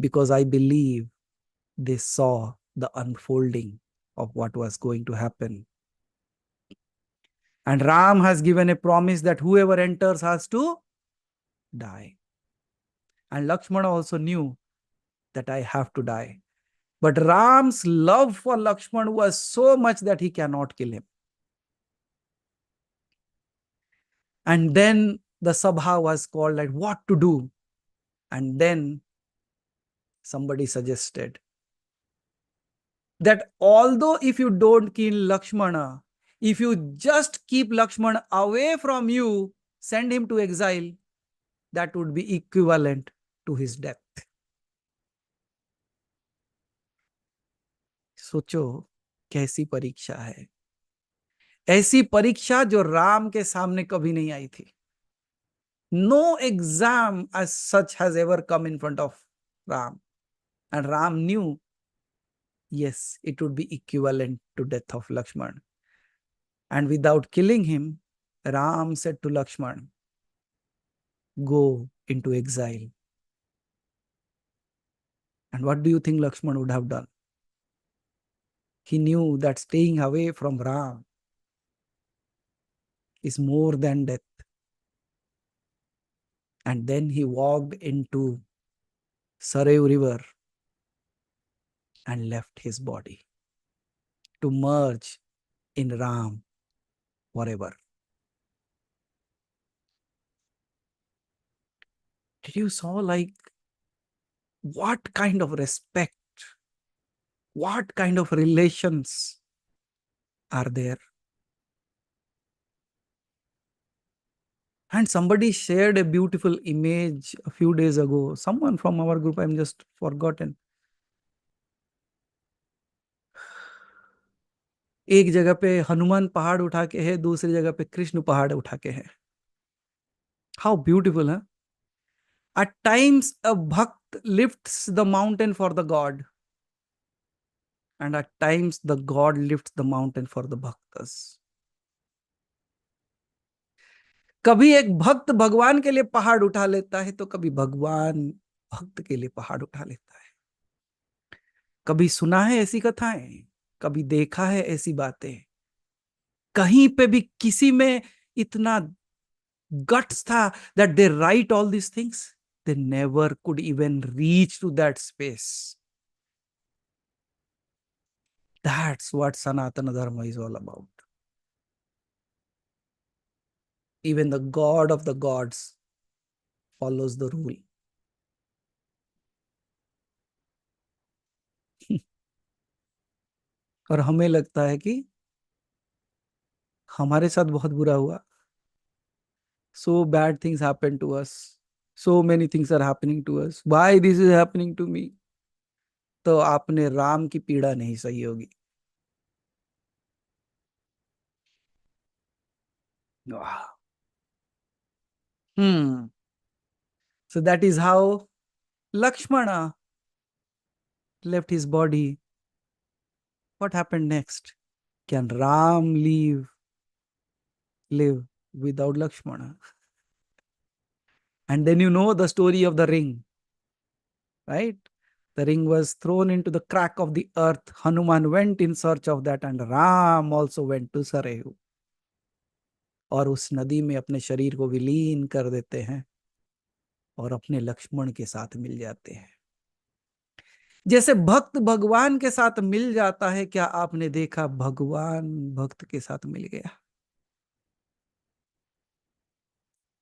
because I believe they saw the unfolding of what was going to happen. And Ram has given a promise that whoever enters has to die. And Lakshmana also knew that I have to die. But Ram's love for Lakshmana was so much that he cannot kill him. And then the Sabha was called, like, what to do? And then somebody suggested that although if you don't kill Lakshmana, if you just keep Lakshmana away from you, send him to exile, that would be equivalent to his death. सोचो कैसी परीक्षा है, ऐसी परीक्षा जो राम के सामने कभी नहीं आई थी. No exam as such has ever come in front of Ram. And Ram knew, yes, it would be equivalent to death of Lakshman. And without killing him, Ram said to Lakshman, go into exile. And what do you think Lakshman would have done? He knew that staying away from Ram is more than death. And then he walked into Sarayu river and left his body to merge in Ram forever. Did you saw like what kind of respect, what kind of relations are there? And somebody shared a beautiful image a few days ago. Someone from our group, I'm just forgotten. एक जगह पे हनुमान पहाड़ उठा के है, दूसरी जगह पे कृष्ण पहाड़ उठा के है. How beautiful, huh? At times, a bhakt lifts the mountain for the God, and at times, the God lifts the mountain for the bhaktas. कभी एक भक्त भगवान के लिए पहाड़ उठा लेता है, तो कभी भगवान भक्त के लिए पहाड़ उठा लेता है. कभी सुना है ऐसी कथाएं, कभी देखा है ऐसी बातें. कहीं पे भी किसी में इतना guts था that they write all these things, they never could even reach to that space. That's what Sanatana Dharma is all about. Even the God of the gods follows the rule. और हमें लगता है कि हमारे साथ बहुत बुरा हुआ. So bad things happen to us. So many things are happening to us. Why this is happening to me? तो आपने राम की पीड़ा नहीं सही होगी. Wow. So that is how Lakshmana left his body. What happened next? Can Ram live without Lakshmana? And then you know the story of the ring, right? The ring was thrown into the crack of the earth. Hanuman went in search of that, and Ram also went to Sarayu. और उस नदी में अपने शरीर को विलीन कर देते हैं और अपने लक्ष्मण के साथ मिल जाते हैं. जैसे भक्त भगवान के साथ मिल जाता है, क्या आपने देखा भगवान भक्त के साथ मिल गया?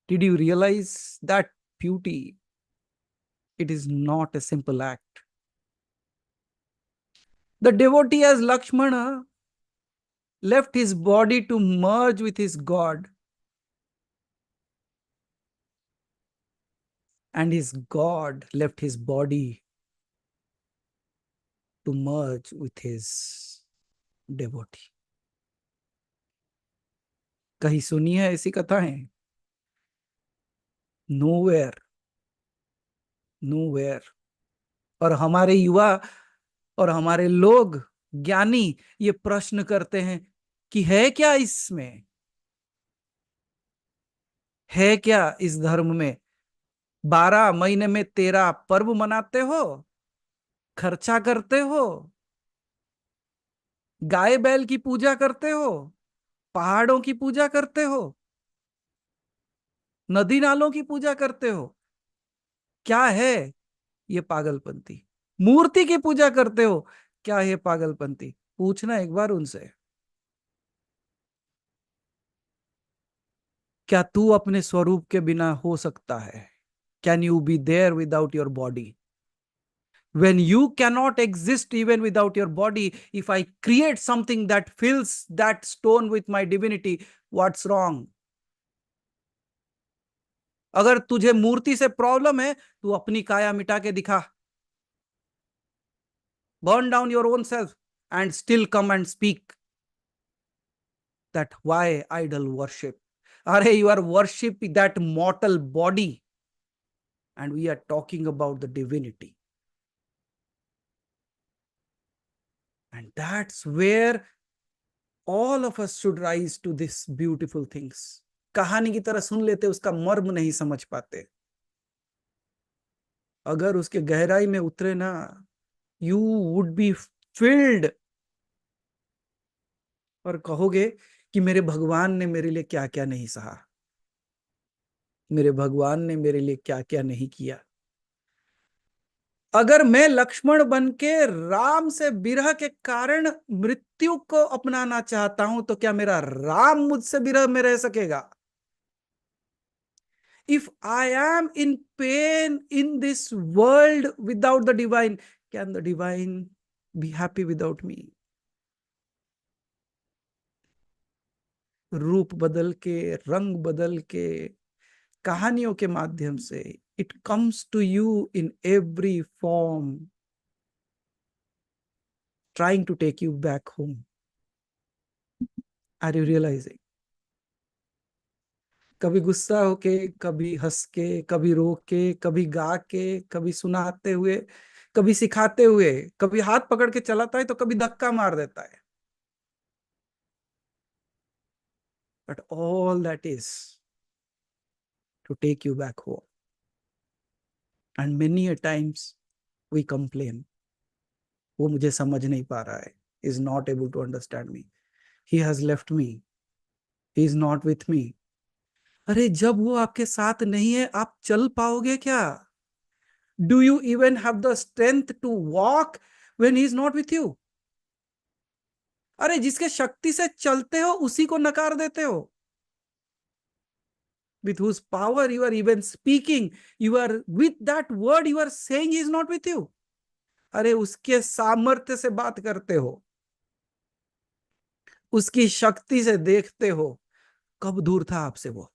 Did you realize that beauty? It is not a simple act. The devotee as Lakshmana left his body to merge with his God, and his God left his body to merge with his devotee. कहीं सुनी है ऐसी कथाएं? Nowhere. Nowhere. और हमारे युवा और हमारे लोग ज्ञानी ये प्रश्न करते हैं कि है क्या इसमें, है क्या इस धर्म में? 12 महीने में 13 पर्व मनाते हो, खर्चा करते हो, गाय बैल की पूजा करते हो, पहाड़ों की पूजा करते हो, नदी नालों की पूजा करते हो. क्या है ये पागलपंती? मूर्ति की पूजा करते हो, क्या है पागलपंती? पूछना एक बार उनसे. क्या तू अपने स्वरूप के बिना हो सकता है? Can you be there without your body? When you cannot exist even without your body, if I create something that fills that stone with my divinity, what's wrong? अगर तुझे मूर्ति से प्रॉब्लम है, तू अपनी काया मिटा के दिखा. Burn down your own self and still come and speak that why idol worship. Are you are worshiping that mortal body, and we are talking about the divinity. And that's where all of us should rise to this beautiful things. कहानी की तरह सुन लेते, उसका मर्म नहीं समझ पाते. अगर उसके गहराई में उतरे ना, यू वुड बी फिल्ड, और कहोगे कि मेरे भगवान ने मेरे लिए क्या क्या नहीं सहा, मेरे भगवान ने मेरे लिए क्या क्या नहीं किया. अगर मैं लक्ष्मण बन के राम से विरह के कारण मृत्यु को अपनाना चाहता हूं, तो क्या मेरा राम मुझसे विरह में रह सकेगा? If I am in pain in this world without the divine, can the divine be happy without me? रूप बदल के, रंग बदल के, कहानियों के माध्यम से, it comes to you in every form, trying to take you back home. Are you realising? कभी गुस्सा होके, कभी हंस के, कभी रो के, कभी गा के, कभी सुनाते हुए, कभी सिखाते हुए, कभी हाथ पकड़ के चलाता है तो कभी धक्का मार देता है. But all that is to take you back home. And many a times we complain, वो मुझे समझ नहीं पा रहा है, is not able to understand me, he has left me, he is not with me. अरे जब वो आपके साथ नहीं है, आप चल पाओगे क्या? Do you even have the strength to walk when he is not with you? अरे जिसके शक्ति से चलते हो उसी को नकार देते हो. With whose power you are even speaking, you are with that word you are saying he is not with you. अरे उसके सामर्थ्य से बात करते हो, उसकी शक्ति से देखते हो. कब दूर था आपसे वो?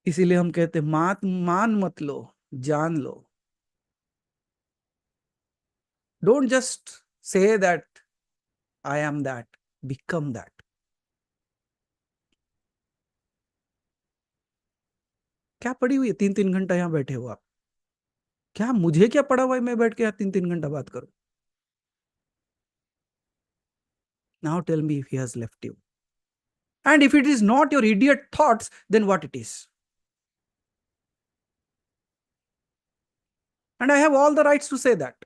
इसीलिए हम कहते मान मत लो, जान लो. Don't just say that I am that, become that. क्या पड़ी हुई है 3-3 घंटा यहाँ बैठे हो आप? क्या मुझे क्या पड़ा हुआ है, मैं बैठ के यहाँ 3-3 घंटा बात करूं? Now tell me if he has left you. And if it is not your idiot thoughts, then what it is? And I have all the rights to say that.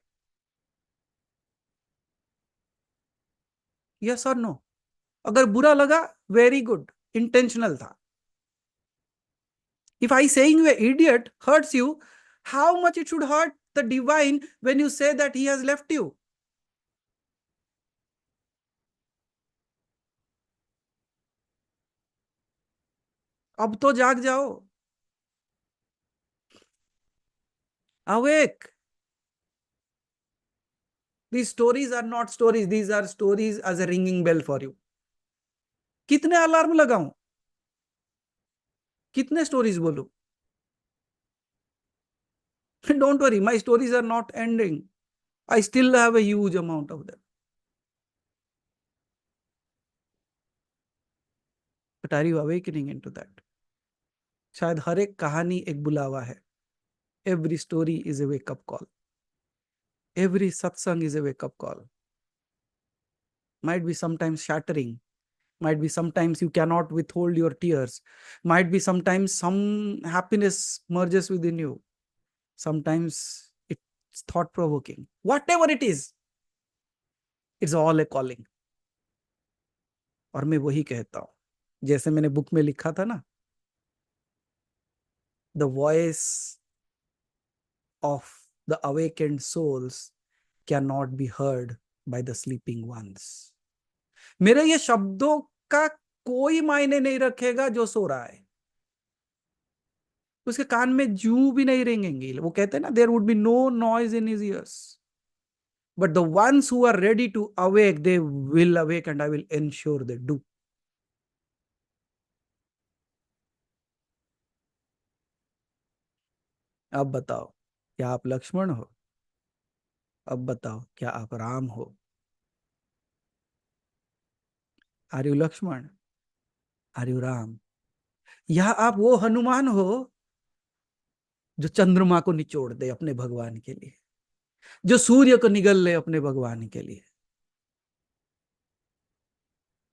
Yes or no? अगर बुरा लगा, very good, intentional था. If I saying you an idiot hurts you, how much it should hurt the divine when you say that he has left you? अब तो जाग जाओ. Awake. These stories are not stories. These are stories as a ringing bell for you. कितने alarm लगाऊं? कितने stories बोलूं? Don't worry, my stories are not ending. I still have a huge amount of them. But are you awakening into that? शायद हर एक कहानी एक बुलावा है. Every story is a wake up call. Every satsang is a wake up call. Might be sometimes shattering. Might be sometimes you cannot withhold your tears. Might be sometimes some happiness merges within you. Sometimes it's thought provoking. Whatever it is, it's all a calling. और मैं वही कहता हूं, जैसे मैंने book में लिखा था ना, the voice of the awakened souls cannot be heard by the sleeping ones. मेरे ये शब्दों का कोई मायने नहीं रखेगा जो सो रहा है. उसके कान में जू भी नहीं रेंगेंगे. वो कहते हैं ना, there would be no noise in his ears. But the ones who are ready to awake, they will awake and I will ensure they do. अब बताओ, क्या आप लक्ष्मण हो? अब बताओ, क्या आप राम हो? Are you Lakshman? Are you Ram? या आप वो हनुमान हो जो चंद्रमा को निचोड़ दे अपने भगवान के लिए, जो सूर्य को निगल ले अपने भगवान के लिए?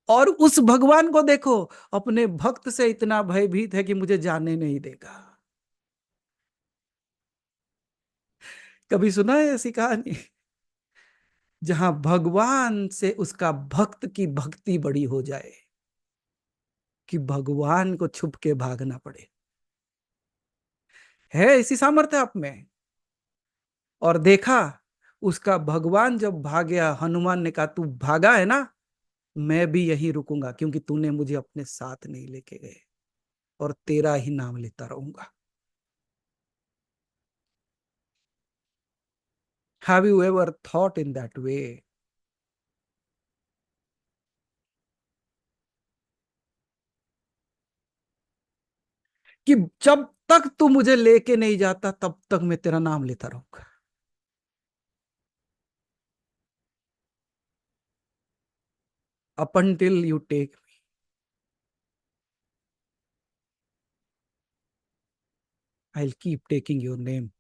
और उस भगवान को देखो, अपने भक्त से इतना भयभीत है कि मुझे जाने नहीं देगा. कभी सुना है ऐसी कहानी जहां भगवान से उसका भक्त की भक्ति बड़ी हो जाए कि भगवान को छुप के भागना पड़े? है ऐसी सामर्थ्य आप में? और देखा, उसका भगवान जब भागया, हनुमान ने कहा तू भागा है ना, मैं भी यहीं रुकूंगा क्योंकि तूने मुझे अपने साथ नहीं लेके गए और तेरा ही नाम लेता रहूंगा. Have you ever thought in that way? कि जब तक तू मुझे लेके नहीं जाता तब तक मैं तेरा नाम लेता रहूंगा। Up until you take me, I'll keep taking your name.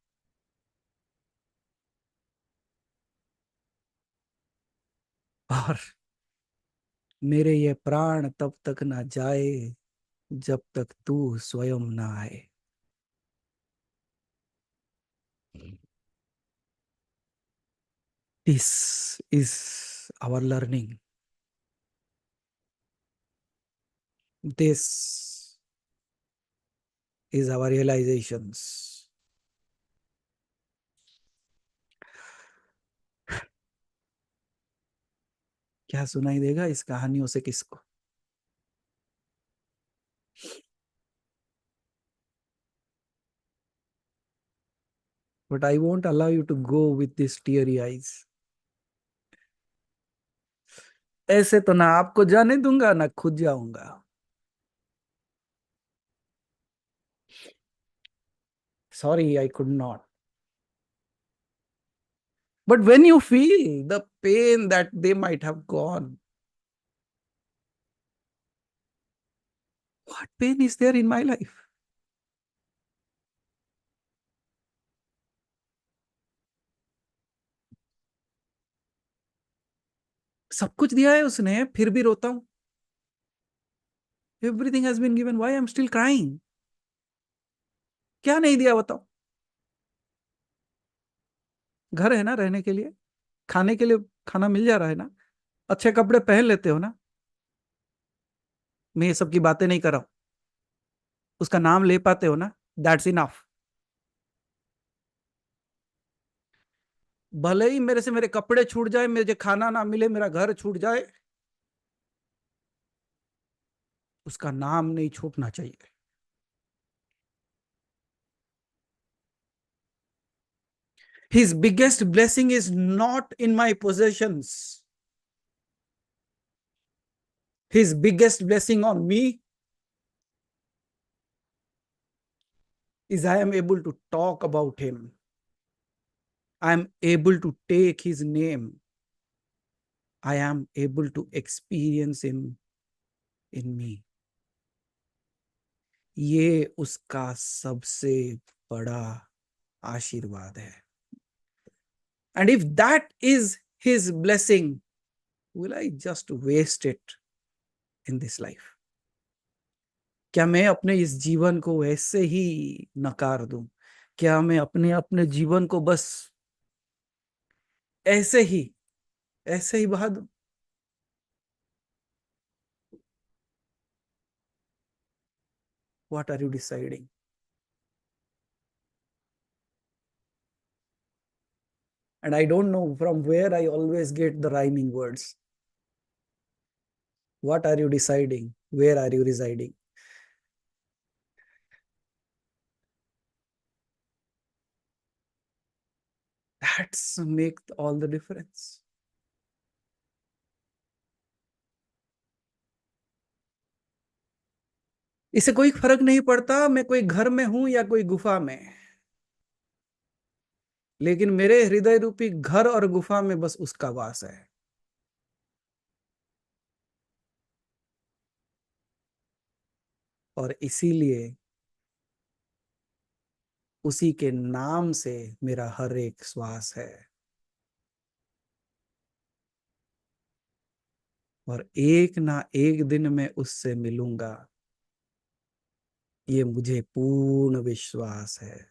और मेरे ये प्राण तब तक ना जाए जब तक तू स्वयं ना आए। This is our learning. This is our realizations. क्या सुनाई देगा इस कहानियों से किसको? But I won't allow you to go with these teary eyes. ऐसे तो ना आपको जाने दूंगा ना खुद जाऊंगा। Sorry, I could not. But when you feel the pain that they might have gone, what pain is there in my life? सब कुछ दिया है उसने, फिर भी रोता हूं। Everything has been given. Why I'm still crying? क्या नहीं दिया बताओ? घर है ना रहने के लिए, खाने के लिए खाना मिल जा रहा है ना, अच्छे कपड़े पहन लेते हो ना। मैं ये सब की बातें नहीं कर रहा हूं, उसका नाम ले पाते हो ना, दैट्स इनफ। भले ही मेरे से मेरे कपड़े छूट जाए, मुझे खाना ना मिले, मेरा घर छूट जाए, उसका नाम नहीं छूटना चाहिए। His biggest blessing is not in my possessions. His biggest blessing on me is I am able to talk about him. I am able to take his name. I am able to experience him in me. ये उसका सबसे बड़ा आशीर्वाद है। And if that is his blessing, will I just waste it in this life? क्या मैं अपने इस जीवन को वैसे ही नकार दूं? क्या मैं अपने अपने जीवन को बस ऐसे ही बहा दूं? What are you deciding? And I don't know from where I always get the rhyming words. What are you deciding? Where are you residing? That's make all the difference. इससे कोई फर्क नहीं पड़ता मैं कोई घर में हूं या कोई गुफा में, लेकिन मेरे हृदय रूपी घर और गुफा में बस उसका वास है। और इसीलिए उसी के नाम से मेरा हर एक श्वास है। और एक ना एक दिन मैं उससे मिलूंगा, ये मुझे पूर्ण विश्वास है।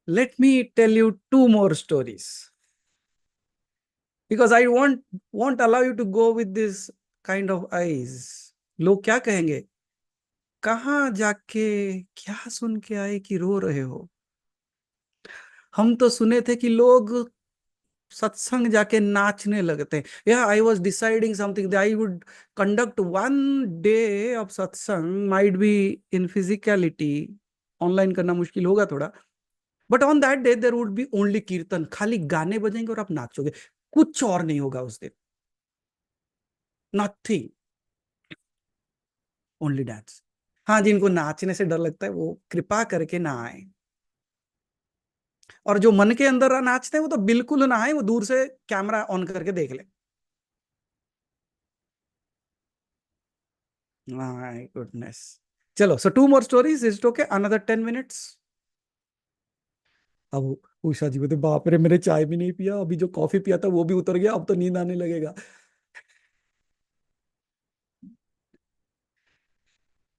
Let me tell you two more stories because I won't allow you to go with this kind of eyes. लोग क्या कहेंगे, कहाँ जाके क्या सुन के आए कि रो रहे हो? हम तो सुने थे कि लोग सत्संग जाके नाचने लगते हैं। या I was deciding something, I would conduct one day of satsang, might be in physicality, online करना मुश्किल होगा थोड़ा, but on that day there would be only kirtan, खाली गाने बजेंगे और आप नाचोगे, कुछ और नहीं होगा उस दिन, नथिंग, ओनली डांस। हाँ, जिनको नाचने से डर लगता है वो कृपा करके ना आए, और जो मन के अंदर नाचते हैं वो तो बिल्कुल ना आए, वो दूर से कैमरा ऑन करके देख ले। My goodness. चलो, so two more stories, is it okay? Another 10 minutes. अब उषा जी बोलते, बाप रे, मैंने चाय भी नहीं पिया, अभी जो कॉफी पिया था वो भी उतर गया, अब तो नींद आने लगेगा।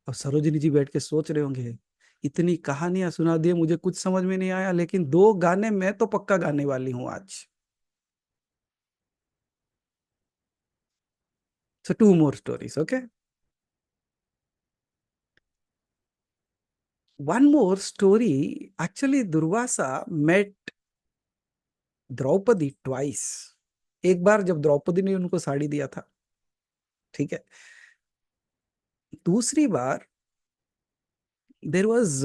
अब सरोजिनी जी बैठ के सोच रहे होंगे, इतनी कहानियां सुना दी, मुझे कुछ समझ में नहीं आया, लेकिन 2 गाने मैं तो पक्का गाने वाली हूं आज। So two more stories, okay? One more story. Actually, Durvasa met Draupadi twice. एक बार जब द्रौपदी ने उनको साड़ी दिया था, ठीक है। दूसरी बार देर वॉज,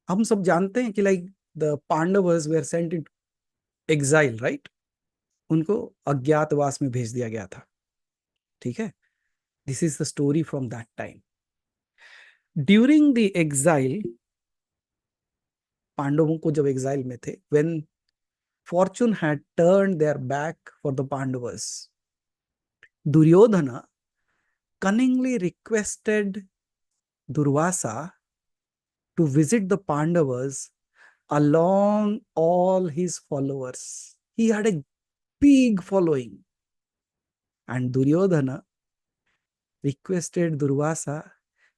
हम सब जानते हैं कि like the Pandavas were sent in exile, right? उनको अज्ञातवास में भेज दिया गया था, ठीक है। This is the story from that time. During the exile, पांडवों को जब एग्जाइल में थे, when fortune had turned their back for the Pandavas, Duryodhana cunningly requested Durvasa to visit the Pandavas along all his followers. He had a big following, and Duryodhana requested Durvasa,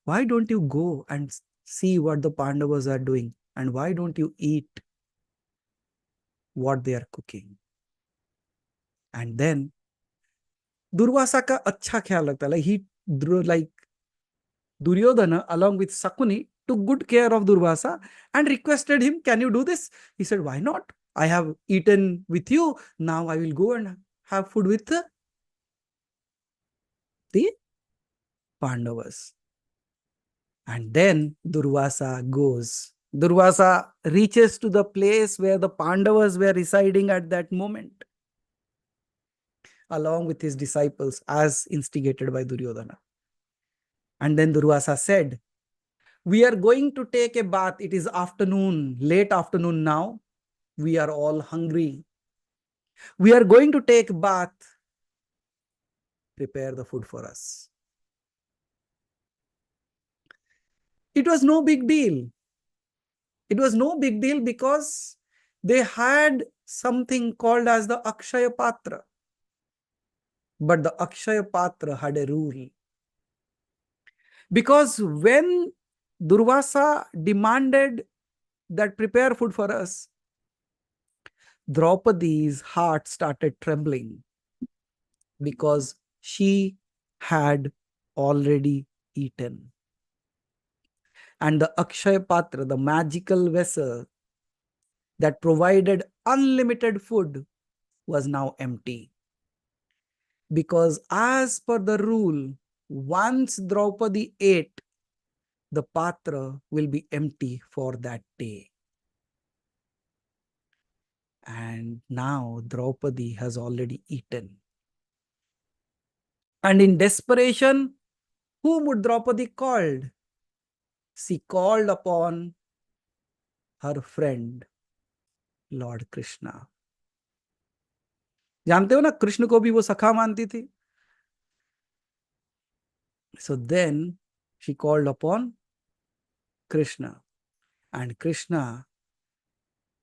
why don't you go and see what the Pandavas are doing, and why don't you eat what they are cooking? And then Durvasa का अच्छा ख्याल रखता, like Duryodhana, along with Sakuni, took good care of Durvasa and requested him, can you do this? He said, why not? I have eaten with you. Now I will go and have food with the Pandavas. And then Durvasa goes. Durvasa reaches to the place where the Pandavas were residing at that moment, along with his disciples, as instigated by Duryodhana. And then Durvasa said, we are going to take a bath. It is afternoon, late afternoon now. We are all hungry. We are going to take bath. Prepare the food for us. It was no big deal. It was no big deal because they had something called as the Akshaya Patra. But the Akshaya Patra had a rule. Because when Durvasa demanded that prepare food for us, Draupadi's heart started trembling because she had already eaten. And the Akshaya Patra, the magical vessel that provided unlimited food, was now empty. Because as per the rule, once Draupadi ate, the Patra will be empty for that day. And now Draupadi has already eaten. And in desperation, whom would Draupadi called? She called upon her friend, Lord Krishna. जानते हो ना, कृष्ण को भी वो सखा मानती थी. So then she called upon Krishna. And Krishna,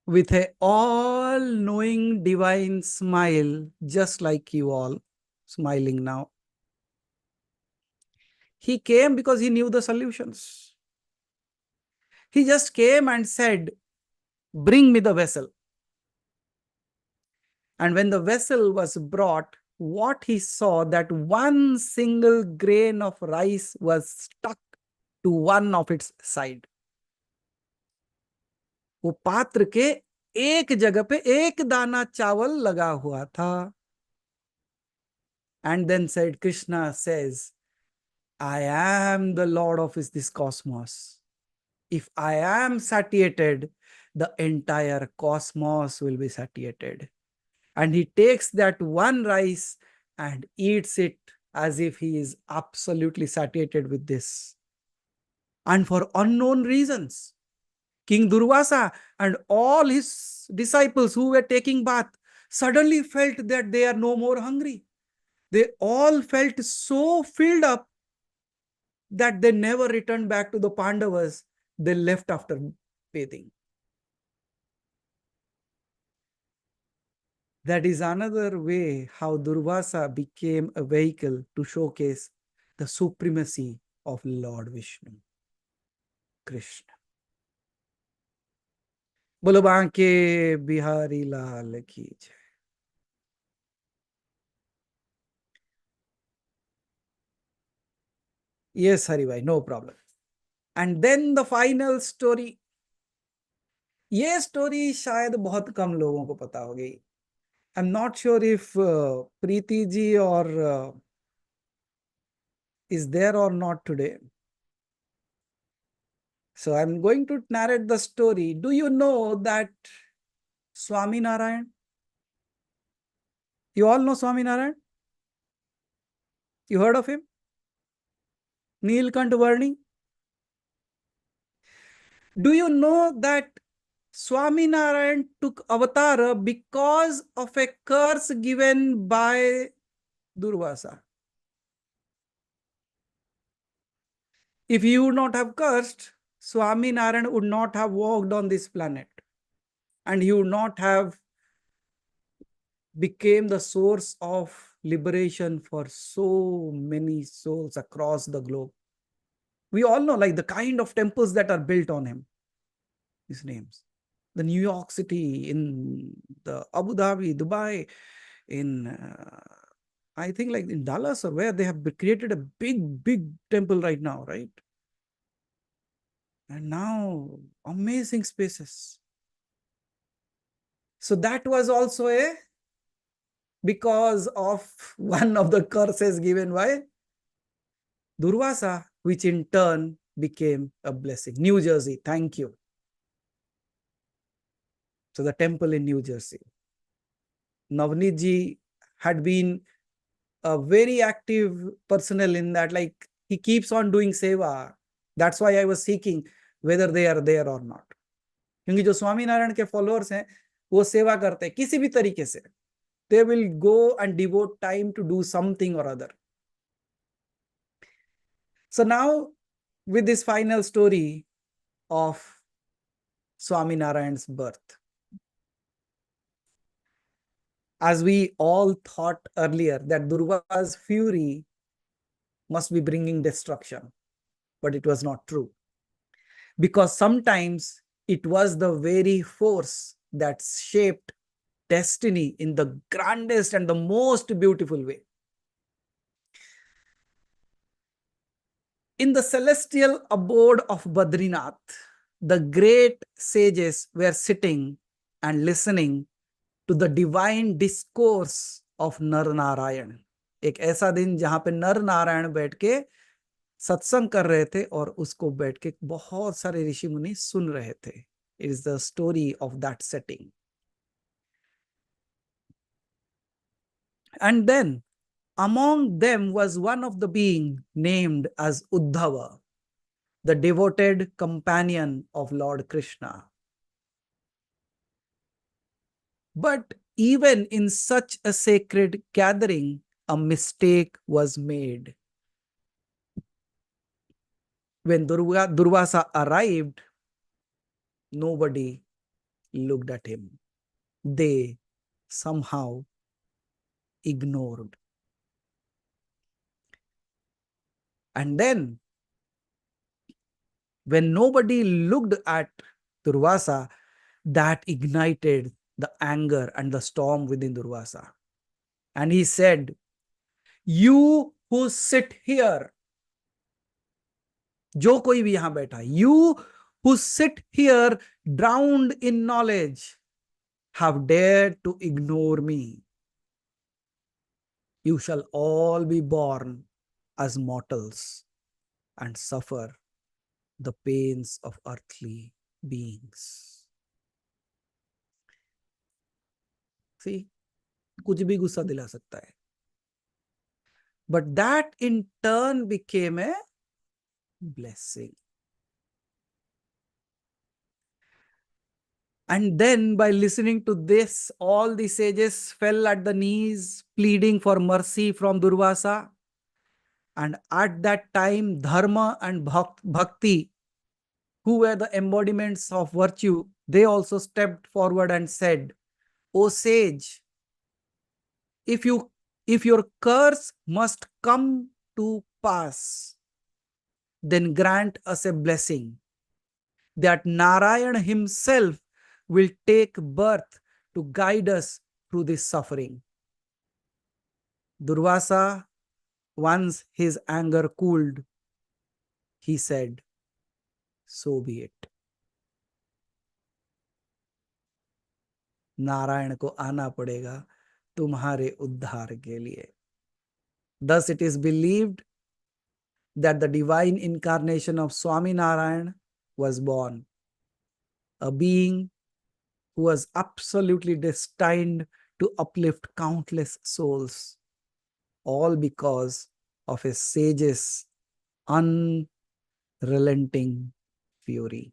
with a all-knowing divine smile, just like you all smiling now, he came because he knew the solutions. He just came and said, bring me the vessel. And when the vessel was brought, what he saw, that one single grain of rice was stuck to one of its side. वो पात्र के एक जगह पे एक दाना चावल लगा हुआ था. And then said, Krishna says, I am the Lord of this cosmos. If I am satiated, the entire cosmos will be satiated. And he takes that one rice and eats it as if he is absolutely satiated with this. And for unknown reasons, King Durvasa and all his disciples who were taking bath suddenly felt that they are no more hungry. They all felt so filled up that they never returned back to the Pandavas. They left after bathing. That is another way how Durvasa became a vehicle to showcase the supremacy of Lord Vishnu, Krishna. बोलो बांके बिहारी लाल की जय. Yes, Hari bhai, no problem. And then the final story. ये story शायद बहुत कम लोगों को पता होगी. I am not sure if Preeti ji और is there or not today. So I'm going to narrate the story. Do you know that Swami Narayan? You all know Swami Narayan? You heard of him? Neelkant Varni? Do you know that Swami Narayan took avatar because of a curse given by Durvasa? If he would not have cursed, Swami Narayan would not have walked on this planet. And he would not have became the source of liberation for so many souls across the globe. We all know like the kind of temples that are built on him, his names. The New York City, in the Abu Dhabi, Dubai, in I think like in Dallas or where they have created a big temple right now, right? And now amazing spaces. So that was also a because of one of the curses given by Durvasa, which in turn became a blessing. New Jersey, thank you. So the temple in New Jersey. Navneet ji had been a very active personnel in that, like he keeps on doing seva. That's why I was seeking whether they are there or not. क्योंकि जो स्वामी नारायण के followers हैं वो सेवा करते हैं किसी भी तरीके से. They will go and devote time to do something or other. So now with this final story of Swami Narayan's birth, as we all thought earlier that Durva's fury must be bringing destruction, but it was not true. Because sometimes it was the very force that shaped destiny in the grandest and the most beautiful way. In the celestial abode of Badrinath, the great sages were sitting and listening to the divine discourse of Nar Narayan. एक ऐसा दिन जहां पे नर नारायण बैठ के सत्संग कर रहे थे और उसको बैठ के बहुत सारे ऋषि मुनि सुन रहे थे. It is the story of that setting. And then among them was one of the being named as Uddhava, the devoted companion of Lord Krishna. But even in such a sacred gathering, a mistake was made. When Durvasa arrived, nobody looked at him. They somehow ignored. And then, when nobody looked at Durvasa, that ignited the anger and the storm within Durvasa. And he said, "You who sit here, जो कोई भी यहां बैठा, you who sit here drowned in knowledge, have dared to ignore me. You shall all be born as mortals and suffer the pains of earthly beings." See, कुछ भी गुस्सा दिला सकता है. But that in turn became a blessing. And then, by listening to this, all the sages fell at the knees, pleading for mercy from Durvasa. And at that time, Dharma and Bhakti, who were the embodiments of virtue, they also stepped forward and said, O sage, if your curse must come to pass, then grant us a blessing that Narayan himself will take birth to guide us through this suffering. Durvasa, once his anger cooled, he said, so be it. Narayan को आना पड़ेगा तुम्हारे उद्धार के लिए. Thus it is believed that the divine incarnation of Swami Narayan was born, a being who was absolutely destined to uplift countless souls, all because of his sage's unrelenting fury.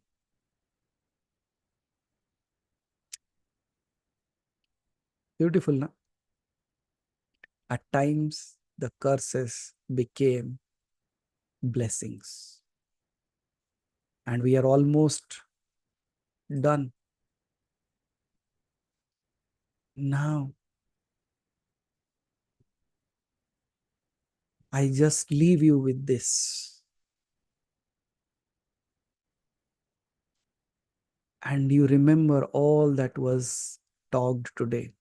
Beautiful, na? At times, the curses became blessings. And we are almost done. Now, I just leave you with this. And you remember all that was talked today.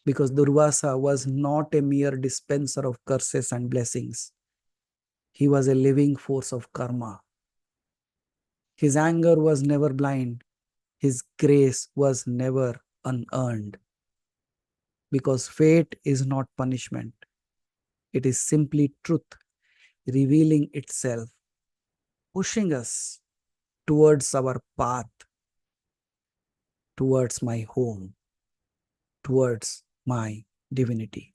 Because Durvasa was not a mere dispenser of curses and blessings. He was a living force of karma. His anger was never blind. His grace was never unearned. Because fate is not punishment. It is simply truth revealing itself, pushing us towards our path, towards my home, towards my divinity.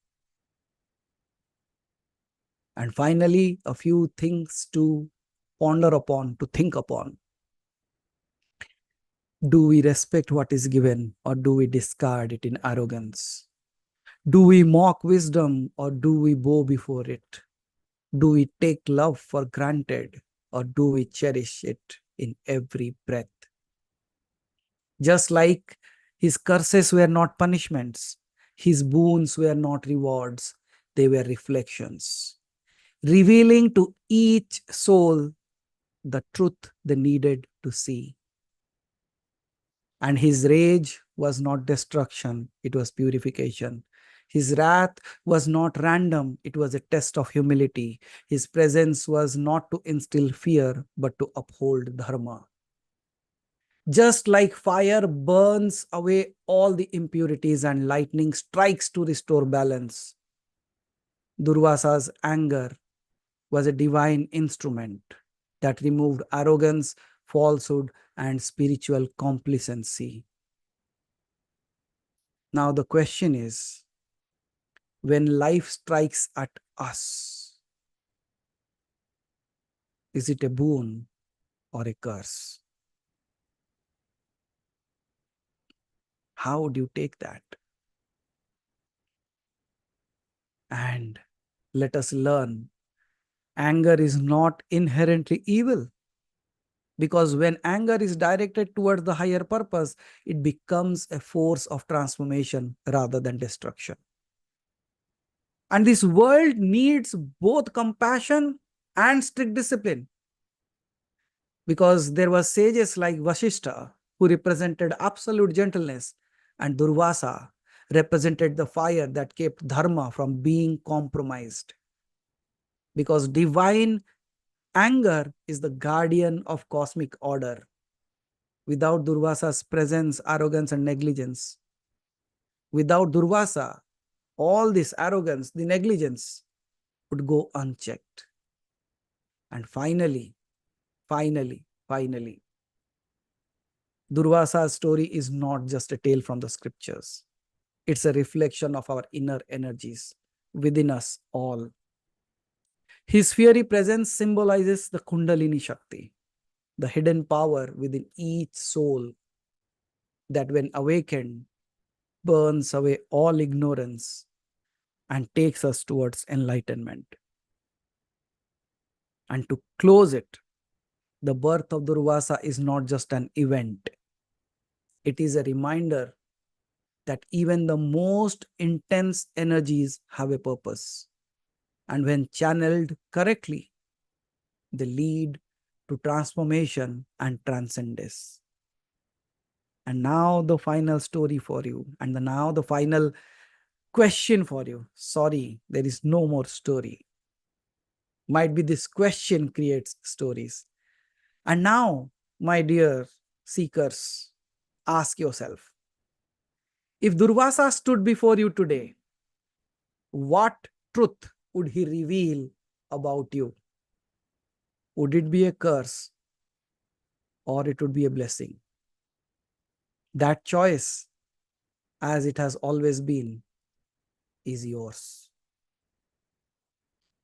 And finally, a few things to ponder upon, to think upon. Do we respect what is given, or do we discard it in arrogance? Do we mock wisdom, or do we bow before it? Do we take love for granted, or do we cherish it in every breath? Just like his curses were not punishments, his boons were not rewards, they were reflections, revealing to each soul the truth they needed to see. And his rage was not destruction, it was purification. His wrath was not random, it was a test of humility. His presence was not to instill fear, but to uphold dharma. Just like fire burns away all the impurities and lightning strikes to restore balance, Durvasa's anger was a divine instrument that removed arrogance, falsehood, and spiritual complacency. Now the question is, when life strikes at us, is it a boon or a curse? How do you take that? And let us learn, anger is not inherently evil. Because when anger is directed towards the higher purpose, it becomes a force of transformation rather than destruction. And this world needs both compassion and strict discipline. Because there were sages like Vashishta, who represented absolute gentleness, and Durvasa represented the fire that kept dharma from being compromised. Because divine anger is the guardian of cosmic order. Without Durvasa's presence, arrogance, and negligence, without Durvasa, all this arrogance, the negligence would go unchecked. And finally, Durvasa's story is not just a tale from the scriptures. It's a reflection of our inner energies within us all. His fiery presence symbolizes the Kundalini Shakti, the hidden power within each soul that, when awakened, burns away all ignorance and takes us towards enlightenment. And to close it, the birth of Durvasa is not just an event, it is a reminder that even the most intense energies have a purpose. And when channeled correctly, they lead to transformation and transcendence. And now the final story for you, and now the final question for you. Sorry, there is no more story. Might be this question creates stories. And now, my dear seekers, ask yourself, if Durvasa stood before you today, what truth would he reveal about you? Would it be a curse or it would be a blessing? That choice, as it has always been, is yours.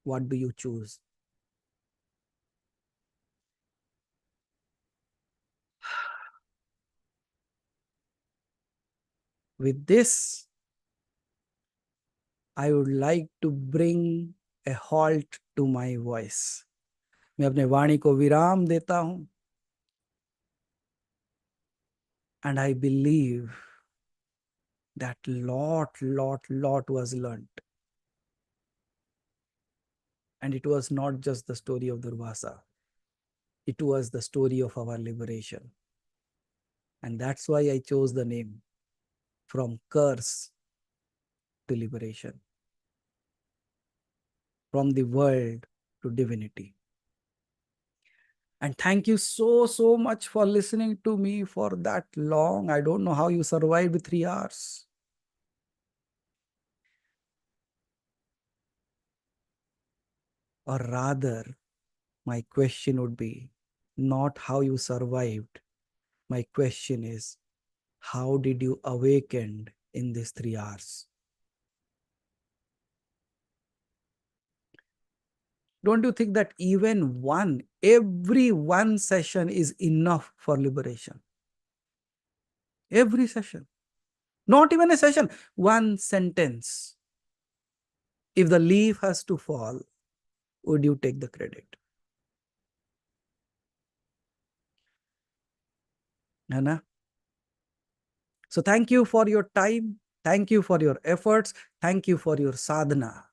What do you choose? With this, I would like to bring a halt to my voice. मैं अपने वाणी को विराम देता हूं. And I believe that lot was learnt. And it was not just the story of Durvasa. It was the story of our liberation. And that's why I chose the name, From Curse to Liberation, from the world to divinity. And thank you so much for listening to me for that long. I don't know how you survived 3 hours. Or rather, my question would be not how you survived. My question is, how did you awaken in these 3 hours? Don't you think that even every one session is enough for liberation? Every session. Not even a session, one sentence. If the leaf has to fall, would you take the credit? Nana? So thank you for your time. Thank you for your efforts. Thank you for your sadhana.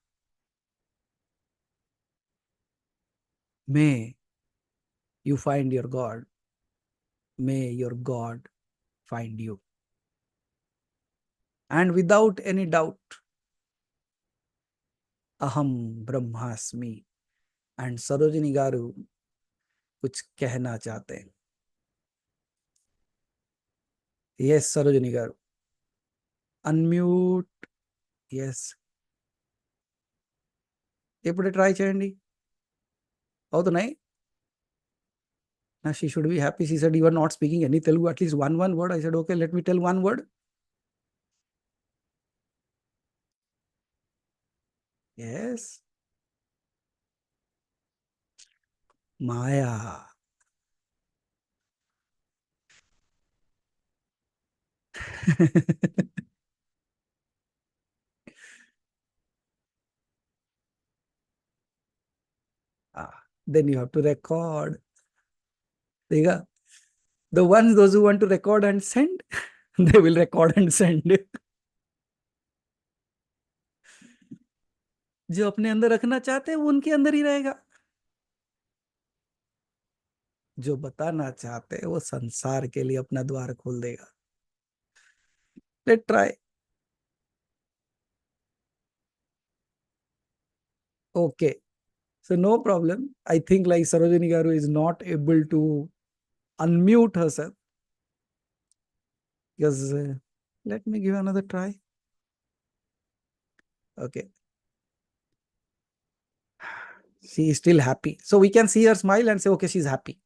May you find your God. May your God find you. And without any doubt, Aham Brahmasmi. And Sarojini Garu कुछ कहना चाहते हैं. Yes, Sarojini Garu. Unmute. Yes. ఎప్పుడు try చేయండి. అవుతున్నాయి. Now she should be happy. She said, you are not speaking any Telugu, at least one word. I said, okay, let me tell one word. Yes. Maya. Then you have to record. Those who want to record and send, they will record and send. जो अपने अंदर रखना चाहते हैं वो उनके अंदर ही रहेगा. जो बताना चाहते हैं वो संसार के लिए अपना द्वार खोल देगा. Let's try. Okay. So no problem. I think like Sarojini Garu is not able to unmute herself. Because let me give another try. Okay. She is still happy. So we can see her smile and say, okay, she's happy.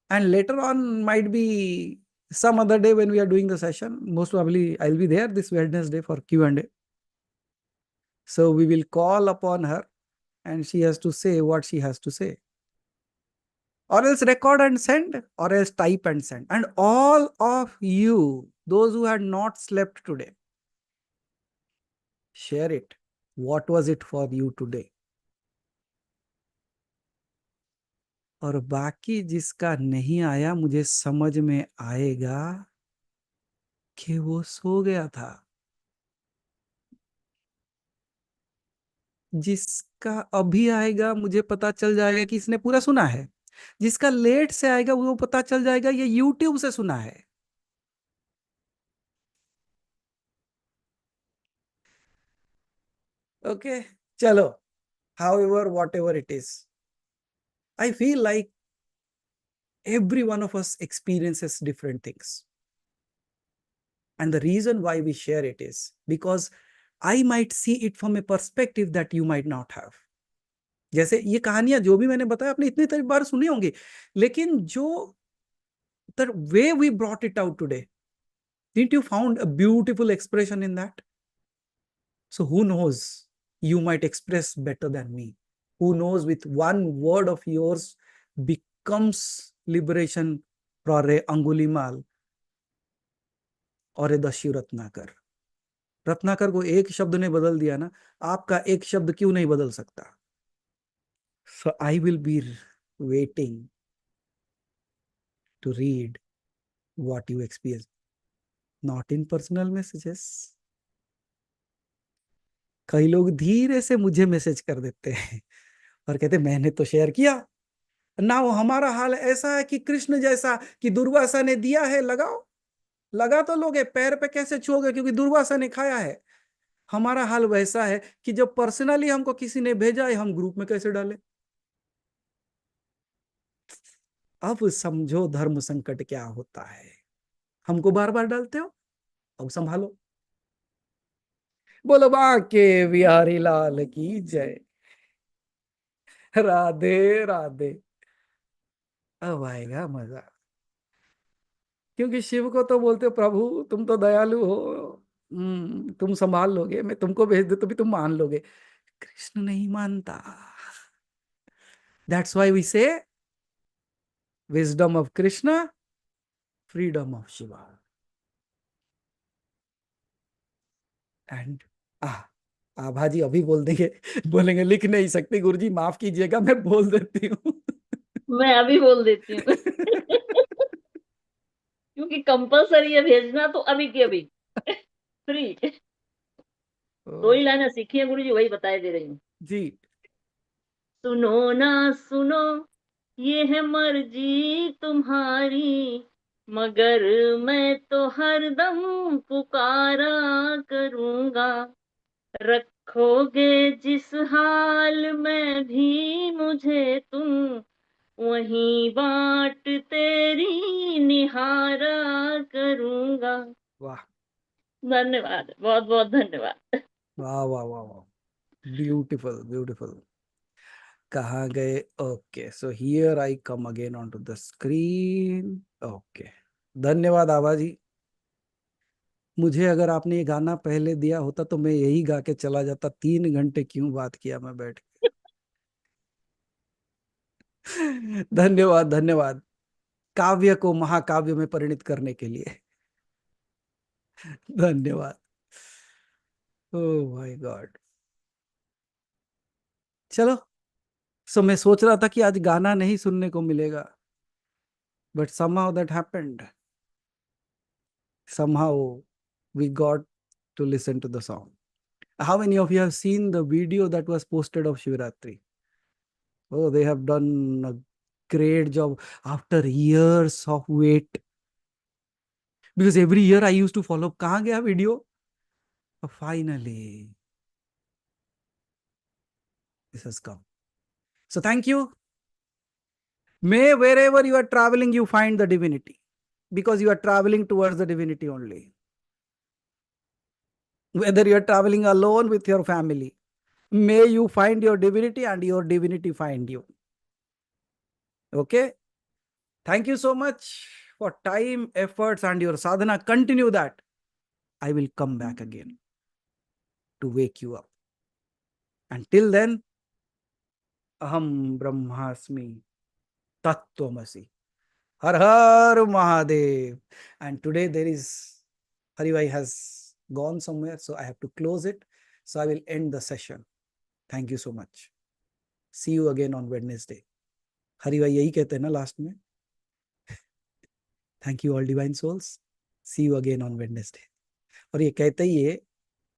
And later on might be some other day when we are doing the session. Most probably I'll be there this Wednesday for Q&A. So we will call upon her and she has to say what she has to say. Or else record and send, or else type and send. And all of you, those who had not slept today, share it. What was it for you today? और बाकी जिसका नहीं आया, मुझे समझ में आएगा कि वो सो गया था. जिसका अभी आएगा, मुझे पता चल जाएगा कि इसने पूरा सुना है. जिसका लेट से आएगा, वो पता चल जाएगा ये YouTube से सुना है. Okay, चलो. However, whatever it is, I feel like every one of us experiences different things. And the reason why we share it is because I might see it from a perspective that you might not have. जैसे ये कहानियां जो भी मैंने बताया आपने इतनी बार सुनी होंगी, लेकिन जो the way we brought it out today, didn't you found a beautiful expression in that? So who knows, you might express better than me. Who knows, with one word of yours becomes liberation for a Angulimal और ए दस्यु रत्नाकर. रत्नाकर को एक शब्द ने बदल दिया ना, आपका एक शब्द क्यों नहीं बदल सकता? So I will be waiting to read what you experience, not in personal messages. कई लोग धीरे से मुझे मैसेज कर देते हैं और कहते मैंने तो शेयर किया ना, वो हमारा हाल ऐसा है कि कृष्ण जैसा कि दुर्वासा ने दिया है, लगाओ. लगा तो लोगे, पैर पे कैसे छुओगे क्योंकि दुर्वासा ने खाया है. हमारा हाल वैसा है कि जब पर्सनली हमको किसी ने भेजा है, हम ग्रुप में कैसे डालें. अब समझो धर्म संकट क्या होता है. हमको बार बार डालते हो, अब संभालो. बोलो बाके बिहारी लाल की जय. राधे राधे. अब आएगा मजा, क्योंकि शिव को तो बोलते हो प्रभु तुम तो दयालु हो, तुम संभाल लोगे, मैं तुमको भेज दे तो भी तुम मान लोगे. कृष्ण नहीं मानता. That's why we say wisdom of Krishna, freedom of Shiva. And Abha ji अभी बोल देंगे, बोलेंगे लिख नहीं सकती गुरुजी माफ कीजिएगा, मैं बोल देती हूँ. मैं अभी बोल देती हूँ क्योंकि कंपलसरी है भेजना, तो अभी की अभी फ्री. दो ही लाइनें सीखी है गुरुजी, वही बताए दे रही हूँ जी. सुनो ना सुनो, ये है मर्जी तुम्हारी, मगर मैं तो हरदम पुकारा करूंगा. रखोगे जिस हाल में भी मुझे तुम, वहीं बाट तेरी निहारा करूंगा. वाह धन्यवाद, बहुत बहुत धन्यवाद. वाह वाह वाह वाह. Beautiful beautiful. कहाँ गए? Okay, so here I come again on to the screen. Okay, धन्यवाद आभा जी. मुझे अगर आपने ये गाना पहले दिया होता तो मैं यही गा के चला जाता. 3 घंटे क्यों बात किया मैं बैठ के. धन्यवाद धन्यवाद. काव्य को महाकाव्य में परिणित करने के लिए धन्यवाद. Oh my God. चलो, सो मैं सोच रहा था कि आज गाना नहीं सुनने को मिलेगा, but somehow that happened. Somehow we got to listen to the song. How many of you have seen the video that was posted of Shivratri? Oh, they have done a great job after years of wait. Because every year I used to follow, कहाँ गया video? Finally, this has come. So thank you. May wherever you are traveling, you find the divinity, because you are traveling towards the divinity only. Whether you are traveling alone with your family, may you find your divinity and your divinity find you. Okay? Thank you so much for time, efforts, and your sadhana. Continue that. I will come back again to wake you up. Until then, Aham Brahmasmi Tattvamasi. Har Har Mahadev. And today there is, Haribhai has gone somewhere, so I have to close it. So I will end the session. Thank you so much. See you again on Wednesday. Haribhai यही कहते हैं ना last में. Thank you all divine souls. See you again on Wednesday. और ये कहते ही है